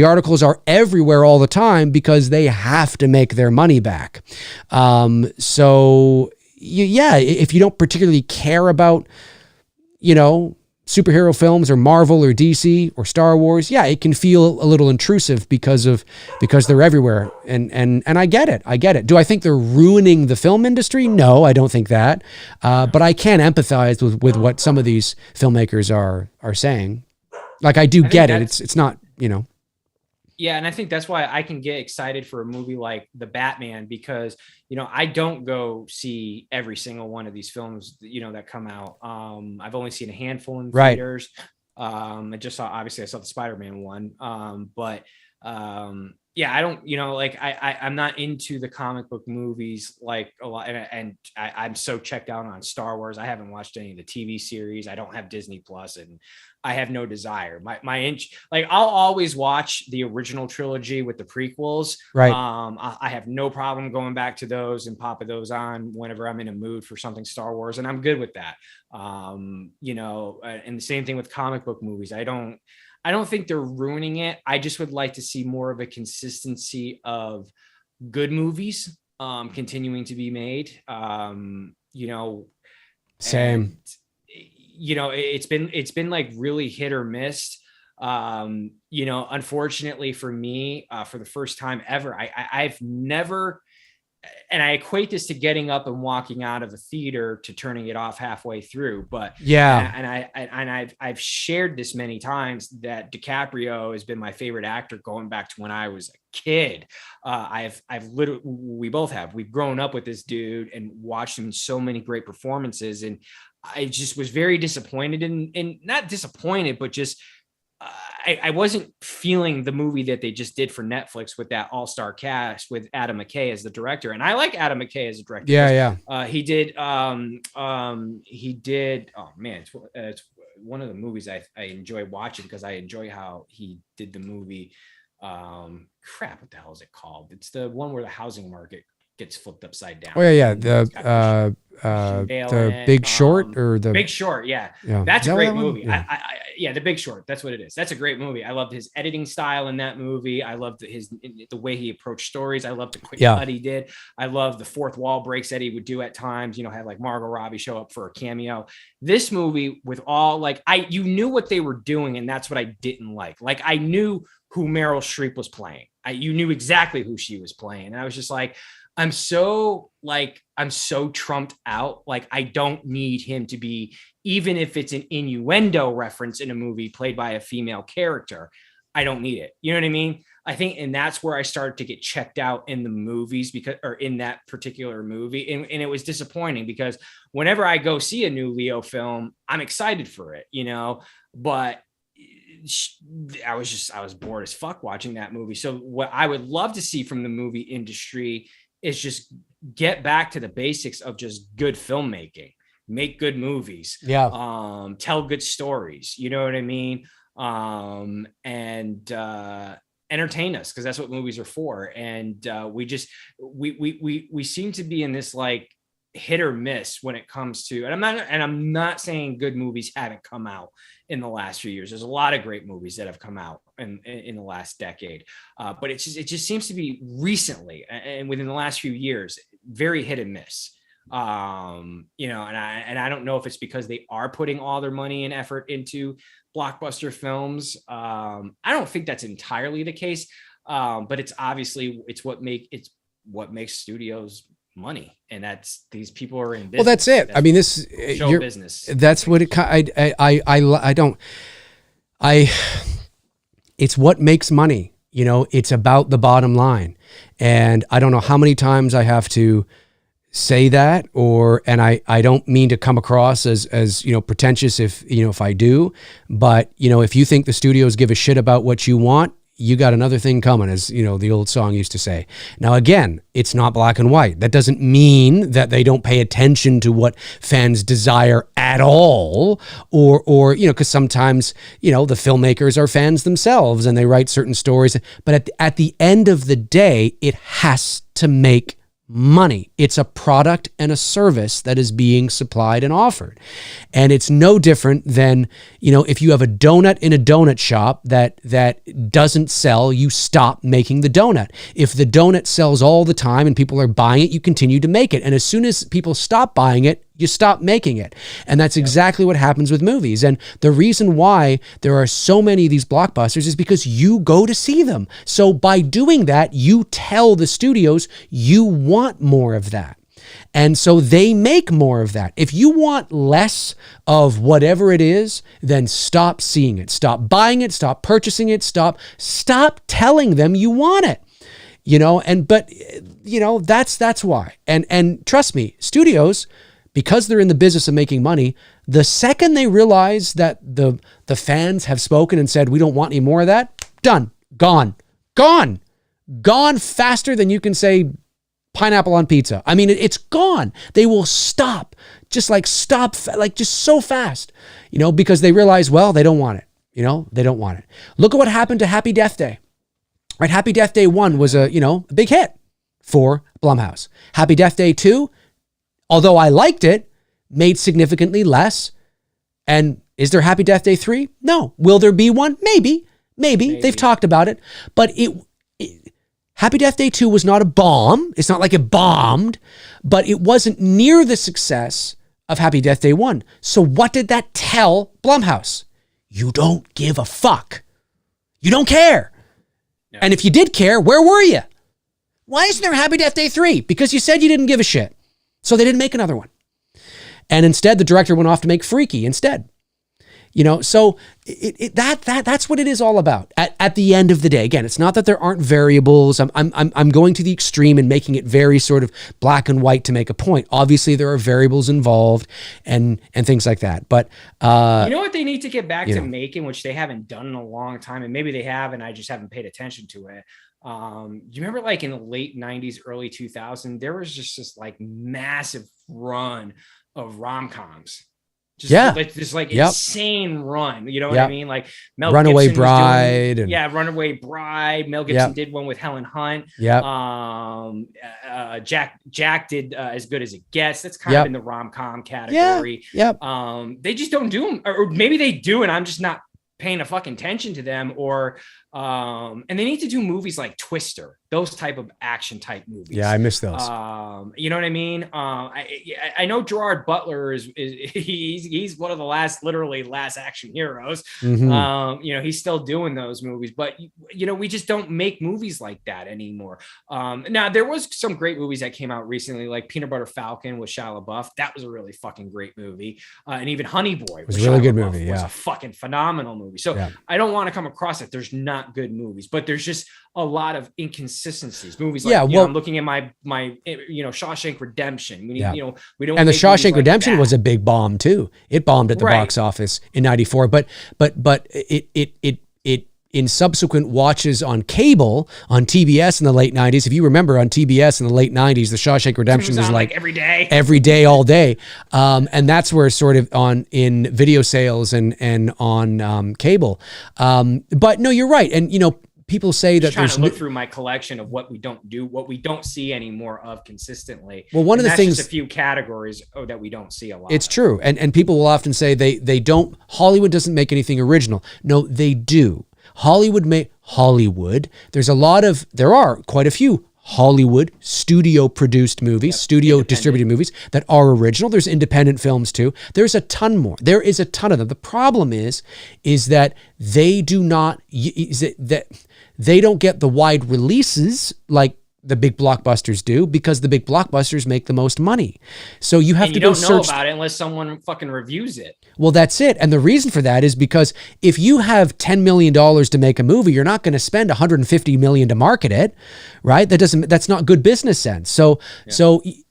articles are everywhere all the time because they have to make their money back. If you don't particularly care about, superhero films or Marvel or DC or Star Wars, it can feel a little intrusive because they're everywhere. And I get it. Do I think they're ruining the film industry? No, I don't think that. But I can empathize with what some of these filmmakers are saying. Like, I do get it. It's not, Yeah, and I think that's why I can get excited for a movie like The Batman, because I don't go see every single one of these films that come out. I've only seen a handful in theaters. I saw the Spider-Man one. I don't, I'm not into the comic book movies like a lot, and I'm so checked out on Star Wars. I haven't watched any of the TV series. I don't have Disney Plus, and I have no desire. I'll always watch the original trilogy with the prequels. Right. I have no problem going back to those and popping those on whenever I'm in a mood for something Star Wars, and I'm good with that. And the same thing with comic book movies. I don't think they're ruining it. I just would like to see more of a consistency of good movies continuing to be made. Same. It's been like really hit or miss. Unfortunately for me, for the first time ever, I've never, and I equate this to getting up and walking out of a theater to turning it off halfway through. But I've shared this many times that DiCaprio has been my favorite actor going back to when I was a kid. We've grown up with this dude and watched him in so many great performances, and I just was very disappointed and not disappointed, but just I wasn't feeling the movie that they just did for Netflix with that all-star cast with Adam McKay as the director. And I like Adam McKay as a director. He did, oh man, it's one of the movies I enjoy watching because I enjoy how he did the movie. Crap, what the hell is it called? It's the one where the housing market gets flipped upside down. Oh yeah, the Big Short or the Big Short. Yeah. That's a great movie. Yeah, The Big Short. That's what it is. That's a great movie. I loved his editing style in that movie. I loved the way he approached stories. I loved the quick cut he did. I loved the fourth wall breaks that he would do at times. Had like Margot Robbie show up for a cameo. This movie with all you knew what they were doing, and that's what I didn't like. Like I knew who Meryl Streep was playing. You knew exactly who she was playing, and I was just like, I'm so trumped out. Like, I don't need him to be, even if it's an innuendo reference in a movie played by a female character, I don't need it. You know what I mean? I think, and that's where I started to get checked out in the movies or in that particular movie. And it was disappointing because whenever I go see a new Leo film, I'm excited for it, but I was bored as fuck watching that movie. So what I would love to see from the movie industry is just get back to the basics of just good filmmaking, make good movies, tell good stories. You know what I mean? And entertain us, because that's what movies are for. And we seem to be in this like hit or miss when it comes to, and I'm not saying good movies haven't come out in the last few years. There's a lot of great movies that have come out in the last decade, but it just seems to be recently and within the last few years very hit and miss. And I don't know if it's because they are putting all their money and effort into blockbuster films. I don't think that's entirely the case, but it's obviously what makes studios money, and that's these people are in business. Well, that's it. I mean, this show business. That's what it. It's what makes money. It's about the bottom line, and I don't know how many times I have to say that, and I don't mean to come across as pretentious if I do, but if you think the studios give a shit about what you want, you got another thing coming, as the old song used to say. Now, again, it's not black and white. That doesn't mean that they don't pay attention to what fans desire at all, or because sometimes the filmmakers are fans themselves and they write certain stories. But at the end of the day, it has to make money. It's a product and a service that is being supplied and offered. And it's no different than, if you have a donut in a donut shop that doesn't sell, you stop making the donut. If the donut sells all the time and people are buying it, you continue to make it. And as soon as people stop buying it, you stop making it. And that's exactly what happens with movies. And the reason why there are so many of these blockbusters is because you go to see them. So by doing that, you tell the studios you want more of that. And so they make more of that. If you want less of whatever it is, then stop seeing it. Stop buying it. Stop purchasing it. Stop telling them you want it. That's why. And trust me, studios, because they're in the business of making money, the second they realize that the fans have spoken and said, we don't want any more of that, done, gone faster than you can say pineapple on pizza. I mean, it's gone. They will stop just so fast, because they realize, well, they don't want it. They don't want it. Look at what happened to Happy Death Day. Right? Happy Death Day 1 was a big hit for Blumhouse. Happy Death Day 2, although I liked it, made significantly less. And is there Happy Death Day 3? No. Will there be one? Maybe. They've talked about it. But Happy Death Day 2 was not a bomb. It's not like it bombed, but it wasn't near the success of Happy Death Day 1. So what did that tell Blumhouse? You don't give a fuck. You don't care. No. And if you did care, where were you? Why isn't there Happy Death Day 3? Because you said you didn't give a shit. So they didn't make another one. And instead, the director went off to make Freaky instead. So that's what it is all about. At the end of the day, again, it's not that there aren't variables. I'm going to the extreme and making it very sort of black and white to make a point. Obviously, there are variables involved and things like that. But you know what they need to get back to making, which they haven't done in a long time, and maybe they have, and I just haven't paid attention to it. You remember, like in the late 90s, early 2000s, there was just this like massive run of rom-coms. This insane run, you know what I mean? Like Mel Runaway Gibson Bride. Runaway Bride. Mel Gibson did one with Helen Hunt. Jack did As Good as It Gets. That's kind of in the rom-com category. They just don't do them, or maybe they do, and I'm just not paying a fucking attention to them. Or and they need to do movies like Twister, those type of action type movies. I miss those. You know what I mean? I know Gerard Butler he's one of the last action heroes. He's still doing those movies, but we just don't make movies like that anymore. Now there was some great movies that came out recently, like Peanut Butter Falcon with Shia LaBeouf. That was a really fucking great movie. And even Honey Boy was a really good movie. Was a fucking phenomenal movie. So I don't want to come across it. There's not good movies, but there's just a lot of inconsistencies. Movies like I'm looking at my Shawshank Redemption. We don't. And the Shawshank Redemption was a big bomb too. It bombed at the box office in '94, but it in subsequent watches on cable on TBS in the late 90s. If you remember, on TBS in the late 90s, the Shawshank Redemption was like every day, all day. And that's where sort of in video sales and on cable. But no, you're right. And, people say that trying to look through my collection of what we don't see anymore of consistently. Well, one of the things, just a few categories that we don't see a lot. It's true. And people will often say they don't, Hollywood doesn't make anything original. No, they do. Hollywood. There are quite a few Hollywood studio produced movies, studio distributed movies that are original. There's independent films too. There's a ton more. There is a ton of them. The problem is that they don't get the wide releases like the big blockbusters do, because the big blockbusters make the most money. So you have to go search. You don't know about it unless someone fucking reviews it. Well, that's it. And the reason for that is because if you have $10 million to make a movie, you're not going to spend $150 million to market it, right? That's not good business sense. So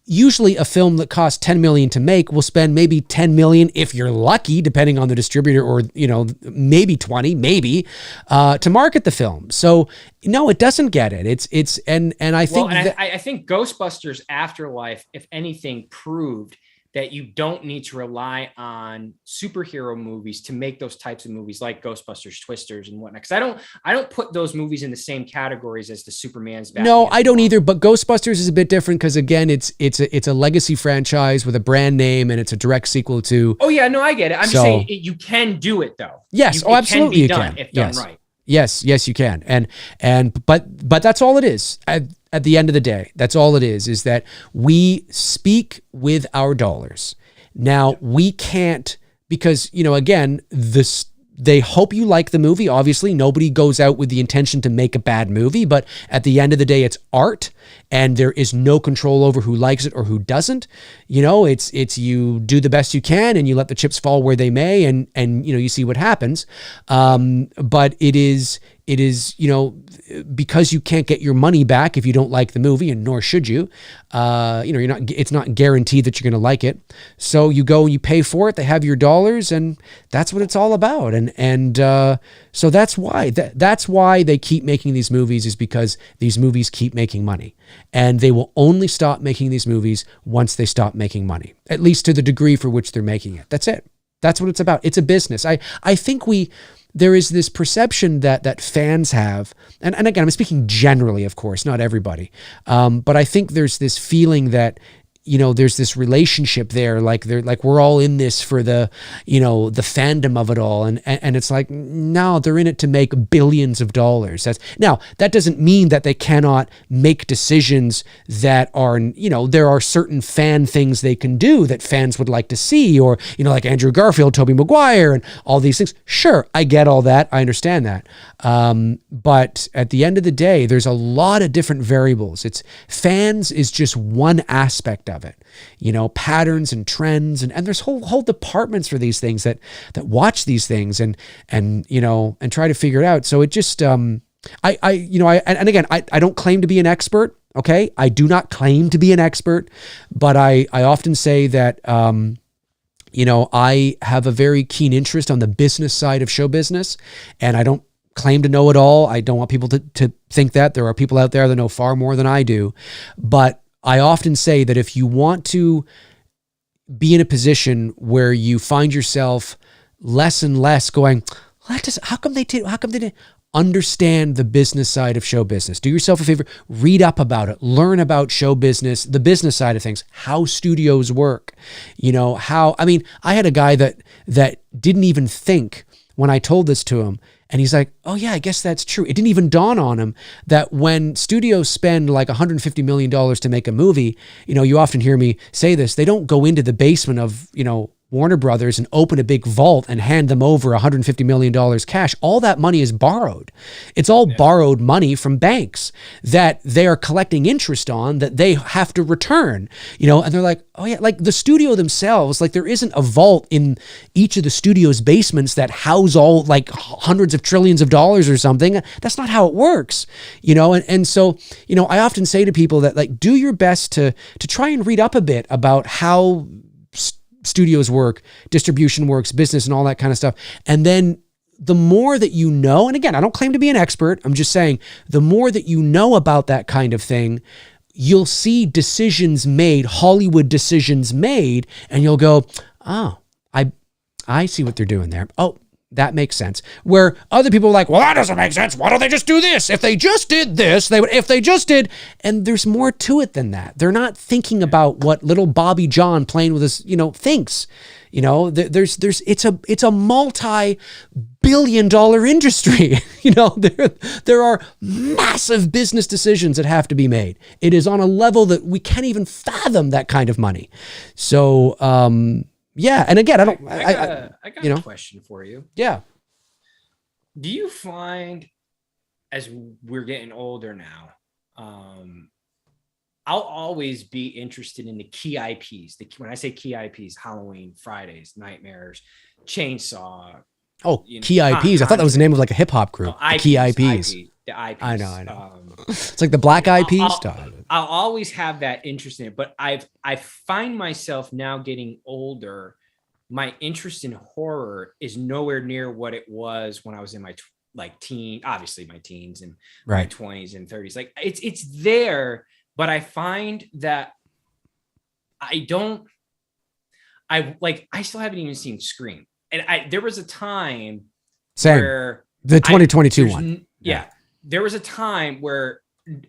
usually a film that costs $10 million to make will spend maybe $10 million, if you're lucky, depending on the distributor, or, maybe 20, to market the film. So no, it doesn't get it. I think Ghostbusters Afterlife, if anything, proved that you don't need to rely on superhero movies to make those types of movies like Ghostbusters, Twisters, and whatnot. Because I don't put those movies in the same categories as the Superman's. Batman. No, I don't either. But Ghostbusters is a bit different because, again, it's a legacy franchise with a brand name, and it's a direct sequel to. Oh yeah, no, I get it. I'm just saying you can do it though. Yes, absolutely, you can if done right. Yes, you can. But that's all it is. At the end of the day, that's all it is that we speak with our dollars. Now, we can't, because, again, they hope you like the movie. Obviously, nobody goes out with the intention to make a bad movie, but at the end of the day, it's art, and there is no control over who likes it or who doesn't. It's you do the best you can, and you let the chips fall where they may, and you see what happens. But it is, because you can't get your money back if you don't like the movie, and nor should you. It's not guaranteed that you're going to like it. So you go and you pay for it. They have your dollars, and that's what it's all about. So that's why they keep making these movies, is because these movies keep making money, and they will only stop making these movies once they stop making money, at least to the degree for which they're making it. That's it. That's what it's about. It's a business. I think there is this perception that fans have, and again, I'm speaking generally, of course, not everybody, but I think there's this feeling that, there's this relationship there, like we're all in this for the fandom of it all, and it's like, no, they're in it to make billions of dollars. Now, that doesn't mean that they cannot make decisions that are, there are certain fan things they can do that fans would like to see, or, like Andrew Garfield, Tobey Maguire, and all these things. Sure, I get all that. I understand that. But at the end of the day, there's a lot of different variables. Fans is just one aspect of of it, patterns and trends. And there's whole departments for these things that watch these things and try to figure it out. So it just, and again, I don't claim to be an expert. Okay. I do not claim to be an expert, but I often say that, I have a very keen interest on the business side of show business, and I don't claim to know it all. I don't want people to think that. There are people out there that know far more than I do. But I often say that if you want to be in a position where you find yourself less and less going, how come they didn't understand the business side of show business? Do yourself a favor, read up about it, learn about show business, the business side of things, how studios work, I had a guy that didn't even think when I told this to him, and he's like, oh yeah, I guess that's true. It didn't even dawn on him that when studios spend like $150 million to make a movie, you often hear me say this, they don't go into the basement of, Warner Brothers and open a big vault and hand them over $150 million cash. All that money is borrowed. It's all borrowed money from banks that they are collecting interest on that they have to return, and they're like, oh yeah, like the studio themselves, like there isn't a vault in each of the studio's basements that house all like hundreds of trillions of dollars or something. That's not how it works, and so, I often say to people that like, do your best to try and read up a bit about how studios work, distribution works, business and all that kind of stuff. And then the more that you know, and again, I don't claim to be an expert, I'm just saying the more that you know about that kind of thing, you'll see decisions made, Hollywood decisions made, and you'll go, oh, I see what they're doing there. Oh, that makes sense. Where other people are like, well, that doesn't make sense. Why don't they just do this? If they just did this, and there's more to it than that. They're not thinking about what little Bobby John playing with his, thinks. It's a multi-billion-dollar industry. There are massive business decisions that have to be made. It is on a level that we can't even fathom that kind of money. So, yeah, and again, I got a question for you. Yeah. Do you find, as we're getting older now, I'll always be interested in the key IPs. When I say key IPs, Halloween, Fridays, Nightmares, Chainsaw. Oh, key IPs. I thought that was the name of like a hip hop group. No, key IPs. The IPs. I know. It's like the Black Eyed Peas style. I'll always have that interest in it, but I find myself now getting older. My interest in horror is nowhere near what it was when I was in my obviously my teens and my 20s and 30s. Like it's there, but I find that I still haven't even seen Scream. And there was a time where the 2022 one. Yeah. There was a time where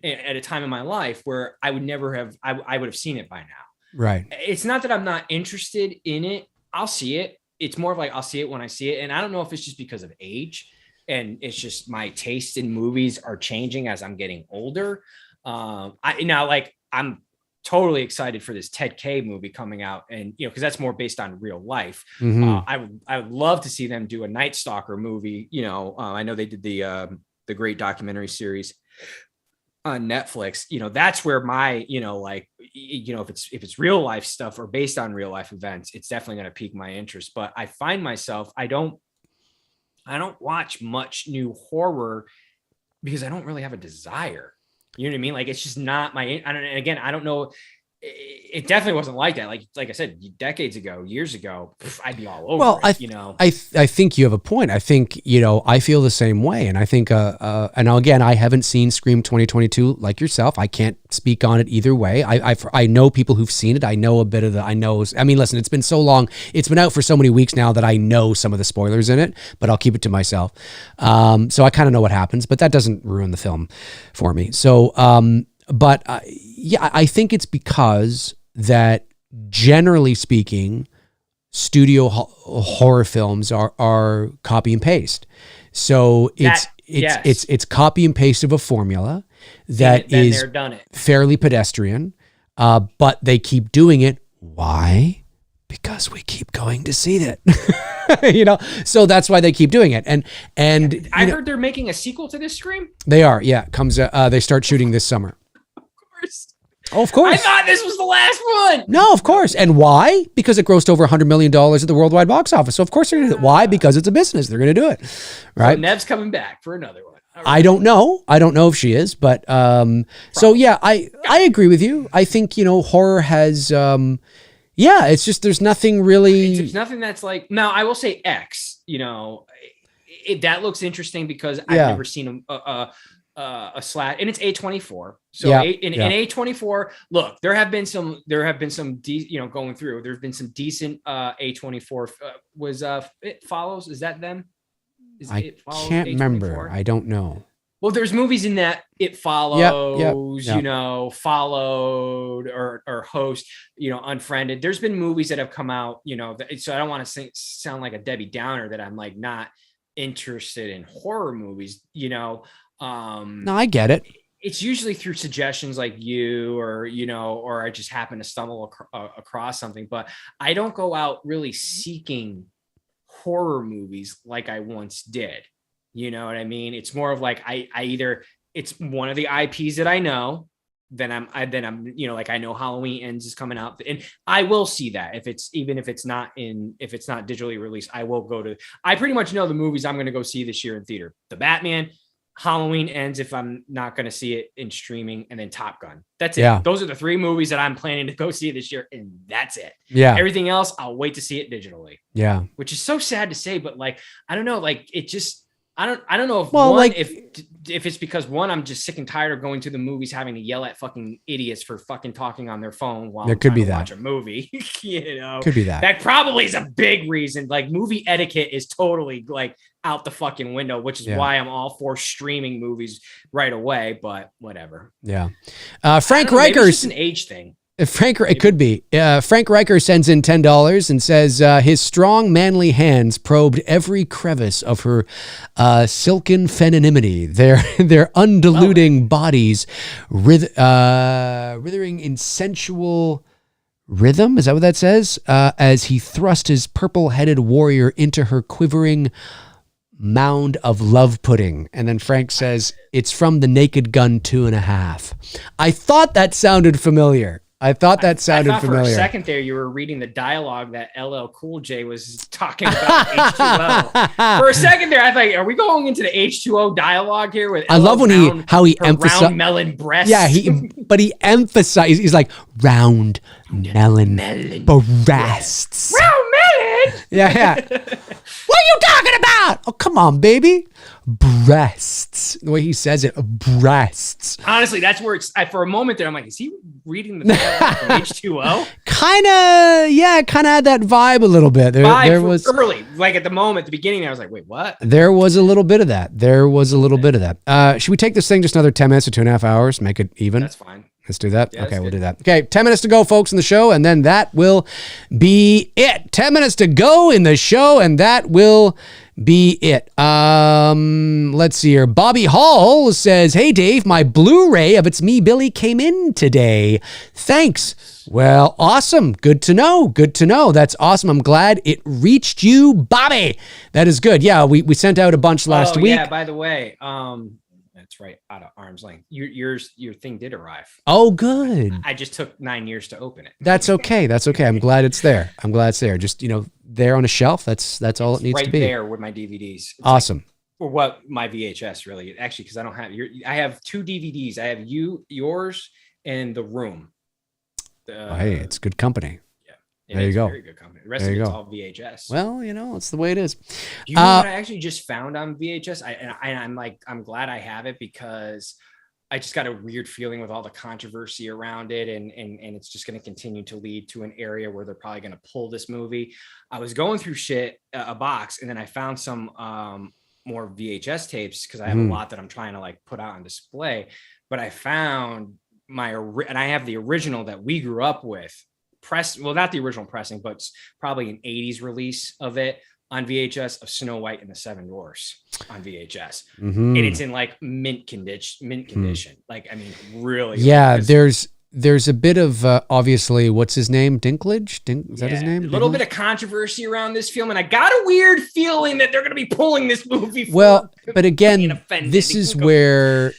at a time in my life where I would have seen it by now. Right. It's not that I'm not interested in it. I'll see it. It's more of like, I'll see it when I see it. And I don't know if it's just because of age and it's just my taste in movies are changing as I'm getting older. I'm totally excited for this Ted K movie coming out, and because that's more based on real life. Mm-hmm. I would love to see them do a Night Stalker movie. I know they did the great documentary series on Netflix. That's where my if it's real life stuff or based on real life events, it's definitely going to pique my interest. But I find myself I don't watch much new horror because I don't really have a desire. You know what I mean? Like, it's just not my, I don't know. It definitely wasn't like that. Like I said, decades ago, years ago, I'd be all over it. I think you have a point. I think, I feel the same way. And I think, and again, I haven't seen Scream 2022 like yourself. I can't speak on it either way. I know people who've seen it. I know a bit of listen, it's been so long. It's been out for so many weeks now that I know some of the spoilers in it, but I'll keep it to myself. So I kind of know what happens, but that doesn't ruin the film for me. So, but I think it's because that generally speaking, studio horror films are copy and paste. So it's copy and paste of a formula that is fairly pedestrian, but they keep doing it. Why? Because we keep going to see it. So that's why they keep doing it. And I heard they're making a sequel to this Scream. They are. Yeah. They start shooting this summer. Oh, of course. I thought this was the last one. No, of course. And why? Because it grossed over $100 million at the worldwide box office. So of course they're going to do it. Why? Because it's a business. They're going to do it. Right. So Nev's coming back for another one. Right. I don't know. I don't know if she is, but so yeah, I agree with you. I think, horror has it's just there's nothing really. There's nothing that's like. Now I will say X. That looks interesting because I've never seen a slash, and it's A24. So in A24, look, there have been some going through. There's been some decent A24 was It Follows. Is that them? I can't remember. I don't know. Well, there's movies in that It Follows, Followed or Host, Unfriended. There's been movies that have come out, so I don't want to sound like a Debbie Downer that I'm like not interested in horror movies, No, I get it. It's usually through suggestions like you or I just happen to stumble across something, but I don't go out really seeking horror movies like I once did. You know what I mean? It's more of like I either it's one of the IPs that I know, then I'm like I know Halloween Ends is coming out, and I will see that if it's not digitally released, I will go to. I pretty much know the movies I'm going to go see this year in theater: The Batman, Halloween Ends if I'm not going to see it in streaming, and then Top Gun. That's it. Yeah. Those are the 3 movies that I'm planning to go see this year, and that's it. Yeah. Everything else, I'll wait to see it digitally. Yeah. Which is so sad to say, but like I don't know, like it just. I don't know if it's because I'm just sick and tired of going to the movies having to yell at fucking idiots for fucking talking on their phone while I'm trying to watch a movie. Could be that. That probably is a big reason. Like movie etiquette is totally like out the fucking window, which is why I'm all for streaming movies right away. But whatever. Yeah. Frank Riker. Maybe it's just an age thing. It could be. Frank Riker sends in $10 and says his strong, manly hands probed every crevice of her silken femininity. Their undulating bodies writhing in sensual rhythm. Is that what that says? As he thrust his purple-headed warrior into her quivering mound of love pudding. And then Frank says, it's from The Naked Gun 2.5. I thought that sounded familiar. I thought familiar. For a second there, you were reading the dialogue that LL Cool J was talking about H2O. For a second there, I thought, are we going into the H2O dialogue here? With I love when he emphasized round melon breasts. Yeah, but he emphasized. He's like round melon breasts. Round melon. Yeah. What are you talking about? Oh, come on, baby. Breasts. The way he says it, breasts. Honestly, that's where it's. For a moment there, I'm like, is he reading the dialogue from H2O? Kind of had that vibe a little bit. There was early, like at the beginning, I was like, wait, what? There was a little bit of that. Should we take this thing just another 10 minutes or 2.5 hours? Make it even? That's fine. Let's do that. Yeah, okay, we'll do that. Okay, 10 minutes to go, folks, in the show, and then that will be it. 10 minutes to go in the show, and that will be it. Let's see here. Bobby Hall says, hey, Dave, my Blu-ray of It's Me, Billy came in today. Thanks. Well, awesome. Good to know. That's awesome. I'm glad it reached you, Bobby. That is good. Yeah, we sent out a bunch last week. Yeah, by the way, that's right, out of arm's length. Your thing did arrive. Oh, good. I just took 9 years to open it. That's okay. I'm glad it's there. Just, there on a shelf. That's all it needs to be. Right there with my DVDs. It's awesome. Or what my VHS really, actually, because I don't have I have 2 DVDs. I have yours and The Room. Hey, it's good company. There you go. Very good company. The rest of it's all VHS. Well, it's the way it is. You know what I actually just found on VHS? I'm glad I have it because I just got a weird feeling with all the controversy around it, and it's just going to continue to lead to an area where they're probably going to pull this movie. I was going through a box, and then I found some more VHS tapes because I have a lot that I'm trying to like put out on display. But I found and I have the original that we grew up with. Not the original pressing, but probably an 80s release of it on VHS of Snow White and the Seven Dwarfs on VHS. And it's in like mint condition. Like, I mean, really. Yeah. There's a bit of, obviously, what's his name? Dinklage? Is that his name? A little bit of controversy around this film. And I got a weird feeling that they're going to be pulling this movie. But again, this is where,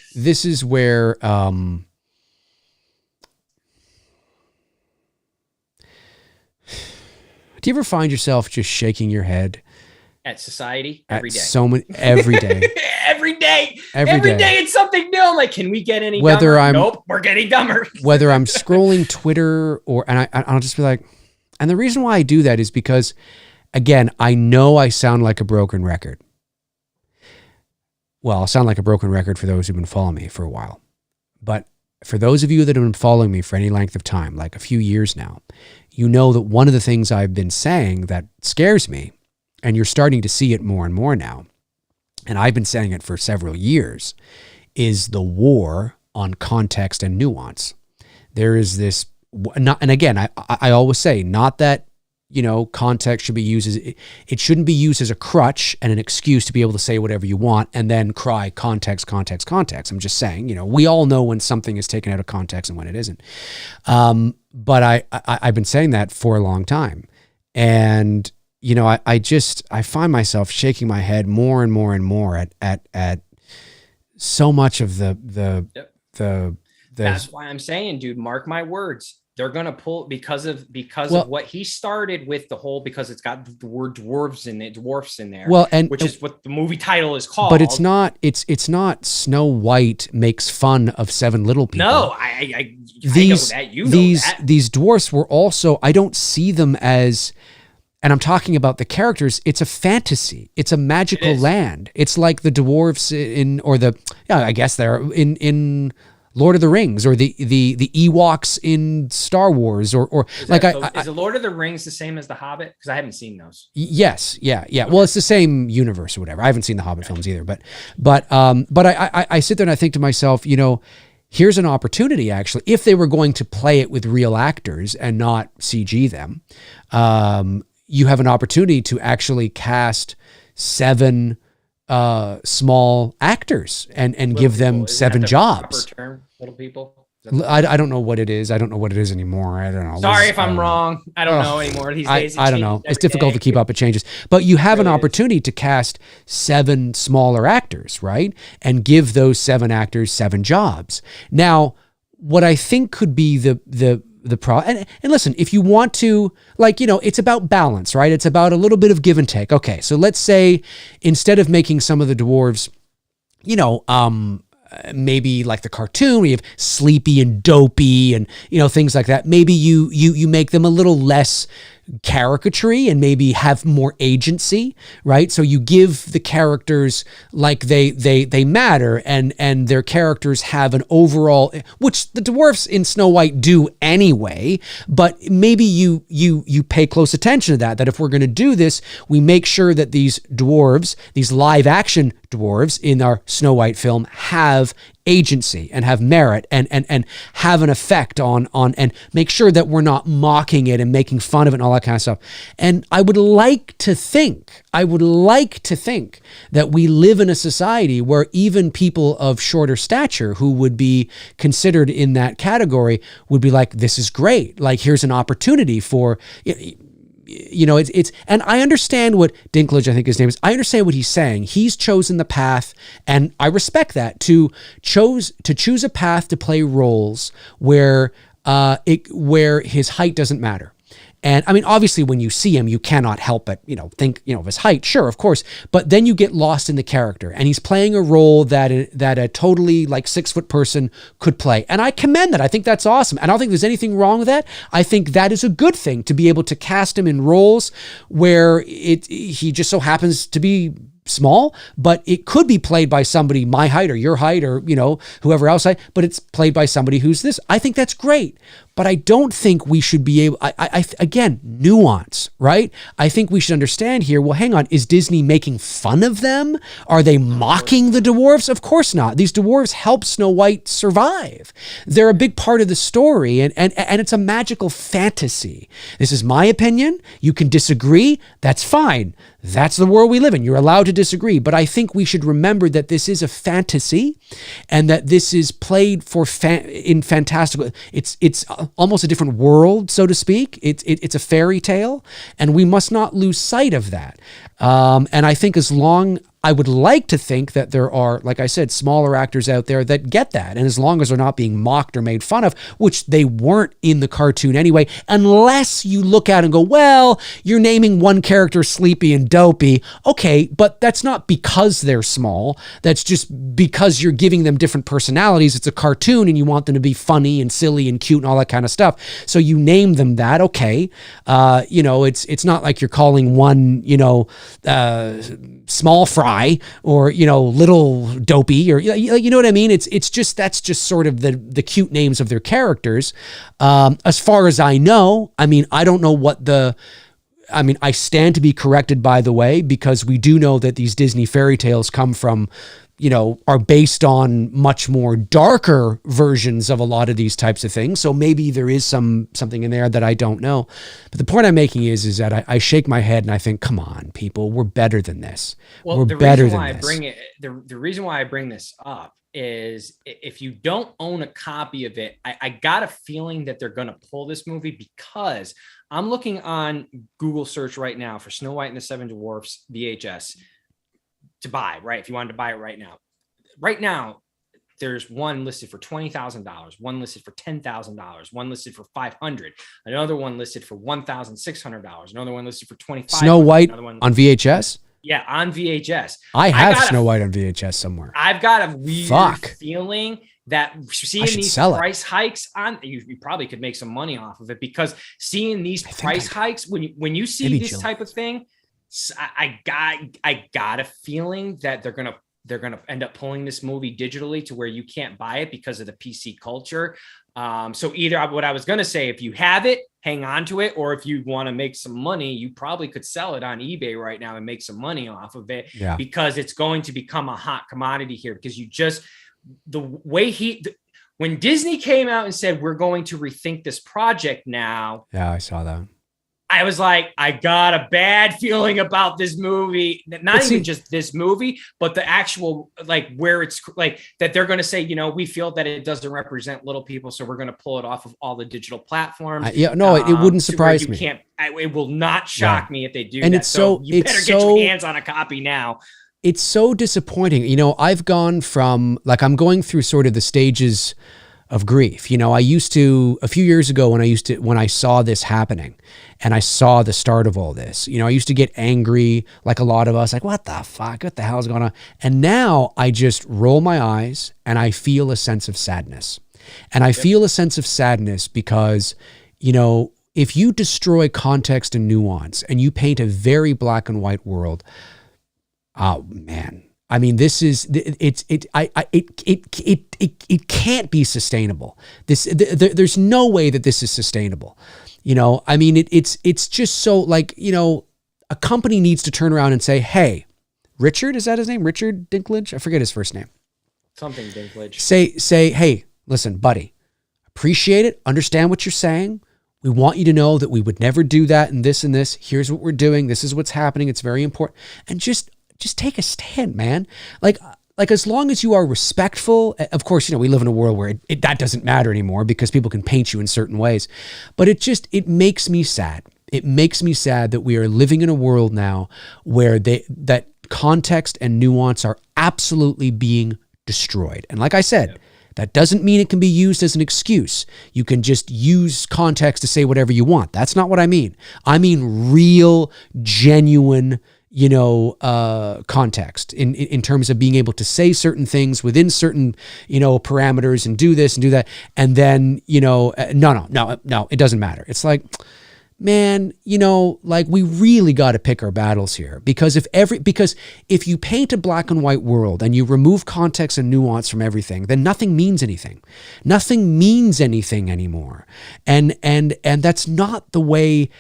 Do you ever find yourself just shaking your head at society every day? Every day. Every day it's something new. I'm like, can we get any dumber? Nope, we're getting dumber. Whether I'm scrolling Twitter I'll just be like, and the reason why I do that is because, again, I know I sound like a broken record. Well, I'll sound like a broken record for those who've been following me for a while. But for those of you that have been following me for any length of time, like a few years now, you know that one of the things I've been saying that scares me, and you're starting to see it more and more now, and I've been saying it for several years, is the war on context and nuance. There is this, and again, I always say, not that, context should be used as, it shouldn't be used as a crutch and an excuse to be able to say whatever you want and then cry context, context, context. I'm just saying, we all know when something is taken out of context and when it isn't. But I've been saying that for a long time. And, I find myself shaking my head more and more and more at so much of the That's why I'm saying, dude, mark my words. They're gonna pull because of what he started with, the whole, because it's got the word dwarves in there. Well, and which is what the movie title is called. But it's not Snow White makes fun of seven little people. No, I know that. These dwarfs were also, I don't see them as, and I'm talking about the characters, it's a fantasy. It's a magical land. It's like the dwarves in Lord of the Rings, or the Ewoks in Star Wars, is the Lord of the Rings the same as the Hobbit? Because I haven't seen those. Yes, yeah. Okay. Well, it's the same universe or whatever. I haven't seen the Hobbit films either, but I sit there and I think to myself, here's an opportunity, actually, if they were going to play it with real actors and not CG them, you have an opportunity to actually cast 7 small actors and give them 7 jobs. Proper term, little people. I don't know what it is. I don't know what it is anymore. I don't know. Sorry if I'm wrong. I don't know anymore these days. I don't know. It's difficult to keep up. It changes. But you have an opportunity to cast 7 smaller actors, right? And give those 7 actors 7 jobs. Now, what I think could be the problem, and listen, if you want to, it's about balance, right? It's about a little bit of give and take. Okay, so let's say instead of making some of the dwarves, maybe like the cartoon, we have sleepy and dopey and things like that. Maybe you make them a little less caricature and maybe have more agency, right? So you give the characters like they matter, and their characters have an overall, which the dwarfs in Snow White do anyway, but maybe you pay close attention to that if we're going to do this, we make sure that these dwarves, these live action dwarves in our Snow White film, have agency and have merit and have an effect on and make sure that we're not mocking it and making fun of it and all that kind of stuff. And I would like to think that we live in a society where even people of shorter stature who would be considered in that category would be like, this is great. Like, here's an opportunity for, it's, and I understand what Dinklage, I think his name is, I understand what he's saying. He's chosen the path, and I respect that, to choose a path to play roles where his height doesn't matter. And I mean, obviously when you see him, you cannot help but, think, of his height. Sure, of course. But then you get lost in the character, and he's playing a role that a totally 6-foot person could play. And I commend that. I think that's awesome. I don't think there's anything wrong with that. I think that is a good thing, to be able to cast him in roles where he just so happens to be small, but it could be played by somebody my height or your height or, whoever else height, but it's played by somebody who's this. I think that's great. But I don't think we should be able, again, nuance, right? I think we should understand here, well, hang on, is Disney making fun of them? Are they mocking the dwarves? Of course not. These dwarves help Snow White survive. They're a big part of the story, and it's a magical fantasy. This is my opinion. You can disagree. That's fine. That's the world we live in. You're allowed to disagree. But I think we should remember that this is a fantasy, and that this is played in fantastical. It's almost a different world, so to speak. It's a fairy tale, and we must not lose sight of that. And I think I would like to think that there are, like I said, smaller actors out there that get that. And as long as they're not being mocked or made fun of, which they weren't in the cartoon anyway, unless you look at it and go, well, you're naming one character Sleepy and Dopey. Okay, but that's not because they're small. That's just because you're giving them different personalities. It's a cartoon and you want them to be funny and silly and cute and all that kind of stuff. So you name them that, okay. It's not like you're calling one, Small Fry or, Little Dopey or, you know what I mean? It's just, that's just sort of the cute names of their characters. As far as I know, I don't know I stand to be corrected, by the way, because we do know that these Disney fairy tales come from, are based on much more darker versions of a lot of these types of things. So maybe there is something in there that I don't know. But the point I'm making is that I shake my head and I think, come on, people, we're better than this. Well, the reason why I bring this up is if you don't own a copy of it, I got a feeling that they're going to pull this movie, because I'm looking on Google search right now for Snow White and the Seven Dwarfs VHS to buy, right? If you wanted to buy it right now, there's one listed for $20,000, one listed for $10,000, one listed for $500, another one listed for $1,600, another one listed for $2,500. Snow White on VHS? Yeah, on VHS. I have Snow White on VHS somewhere. I've got a weird feeling that seeing these price hikes on, you probably could make some money off of it, because seeing these price hikes, when you see this type of thing, I got a feeling that they're gonna end up pulling this movie digitally to where you can't buy it because of the PC culture. So either what I was gonna say, if you have it, hang on to it, or if you want to make some money, you probably could sell it on eBay right now and make some money off of it, because it's going to become a hot commodity here. Because when Disney came out and said, we're going to rethink this project now. Yeah, I saw that. I was like, I got a bad feeling about this movie. Not even just this movie, but the actual, where it's that they're going to say, we feel that it doesn't represent little people, so we're going to pull it off of all the digital platforms. It wouldn't surprise me. It will not shock me if they do. And that. So you better get your hands on a copy now. It's so disappointing. I've gone from, I'm going through sort of the stages of grief. I used to, a few years ago when I saw this happening and I saw the start of all this, I used to get angry, like a lot of us, like, what the fuck, what the hell's going on? And now I just roll my eyes and I feel a sense of sadness. And I feel a sense of sadness because, if you destroy context and nuance and you paint a very black and white world, oh man, it can't be sustainable. There's no way that this is sustainable. It's just so a company needs to turn around and say, hey, Richard, is that his name? Richard Dinklage? I forget his first name. Something Dinklage. Say, hey, listen, buddy, appreciate it. Understand what you're saying. We want you to know that we would never do that and this and this. Here's what we're doing. This is what's happening. It's very important. And just take a stand, man. Like as long as you are respectful, of course, we live in a world where that doesn't matter anymore because people can paint you in certain ways, but it makes me sad. It makes me sad that we are living in a world now where that context and nuance are absolutely being destroyed. And like I said, that doesn't mean it can be used as an excuse. You can just use context to say whatever you want. That's not what I mean. I mean real, genuine, context in terms of being able to say certain things within certain, parameters and do this and do that. And then, no, it doesn't matter. It's like, man, we really got to pick our battles here, because if you paint a black and white world and you remove context and nuance from everything, then nothing means anything. Nothing means anything anymore. And that's not the way.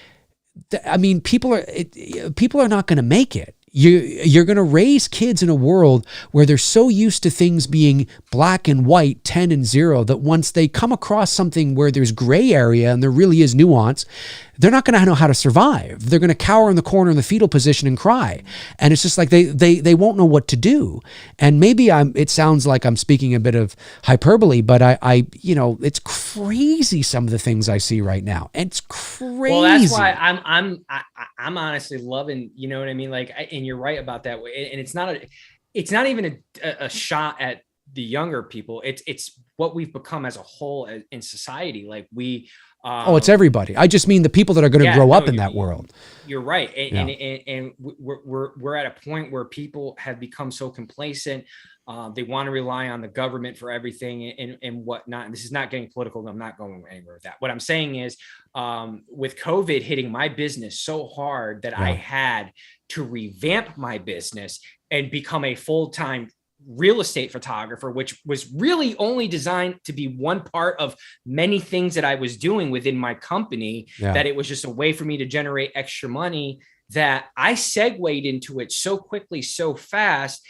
People are not going to make it. You're going to raise kids in a world where they're so used to things being black and white, 10 and 0, that once they come across something where there's gray area and there really is nuance, they're not going to know how to survive. They're going to cower in the corner in the fetal position and cry. And it's just like they won't know what to do. And maybe it sounds like I'm speaking a bit of hyperbole, but I it's crazy some of the things I see right now. It's crazy. Well, that's why I'm honestly loving, you know what I mean? Like, and you're right about that. And it's not even a shot at the younger people. It's what we've become as a whole in society. Like it's everybody. I just mean the people that are going to grow up in that world. You're right. And we're at a point where people have become so complacent. They want to rely on the government for everything and whatnot. And this is not getting political. I'm not going anywhere with that. What I'm saying is with COVID hitting my business so hard that I had to revamp my business and become a full-time real estate photographer, which was really only designed to be one part of many things that I was doing within my company, that it was just a way for me to generate extra money, that I segued into it so quickly, so fast.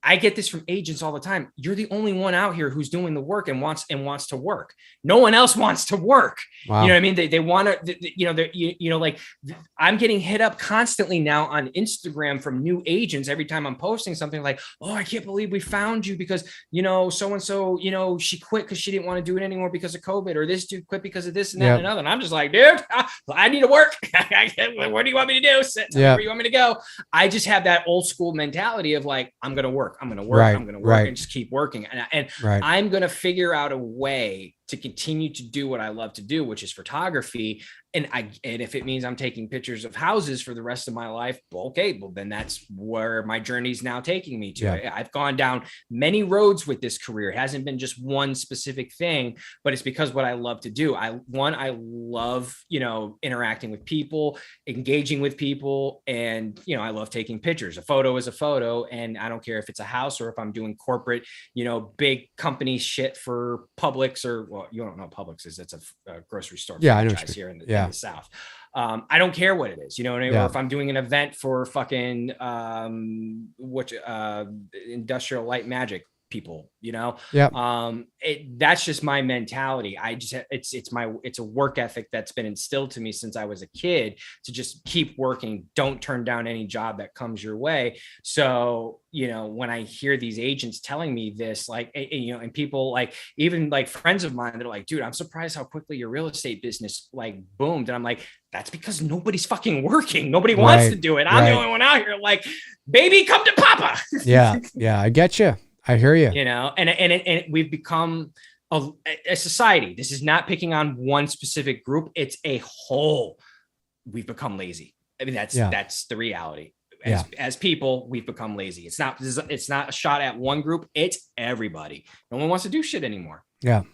I get this from agents all the time. You're the only one out here who's doing the work and wants to work. No one else wants to work. Wow. You know what I mean? They want to, like I'm getting hit up constantly now on Instagram from new agents. Every time I'm posting something like, oh, I can't believe we found you because, so-and-so, she quit because she didn't want to do it anymore because of COVID, or this dude quit because of this and that and another. And I'm just like, dude, I need to work. Where do you want me to do? Where do you want me to go? I just have that old school mentality of like, I'm going to work. I'm going to work. I'm going to work and just keep working. And I'm going to figure out a way to continue to do what I love to do, which is photography. And if it means I'm taking pictures of houses for the rest of my life, then that's where my journey is now taking me to. I've gone down many roads with this career. It hasn't been just one specific thing, but it's because what I love to do. I love, interacting with people, engaging with people. And, I love taking pictures. A photo is a photo. And I don't care if it's a house or if I'm doing corporate, big company shit for Publix you don't know what Publix is. It's a grocery store. I know. Here in the South. I don't care what it is, you know what I mean? Or if I'm doing an event for fucking industrial light magic people, that's just my mentality. It's a work ethic that's been instilled to me since I was a kid, to just keep working. Don't turn down any job that comes your way. So, when I hear these agents telling me this, like, and people like, even like friends of mine, they're like, dude, I'm surprised how quickly your real estate business like boomed. And I'm like, that's because nobody's fucking working. Nobody wants to do it. I'm the only one out here like, baby, come to Papa. Yeah. I get you. I hear you. And we've become a society. This is not picking on one specific group. It's a whole. We've become lazy. I mean, that's the reality. As people, we've become lazy. It's not a shot at one group. It's everybody. No one wants to do shit anymore. Yeah.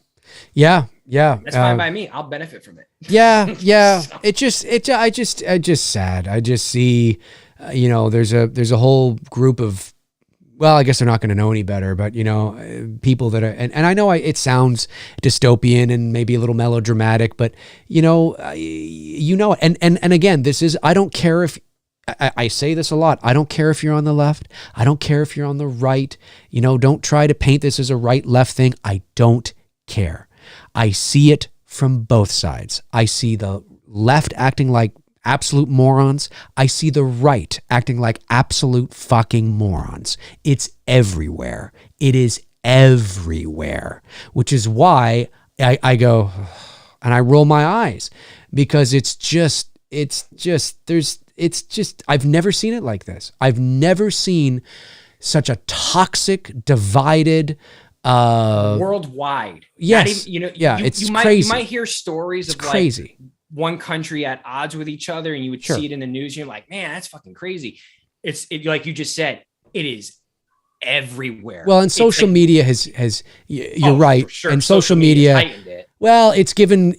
That's fine by me. I'll benefit from it. So. I just sad. I just see, there's a whole group of, well, I guess they're not going to know any better, but people that are, and I know it sounds dystopian and maybe a little melodramatic, but and again, this is, I don't care if, I say this a lot. I don't care if you're on the left. I don't care if you're on the right. Don't try to paint this as a right-left thing. I don't care. I see it from both sides. I see the left acting like absolute morons. I see the right acting like absolute fucking morons. It's everywhere. It is everywhere, which is why I go and I roll my eyes, because I've never seen it like this. I've never seen such a toxic, divided, worldwide. Yes. It's crazy. You might hear stories of crazy. Like one country at odds with each other, and you would see it in the news. And you're like, man, that's fucking crazy. Like you just said, it is everywhere. Well, and social media has you're right. Sure. And social media heightened it. Well, it's given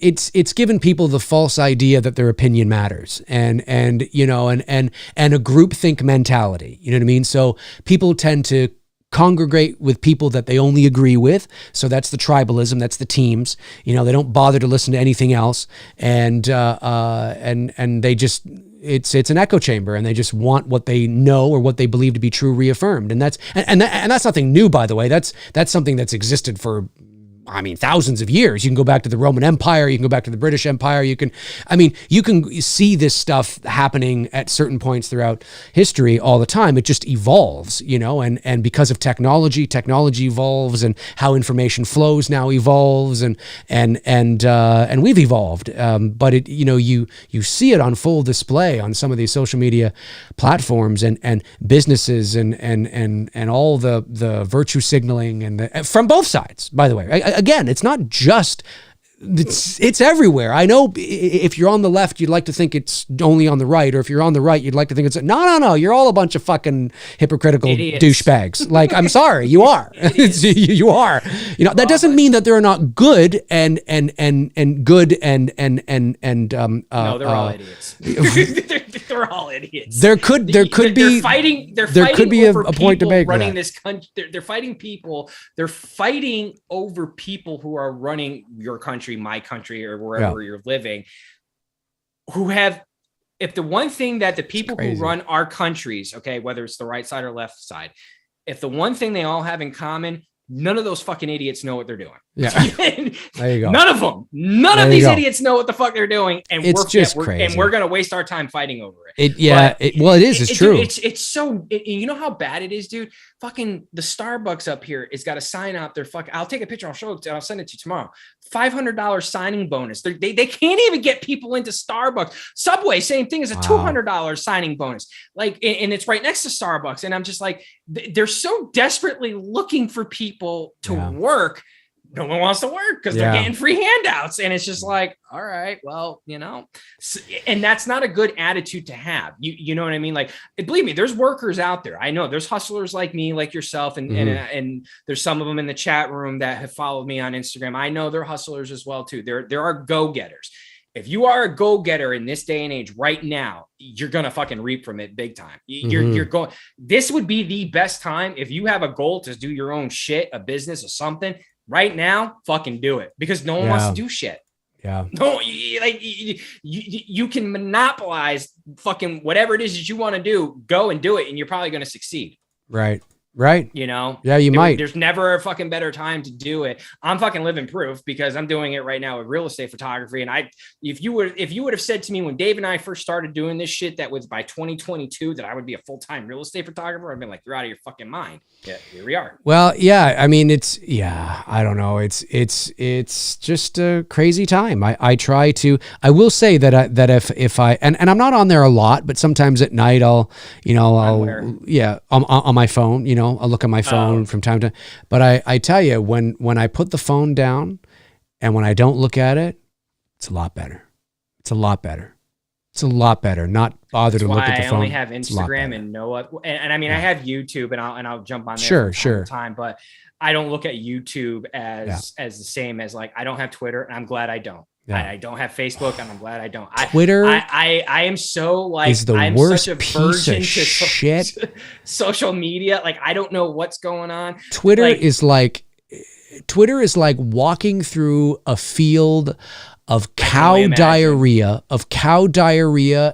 people the false idea that their opinion matters, and a groupthink mentality. You know what I mean? So people tend to congregate with people that they only agree with. So that's the tribalism. That's the teams. They don't bother to listen to anything else, and they just. It's an echo chamber, and they just want what they know or what they believe to be true reaffirmed, and that's nothing new, by the way. That's something that's existed for thousands of years. You can go back to the Roman Empire. You can go back to the British Empire. You can see this stuff happening at certain points throughout history all the time. It just evolves, and because of technology evolves, and how information flows now evolves, and we've evolved. But it, you see it on full display on some of these social media platforms, and businesses, and all the virtue signaling, and from both sides, by the way. Again, it's not just, it's everywhere. I know if you're on the left, you'd like to think it's only on the right, or if you're on the right, you'd like to think it's no. You're all a bunch of fucking hypocritical idiots, douchebags. Like, I'm sorry, you are. You are. That doesn't mean that they're not good and good and no, they're all idiots. They're all idiots. There could be a point to make running this country. They're fighting people. They're fighting over people who are running your country, my country, or wherever you're living, who have, if the one thing that the people who run our countries, okay, whether it's the right side or left side, if the one thing they all have in common, none of those fucking idiots know what they're doing. Yeah. There you go. None of them. None of these idiots know what the fuck they're doing. And it's just crazy. And we're going to waste our time fighting over it. It is. It's true. Dude, it's so, you know how bad it is, dude? Fucking the Starbucks up here has got a sign out there. I'll take a picture. I'll show it to you. I'll send it to you tomorrow. $500 signing bonus. They can't even get people into Starbucks. Subway, same thing, as a $200 signing bonus. Like, and it's right next to Starbucks. And I'm just like, they're so desperately looking for people to work. No one wants to work because they're getting free handouts. And it's just like, all right, well, and that's not a good attitude to have. You know what I mean? Like, believe me, there's workers out there. I know there's hustlers like me, like yourself. And there's some of them in the chat room that have followed me on Instagram. I know they're hustlers as well, too. There are go-getters. If you are a go-getter in this day and age right now, you're going to fucking reap from it big time. You're going, this would be the best time. If you have a goal to do your own shit, a business or something, right now, fucking do it, because no one wants to do shit. Yeah. No, you can monopolize fucking whatever it is that you want to do. Go and do it, and you're probably going to succeed. Right. Yeah, you might. There's never a fucking better time to do it. I'm fucking living proof, because I'm doing it right now with real estate photography. And if you would have said to me when Dave and I first started doing this shit, that was by 2022, that I would be a full-time real estate photographer, I'd been like, you're out of your fucking mind. Yeah, here we are. Well, yeah, I mean, I don't know. It's just a crazy time. I will say that if I, and I'm not on there a lot, but sometimes at night on my phone, I'll look at my phone from time to time. But I tell you, when I put the phone down and when I don't look at it, it's a lot better. It's a lot better. Not bother to look at the phone. I only have Instagram and and I mean, I have YouTube, and I'll jump on there from time, but I don't look at YouTube as the same as, like, I don't have Twitter, and I'm glad I don't. Yeah. I don't have Facebook, and I'm glad I don't. Twitter, I am so, like, is the I'm worst such a piece virgin of to shit. Social media. Like, I don't know what's going on. Twitter is like walking through a field of cow diarrhea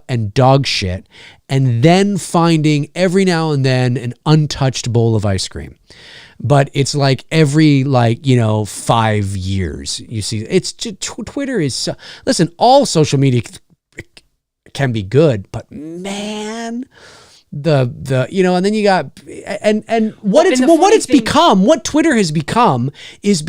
and dog shit, and then finding every now and then an untouched bowl of ice cream. But it's like every 5 years you see. It's just, Twitter is so, listen, all social media can be good, but man, and then you got what Twitter has become is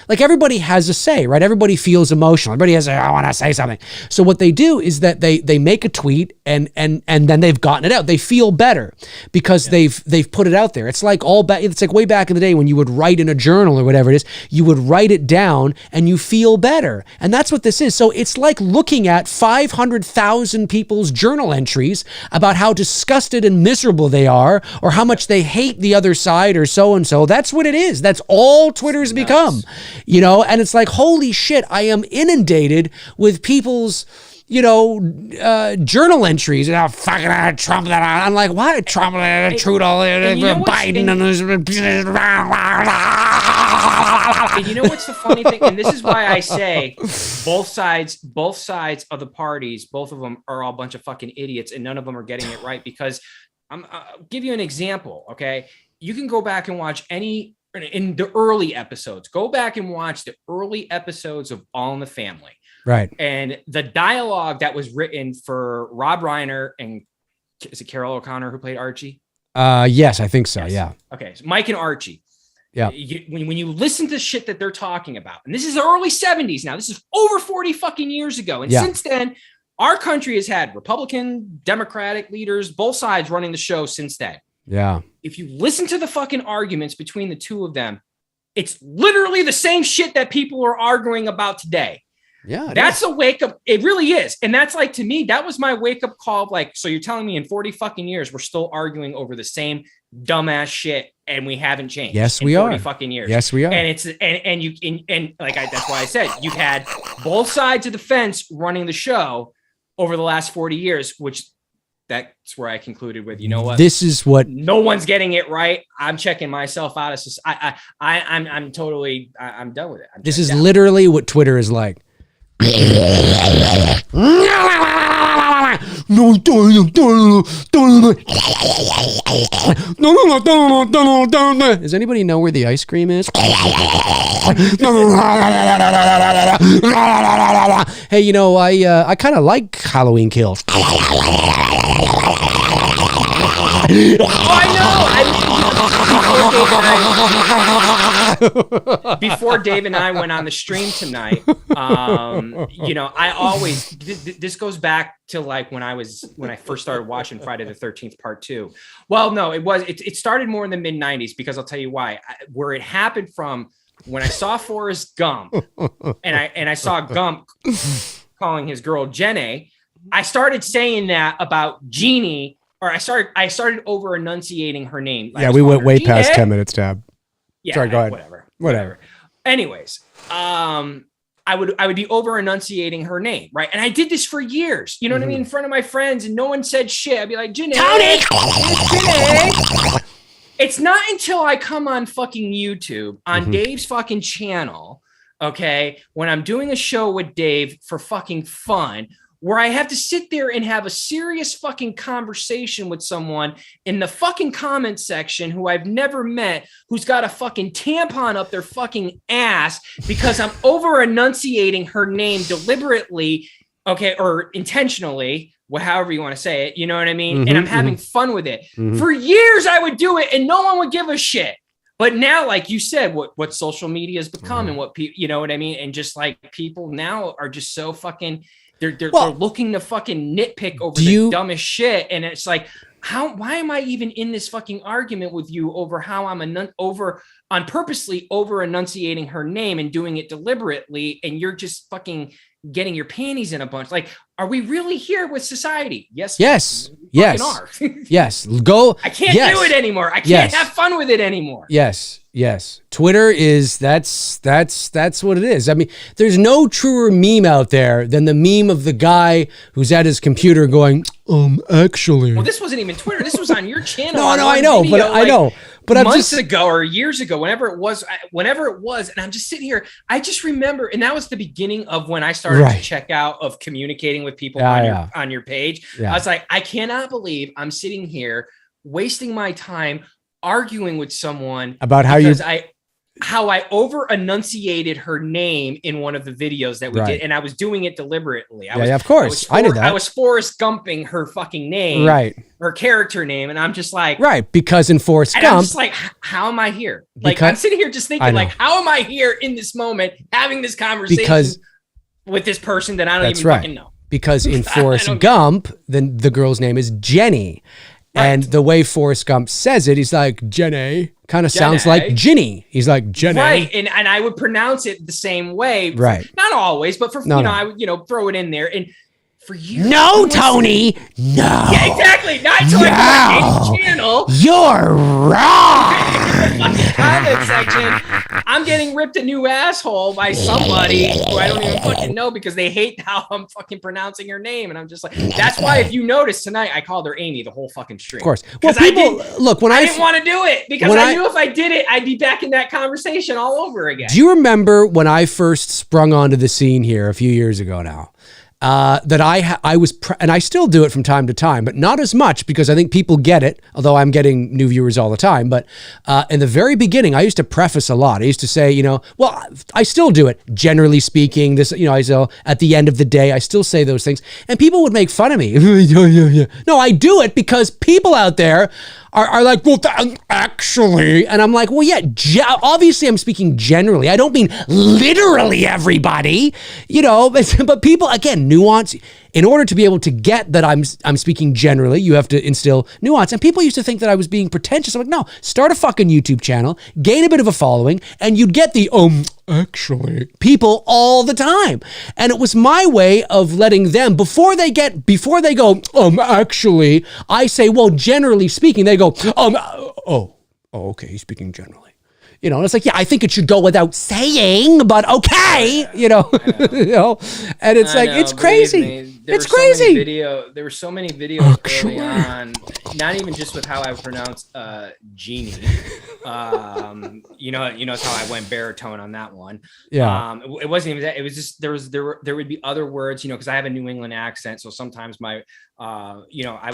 like, everybody has a say, right? Everybody feels emotional. Everybody has I want to say something. So what they do is that they make a tweet and then they've gotten it out. They feel better because they've put it out there. It's like it's like way back in the day when you would write in a journal or whatever it is, you would write it down and you feel better. And that's what this is. So it's like looking at 500,000 people's journal entries about how disgusted and miserable they are, or how much they hate the other side, or so and so. That's what it is. That's all Twitter's become, and it's like, holy shit, I am inundated with people's journal entries. Fucking Trump, that I'm like, what? Trump, Trudeau, Biden, and you know what's the funny thing? And this is why I say both sides of the parties, both of them are all a bunch of fucking idiots, and none of them are getting it right. Because I'll give you an example. Okay, you can go back and watch any in the early episodes. Go back and watch the early episodes of All in the Family. Right. And the dialogue that was written for Rob Reiner and is it Carol O'Connor who played Archie? Yes, I think so. Yes. Yeah. Okay. So Mike and Archie. Yeah. When you listen to shit that they're talking about, and this is the early 70s now, this is over 40 fucking years ago. And since then, our country has had Republican, Democratic leaders, both sides running the show since then. Yeah. If you listen to the fucking arguments between the two of them, it's literally the same shit that people are arguing about today. Yeah. That's a wake up. It really is. And that's like, to me, that was my wake up call. Like, so you're telling me in 40 fucking years, we're still arguing over the same dumbass shit and we haven't changed. Yes, in we 40 are. fucking years. Yes, we are. And it's, that's why I said you've had both sides of the fence running the show over the last 40 years, which that's where I concluded with, you know what? This is what no one's getting it right. I'm checking myself out. I'm done with it. This is literally what Twitter is like. Does anybody know where the ice cream is? Hey, you know, I kind of like Halloween Kills. Before Dave and I went on the stream tonight, you know, I always, this goes back to like when I first started watching Friday the 13th part 2. Well, no, it started more in the mid 90s because I'll tell you why. Where it happened from when I saw Forrest Gump and I saw Gump calling his girl Jenny, I started saying that about Jeannie, or I started over enunciating her name. Yeah, we went way past 10 minutes, Tab. Yeah, sorry, go ahead. Whatever. Anyways, I would be over enunciating her name, right? And I did this for years. You know what I mean? In front of my friends, and no one said shit. I'd be like, Jenny, Tony. It's not until I come on fucking YouTube on Dave's fucking channel, okay, when I'm doing a show with Dave for fucking fun, where I have to sit there and have a serious fucking conversation with someone in the fucking comment section who I've never met, who's got a fucking tampon up their fucking ass because I'm over enunciating her name deliberately, okay, or intentionally, however you want to say it, you know what I mean? And I'm having fun with it. For years I would do it and no one would give a shit. But now, like you said, what social media has become and what people, you know what I mean? And just like people now are just so fucking... They're looking to fucking nitpick over the dumbest shit. And it's like, why am I even in this fucking argument with you over how I'm purposely over enunciating her name and doing it deliberately. And you're just fucking getting your panties in a bunch. Like, are we really here with society? Yes. Yes. Are. Yes. Go. I can't do it anymore. I can't have fun with it anymore. Yes. Yes. Twitter is that's what it is. I mean, there's no truer meme out there than the meme of the guy who's at his computer going, actually. Well, this wasn't even Twitter. This was on your channel. No, I know, video, but I know. But I'm months ago or years ago, whenever it was, and I'm just sitting here, I just remember, and that was the beginning of when I started to check out of communicating with people on your page. I was like, I cannot believe I'm sitting here wasting my time arguing with someone about how I over enunciated her name in one of the videos that we did, and I was doing it deliberately. Of course, I did that. I was Forrest Gumping her fucking name, her character name, and I'm just like, because in Forrest Gump, I'm just like, how am I here? Like, I'm sitting here just thinking, like, how am I here in this moment having this conversation with this person that I don't even fucking know? Because in Forrest Gump, the girl's name is Jenny. And the way Forrest Gump says it, he's like, Jenny, kind of sounds like Ginny. He's like, Jenny. Right. And I would pronounce it the same way. Right. Not always, but I would, throw it in there. And for years. No, Tony. No. Yeah, exactly. Not until I go to channel. You're wrong. In the fucking comment section, I'm getting ripped a new asshole by somebody who I don't even fucking know because they hate how I'm fucking pronouncing her name. And I'm just like, that's why if you notice tonight, I called her Amy the whole fucking stream. Of course. Well, people, I didn't want to do it because I knew if I did it, I'd be back in that conversation all over again. Do you remember when I first sprung onto the scene here a few years ago now? that I was, and I still do it from time to time, but not as much because I think people get it, although I'm getting new viewers all the time. But in the very beginning, I used to preface a lot. I used to say, well, I still do it. Generally speaking, this, I still, at the end of the day, I still say those things. And people would make fun of me. No, I do it because people out there are like, well, actually, and I'm like, well, yeah, obviously I'm speaking generally. I don't mean literally everybody, but people, again, nuance. In order to be able to get that I'm speaking generally, you have to instill nuance. And people used to think that I was being pretentious. I'm like, no, start a fucking YouTube channel, gain a bit of a following, and you'd get the, actually, people all the time. And it was my way of letting them, before they go, actually, I say, well, generally speaking, they go, okay, he's speaking generally. And it's like, yeah, I think it should go without saying, but okay, and it's like, it's crazy. It's crazy. There were so many videos early on, not even just with how I pronounce genie. You know how I went baritone on that one. Yeah. It wasn't even that. It was just there would be other words, because I have a New England accent, so sometimes my hello. I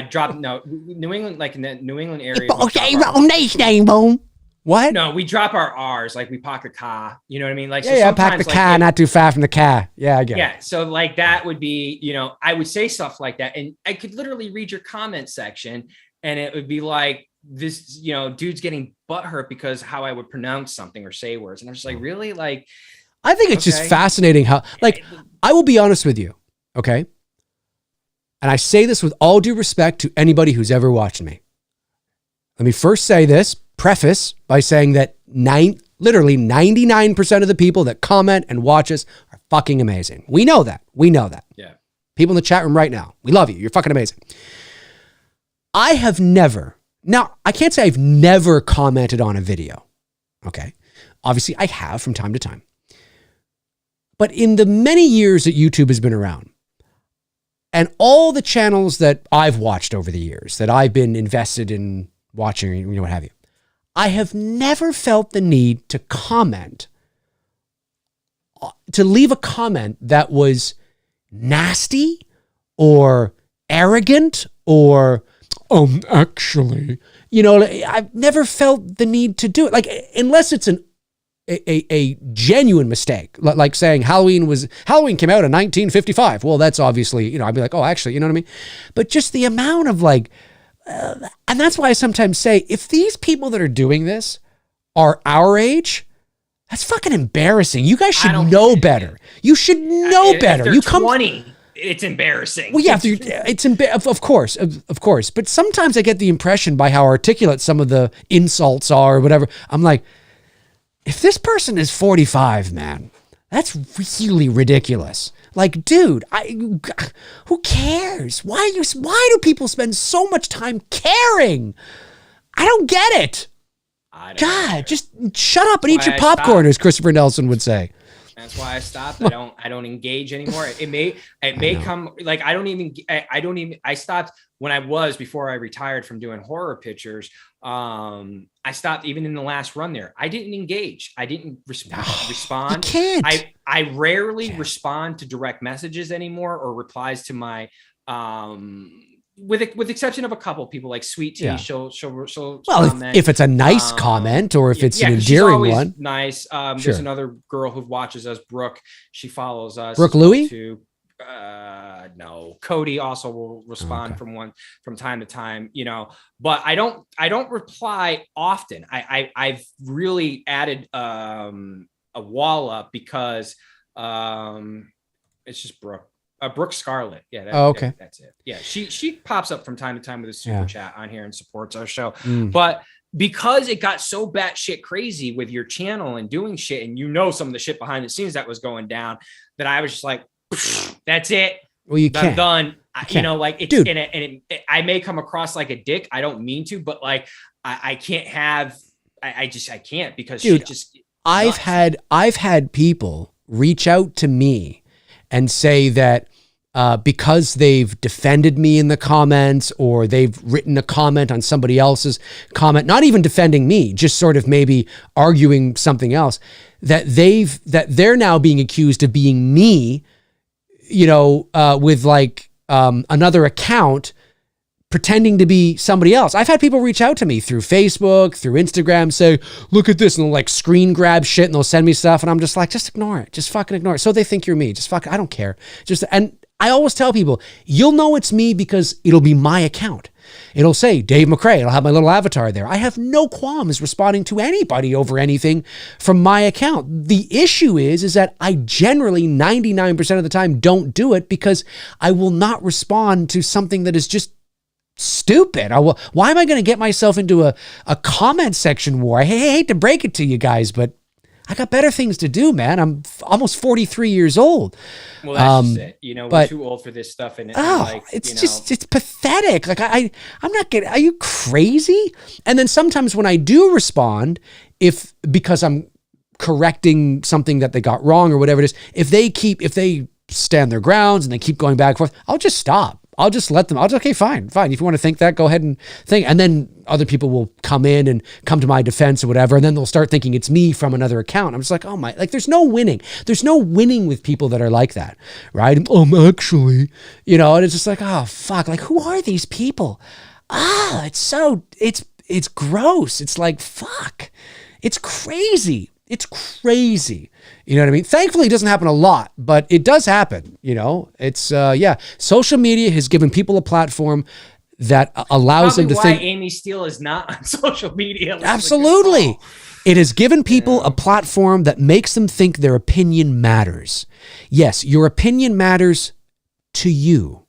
dropped New England, like in the New England area. Okay, wrong name, boom. What? No, we drop our R's, like we park the car. You know what I mean? Like, so park the car, not too far from the car. Yeah, I get it. Yeah, so like that would be, I would say stuff like that, and I could literally read your comment section, and it would be like this, dude's getting butthurt because how I would pronounce something or say words, and I'm just like, really? Like, I think it's just fascinating how, like, I will be honest with you, okay? And I say this with all due respect to anybody who's ever watched me. Let me first say this, preface by saying that literally 99% of the people that comment and watch us are fucking amazing. We know that. Yeah. People in the chat room right now, we love you. You're fucking amazing. I have never, now I can't say I've never commented on a video. Okay. Obviously I have from time to time. But in the many years that YouTube has been around, and all the channels that I've watched over the years, that I've been invested in watching, what have you, I have never felt the need to comment, to leave a comment that was nasty or arrogant or, actually, I've never felt the need to do it. Like, unless it's a genuine mistake, like saying Halloween came out in 1955. Well, that's obviously, I'd be like, oh, actually, you know what I mean? But just the amount of and that's why I sometimes say, if these people that are doing this are our age, that's fucking embarrassing. You guys should know better. You should know better. If they're 20, it's embarrassing. Well, yeah, of course. But sometimes I get the impression by how articulate some of the insults are or whatever. I'm like, if this person is 45, man, that's really ridiculous. Like, dude, who cares? Why do people spend so much time caring? I don't get it. God, just shut up and eat your popcorn, as Christopher Nelson would say. That's why I stopped. I don't engage anymore. It may come, like, I stopped when before I retired from doing horror pictures. I stopped even in the last run there. I didn't engage. I didn't respond. You can't. I rarely respond to direct messages anymore or replies to my, with exception of a couple people like Sweet Tea. Yeah. She'll well, if it's a nice comment or if it's an endearing one. Nice. There's another girl who watches us, Brooke. She follows us. Brooke Louie? No. Cody also will respond from time to time, but I don't reply often. I've really added a wall up because it's just Brooke. Brooke Scarlett. Yeah. Okay. That's it. Yeah. She pops up from time to time with a super chat on here and supports our show. But because it got so batshit crazy with your channel and doing shit, and some of the shit behind the scenes that was going down, that I was just like, that's it. Well, you can't. I'm done. It's, dude. I may come across like a dick. I don't mean to, but like, I can't have. I can't because dude, shit just. I've had people reach out to me and say that because they've defended me in the comments, or they've written a comment on somebody else's comment, not even defending me, just sort of maybe arguing something else, that they're now being accused of being me, with like another account, pretending to be somebody else. I've had people reach out to me through Facebook, through Instagram, say, look at this, and they'll like screen grab shit and they'll send me stuff. And I'm just like, just ignore it. Just fucking ignore it. So they think you're me. I don't care. And I always tell people, you'll know it's me because it'll be my account. It'll say Dave McRae. It'll have my little avatar there. I have no qualms responding to anybody over anything from my account. The issue is that I generally 99% of the time don't do it because I will not respond to something that is just stupid. Why am I going to get myself into a comment section war? I hate to break it to you guys, but I got better things to do, man. I'm almost 43 years old. Well, that's just it. We're too old for this stuff. It's pathetic. Like I'm not getting, are you crazy? And then sometimes when I do respond, because I'm correcting something that they got wrong or whatever it is, if they stand their grounds and they keep going back and forth, I'll just stop. I'll just let them. Okay, fine. If you want to think that, go ahead and think. And then other people will come in and come to my defense or whatever. And then they'll start thinking it's me from another account. I'm just like, oh my, like there's no winning. There's no winning with people that are like that, right? Actually, and it's just like, oh fuck, like who are these people? It's gross. It's like, fuck, it's crazy. It's crazy. You know what I mean? Thankfully, it doesn't happen a lot, but it does happen. It's, social media has given people a platform that allows them to think. Amy Steele is not on social media. Absolutely. It has given people a platform that makes them think their opinion matters. Yes, your opinion matters to you,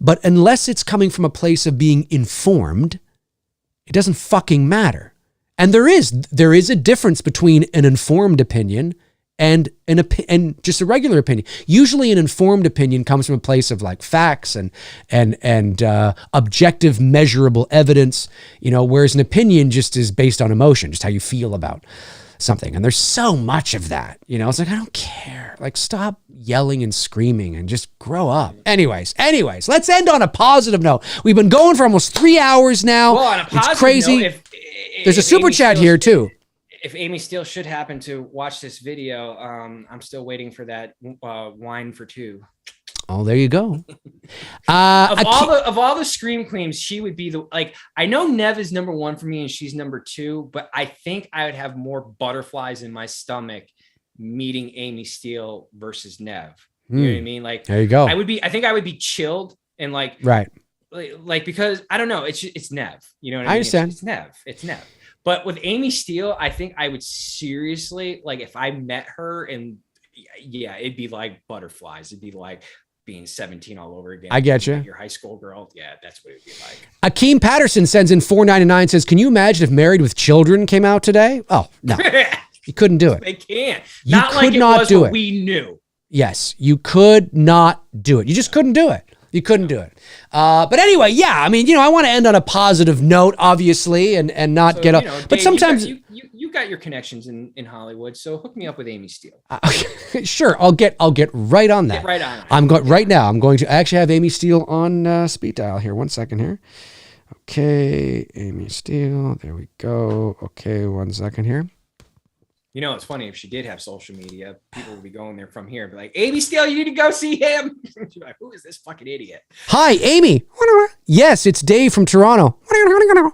but unless it's coming from a place of being informed, it doesn't fucking matter. And there is a difference between an informed opinion and just a regular opinion. Usually an informed opinion comes from a place of like facts and objective measurable evidence, whereas an opinion just is based on emotion, just how you feel about something. And there's so much of that, it's like, I don't care. Like, stop yelling and screaming and just grow up. Anyways, let's end on a positive note. We've been going for almost 3 hours now. Well, on a positive it's crazy. Note, there's a super chat here too. If Amy Steele should happen to watch this video, I'm still waiting for that wine for two. Oh, there you go. Of all the Scream Queens, she would be I know Nev is number one for me and she's number two, but I think I would have more butterflies in my stomach meeting Amy Steele versus Nev. You know what I mean? Like, there you go. I think I would be chilled and right. Because I don't know, it's Nev. You know what I mean? I understand. It's Nev. But with Amy Steele, I think I would seriously, if I met her and it'd be like butterflies. It'd be like being 17 all over again. I get you. Your high school girl. Yeah, that's what it'd be like. Akeem Patterson sends in $4.99, says, can you imagine if Married with Children came out today? Oh, no. You couldn't do it. They can't. You not could like it not was do what it. we knew. Yes, you could not do it. You just couldn't do it. You couldn't do it. But anyway, I want to end on a positive note, obviously, and not get up. But Dave, sometimes you got your connections in Hollywood, so hook me up with Amy Steele. Sure, I'll get right on that. Get right on it. Right now. I'm going to actually have Amy Steele on speed dial here. 1 second here. Okay, Amy Steele. There we go. Okay, 1 second here. It's funny, if she did have social media, people would be going there from here and be like, Amy Steele, you need to go see him. She'd be like, who is this fucking idiot? Hi, Amy. Yes, it's Dave from Toronto.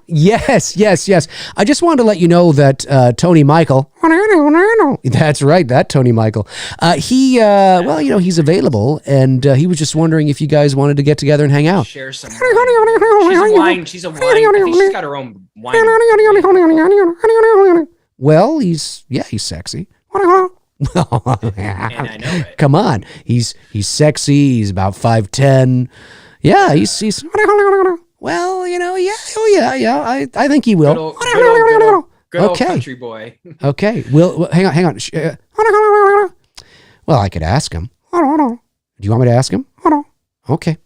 Yes. I just wanted to let you know that Tony Michael, that's right, that Tony Michael, he's available, and he was just wondering if you guys wanted to get together and hang out. Share some wine. She's a wine. I think she's got her own wine. Well, he's sexy. And I know it. Come on. He's sexy. He's about 5'10". Yeah, he's well, yeah. I think he will. Good old country boy. Okay. Well, hang on. Well, I could ask him. Do you want me to ask him? Okay.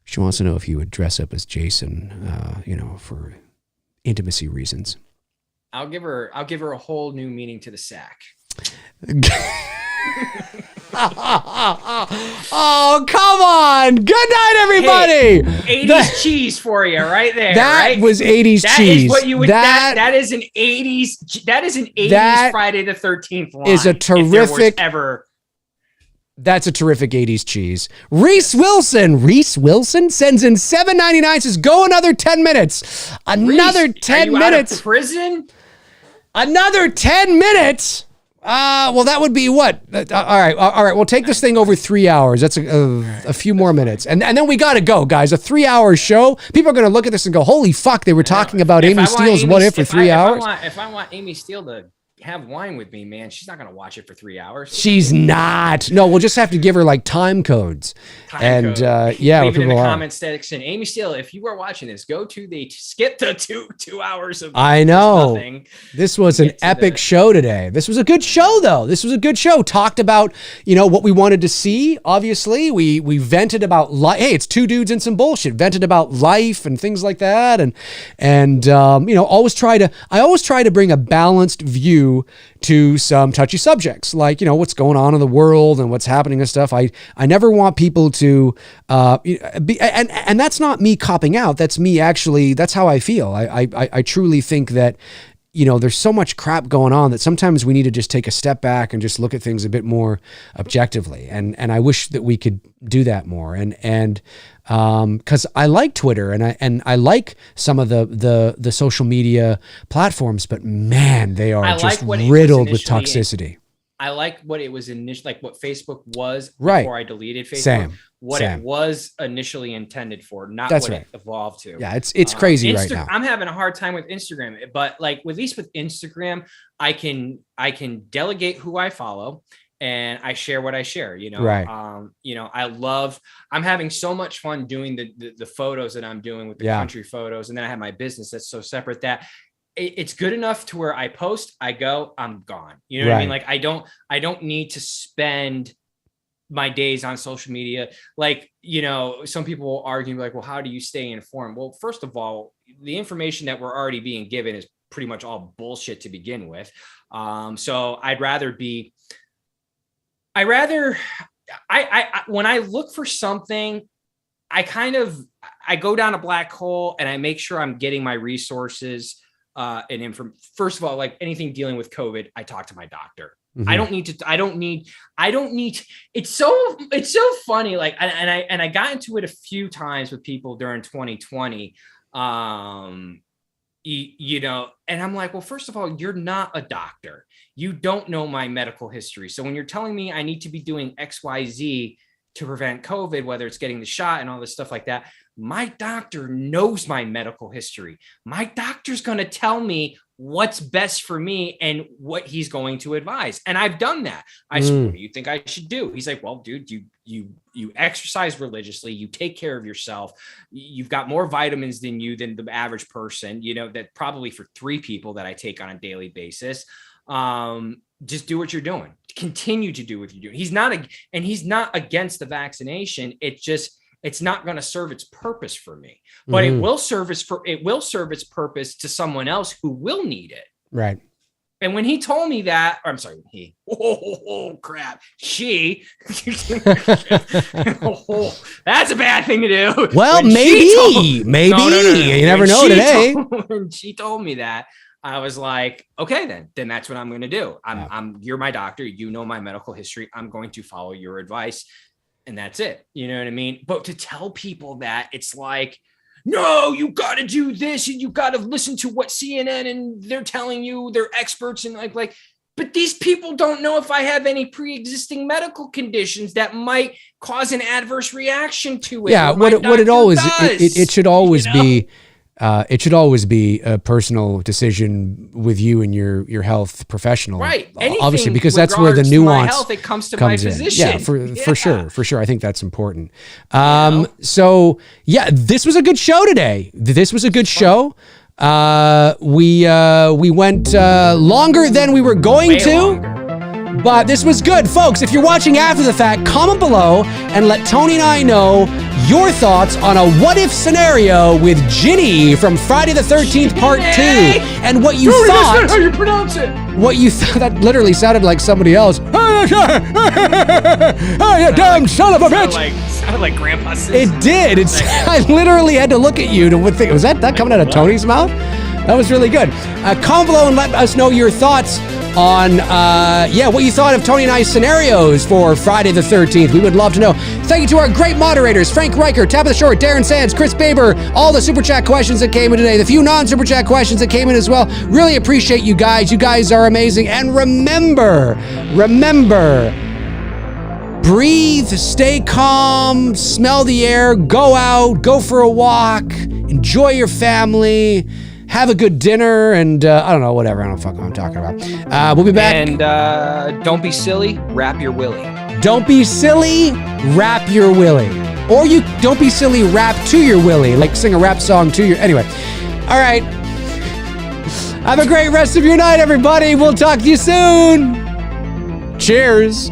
She wants to know if you would dress up as Jason, for intimacy reasons. I'll give her a whole new meaning to the sack. Oh, come on. Good night, everybody. Hey, 80s cheese for you right there. That right? was 80s that cheese. Is what you would, that is an 80s. That is an 80s Friday the 13th line. Is a terrific ever. That's a terrific 80s cheese. Reese Wilson sends in $7.99, says, go another 10 minutes. Another Reese, 10 are you minutes. Out of prison? Another 10 minutes. Well, that would be what? All right. We'll take this thing over 3 hours. That's a few more minutes. And then we got to go, guys. A 3-hour show. People are going to look at this and go, holy fuck, they were talking about Amy Steele's What If for 3 hours. If I want Amy Steele to have wine with me, man, she's not going to watch it for 3 hours. She's not. No, we'll just have to give her like time codes. Yeah, leave it in the comment section. Amy Steele, if you are watching this, skip the two hours of. I know. This was an epic show today. This was a good show, though. This was a good show. Talked about what we wanted to see. Obviously, we vented about life. Hey, it's two dudes and some bullshit. Vented about life and things like that, and always try to bring a balanced view to some touchy subjects, like what's going on in the world and what's happening and stuff. I never want people to and that's not me copping out. That's me actually. That's how I feel. I truly think that there's so much crap going on that sometimes we need to just take a step back and just look at things a bit more objectively. And I wish that we could do that more. And because I like Twitter and I like some of the social media platforms, but man, they are just riddled with toxicity. I like what it was initially, like what Facebook was right before I deleted Facebook. Same. It was initially intended for, not what it evolved to. Yeah, it's crazy right now. I'm having a hard time with Instagram, but like at least with Instagram, I can delegate who I follow and I share what I share. Right. I'm having so much fun doing the photos that I'm doing with the country photos, and then I have my business that's so separate that it's good enough to where I post, I go, I'm gone. You know what I mean? Like I don't need to spend my days on social media. Like, some people will argue like, well, how do you stay informed? Well, first of all, the information that we're already being given is pretty much all bullshit to begin with. So when I look for something, I go down a black hole and I make sure I'm getting my resources first of all, like anything dealing with COVID, I talk to my doctor. Mm-hmm. I don't need, it's so funny. Like, and I got into it a few times with people during 2020, and I'm like, well, first of all, you're not a doctor. You don't know my medical history. So when you're telling me I need to be doing XYZ to prevent COVID, whether it's getting the shot and all this stuff like that, my doctor knows my medical history. My doctor's going to tell me what's best for me and what he's going to advise. And I've done that. I said, what do you think I should do? He's like, well, dude, you exercise religiously. You take care of yourself. You've got more vitamins than the average person, that probably for 3 people that I take on a daily basis. Just do what you're doing. Continue to do what you're doing. He's not against the vaccination. It's not going to serve its purpose for me, but it will serve its purpose to someone else who will need it. Right. And when he told me that, or I'm sorry, crap, she, that's a bad thing to do. Well, maybe, you never know today. When she told me that, I was like, okay, then that's what I'm going to do. You're my doctor. You know my medical history. I'm going to follow your advice. And that's it. You know what I mean? But to tell people that, it's like, no, you got to do this and you got to listen to what CNN and they're telling you, they're experts and like, but these people don't know if I have any pre-existing medical conditions that might cause an adverse reaction to it. Yeah, it should always be. It should always be a personal decision with you and your health professional, right? Obviously, because that's where the nuance to my health, it comes to my physician. Yeah, for sure. I think that's important. So yeah, this was a good show today. This was a good show. We went longer than we were going to. But this was good. Folks, if you're watching after the fact, comment below and let Tony and I know your thoughts on a what-if scenario with Ginny from Friday the 13th Part 2 and what you thought. That's not how you pronounce it. What you thought, that literally sounded like somebody else. Oh, you damn son of a bitch. Sounded like Grandpa says. It did. I literally had to look at you to think, was that coming out of Tony's mouth? That was really good. Comment below and let us know your thoughts on, what you thought of Tony and I's scenarios for Friday the 13th. We would love to know. Thank you to our great moderators, Frank Riker, Tabitha Short, Darren Sands, Chris Baber, all the Super Chat questions that came in today, the few non-Super Chat questions that came in as well. Really appreciate you guys. You guys are amazing. And remember, breathe, stay calm, smell the air, go out, go for a walk, enjoy your family, have a good dinner, and I don't know, whatever. I don't know what I'm talking about. We'll be back. And don't be silly, wrap your willy. Don't be silly, rap your willy. Or you don't be silly, rap to your willy. Like sing a rap song to your... Anyway. All right. Have a great rest of your night, everybody. We'll talk to you soon. Cheers.